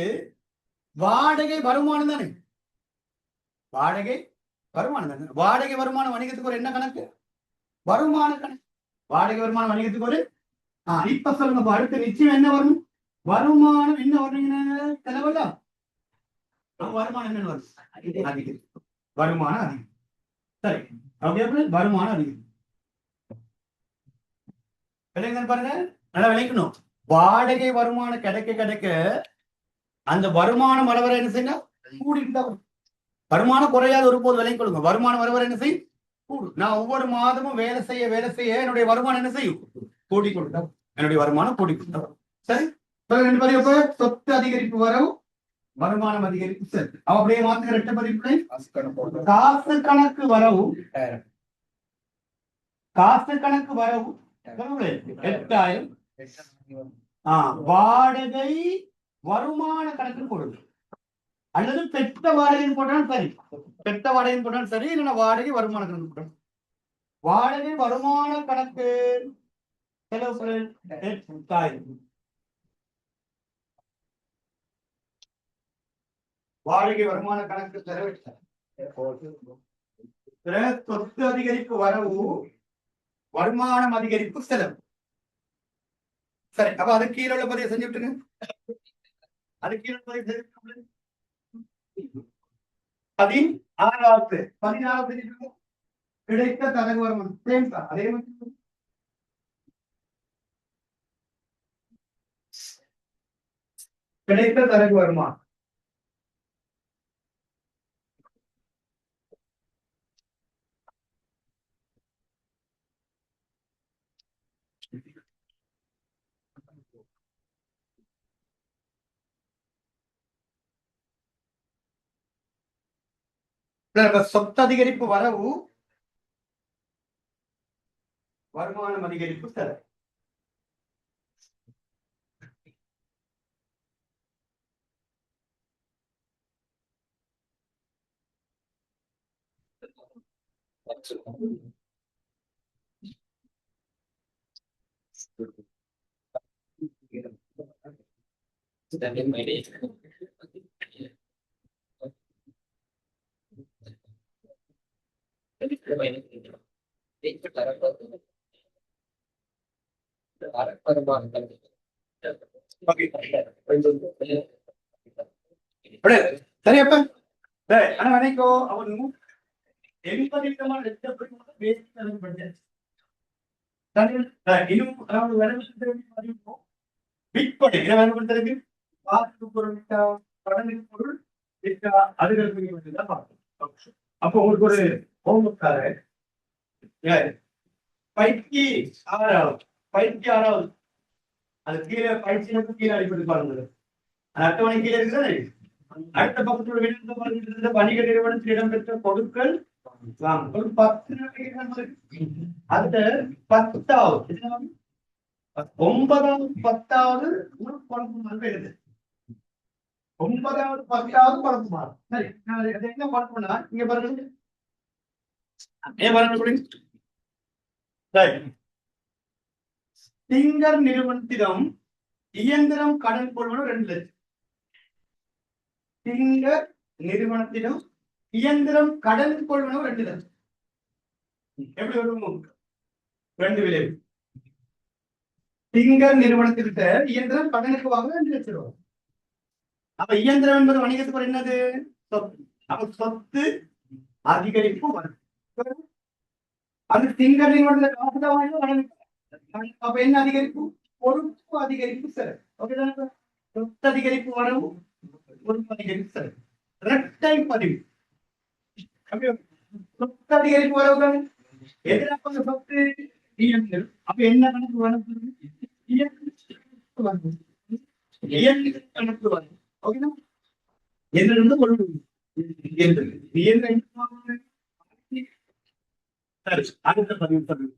வாடகை வருமானம் தானே வாடகை வருமானம் தானே வாடகை வருமானம் வணிகத்துக்கு ஒரு என்ன கணக்கு வருமான கணக்கு வாடகை வருமானம் வணிகத்துக்கு ஒரு இப்ப சொல்லுங்க அடுத்த நிச்சயம் என்ன வரும் வருமானம் என்ன வரும் செலவல்ல வருமானம் என்ன வரும் அதிகரிப்பு வருமானம் அதிகம் சரி அப்படியே வருமானம் அதிகம் பாருங்க நல்லா விளைக்கணும் வாடகை வருமானம் கிடைக்க அந்த வருமானம் வரவர என்ன செய்யணும் கூடிட்டு வருமானம் குறையாத ஒரு போது விலை கொள்ளுங்க வருமானம் வரவர என்ன செய்யும் கூடும் நான் ஒவ்வொரு மாதமும் வேலை செய்ய என்னுடைய வருமானம் என்ன செய்யும் கூடி கொடுத்தா என்னுடைய வருமானம் கூடி கொடுத்தா சரி 2 பதிவு சொத்து அதிகரிப்பு வரவு வருமானம் அதிகரிப்பு செல் அப்படியே மாத்துகிற ரெட்டை பதிப்பு காசு கணக்கு வரவு காசு கணக்கு வரவு 8000 வாடகை வருமான கணக்கு கொடுக்கும் அல்லது பெற்ற வாடகைன்னு போட்டாலும் சரி பெற்ற வாடகைன்னு போட்டாலும் சரி இல்லைன்னா வாடகை வருமான கணக்கு போட்டாலும் வாடகை வருமான கணக்கு செலவு 8000 வாடகை வருமான கணக்கு செலவு சொத்து அதிகரிப்பு வரவு வருமானம் அதிகரிப்பு செலவு சரி அப்ப அது கீழே உள்ள பதிவை செஞ்சு விட்டுங்க அது கீழே பதிவு 16வது கிடைத்த தரகு வருமானம் அதே மாதிரி கிடைத்த தரகு வருமானம் சொத்து அதிகரிப்பு வரவு வருமானம் அதிகரிப்பு செலவு சரியப்ப அனைக்கோ அவன் 80 இன்னும் பொருள் அப்போ உங்களுக்கு ஒரு ஹோம்ஒர்க்காரு பயிற்சி 6வது அது கீழே பயிற்சிக்கு கீழே அடிப்படை பாருங்க அட்டவணை கீழே இருக்கிறது அடுத்த பக்கத்தோட வணிக நிறுவனத்தில் இடம்பெற்ற பொருட்கள் ஒரு 10 அதுல 10வது 9வது 10வது குழப்பு மாறு எழுது 9வது 10வது குழப்பு மாறு சரி என்ன குழப்பம்னா இங்க பாருங்க ஏன் பாருங்க சரி திங்கர் நிறுவனத்திடம் இயந்திரம் கடன் கொள்வன 2 லட்சம் திங்கர் நிறுவனத்திடம் இயந்திரம் கடன் கொள்வன 2 லட்சம் எப்படி வரும் 2 விளைவு திங்கர் நிறுவனத்திட்ட இயந்திரம் கடனுக்கு வாங்க 2 லட்சம் ரூபாய் அப்ப இயந்திரம் என்பது வணிகத்துக்கு என்னது சொத்து அப்ப சொத்து அதிகரிப்பு வரும் அது திங்கர் நிறுவனத்துல காசு தான் வாங்கி கடனுக்கு அப்ப என்ன அதிகரிப்பு பொறுப்பு அதிகரிப்பு செலவு ஓகேதானே சொத்து அதிகரிப்பு வரவு பொறுப்பு அதிகரிப்பு செலவு இரட்டை பதிவு சொத்து அதிகரிப்பு வரவு எதிராக சொத்து அப்ப என்ன கணக்கு வரும் கணக்கு வரும் ஓகேனா என்ன பொருள் சரி அடுத்த பதிவு சொல்லுங்க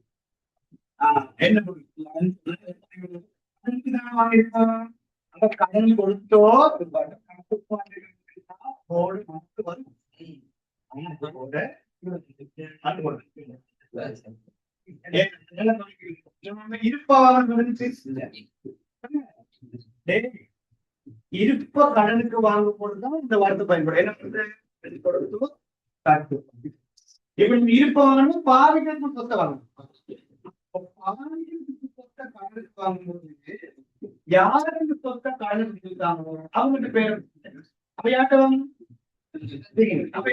என்ன கடன் கொடுத்தோ இருப்ப கடனுக்கு வாங்கும் போதுதான் இந்த வார்த்தை பயன்படும் என்ன கொடுத்தோ இப்ப இருப்ப வாங்கணும் பாவிகளுக்கு சொத்தை வாங்கணும் யாருக்கு சொத்த காலம் இருக்காங்களோ அவங்களுக்கு பேர் அப்ப யார்கிட்ட வாங்கணும் அப்ப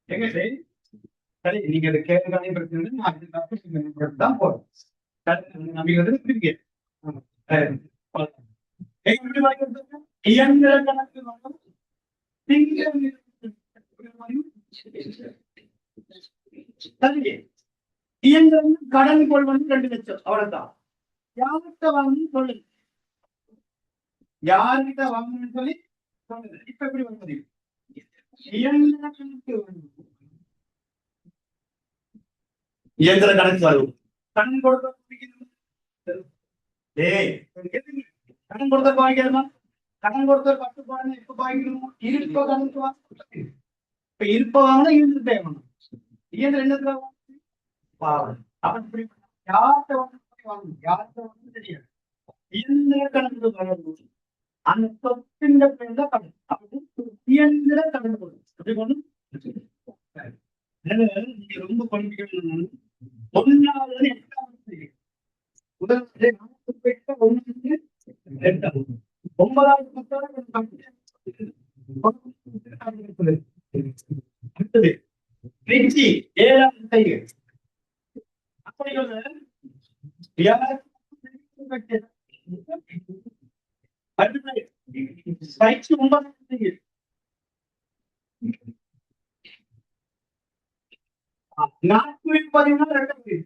எங்க சரி நீங்க அதை கேட்க தான் போறோம் இயந்திர கணக்கு இயந்திரம் கடன் கொள்வது 2 லட்சம் அவ்வளவுதான் யார்கிட்ட வாங்கி சொல்லுங்க யார்கிட்ட வாங்கணும்னு சொல்லி சொன்னது. இப்ப எப்படி வந்தது? இயந்திர கணக்கு வரும். இயந்திர கணக்கு வரும். கடன் கொடுத்த ஏய் கடன் கொடுத்த பாய்க்கணுமா? கடன் கொடுத்த 10 பாருங்க இப்ப பாய்க்கணுமா? இருப்ப கணக்கு வா. இப்ப இருப்ப வாங்கினா இயந்திர தேவைணும். இயந்திரம் என்னத்துல பாவம். அப்ப இப்படி யார்கிட்ட வாங்கணும்? யார்கிட்ட வாங்கணும் தெரியாது. இயந்திர கணக்கு வரணும். அந்த சொத்தின் பேர் தான் கடன். அப்படி இயந்திர கடன் கொடுக்கும். எப்படி கொண்டு நீங்க ரொம்ப படிக்கணும். 1வது 8வது உதாரணத்துக்கு 1 2 9வது 10வது அடுத்தது திருச்சி 7வது தைய அப்படி அடுத்தது பயிற்சி 9வது தைய நாட்களின் பதிவுனா 2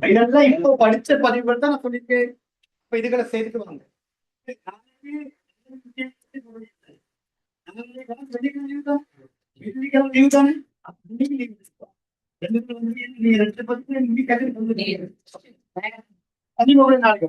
இதெல்லாம் இப்போ படிச்ச பதிவுகள் தான் நான் சொல்லியிருக்கேன். இப்ப இதுகளை சேர்த்துட்டு வாங்க. நாளைக்கு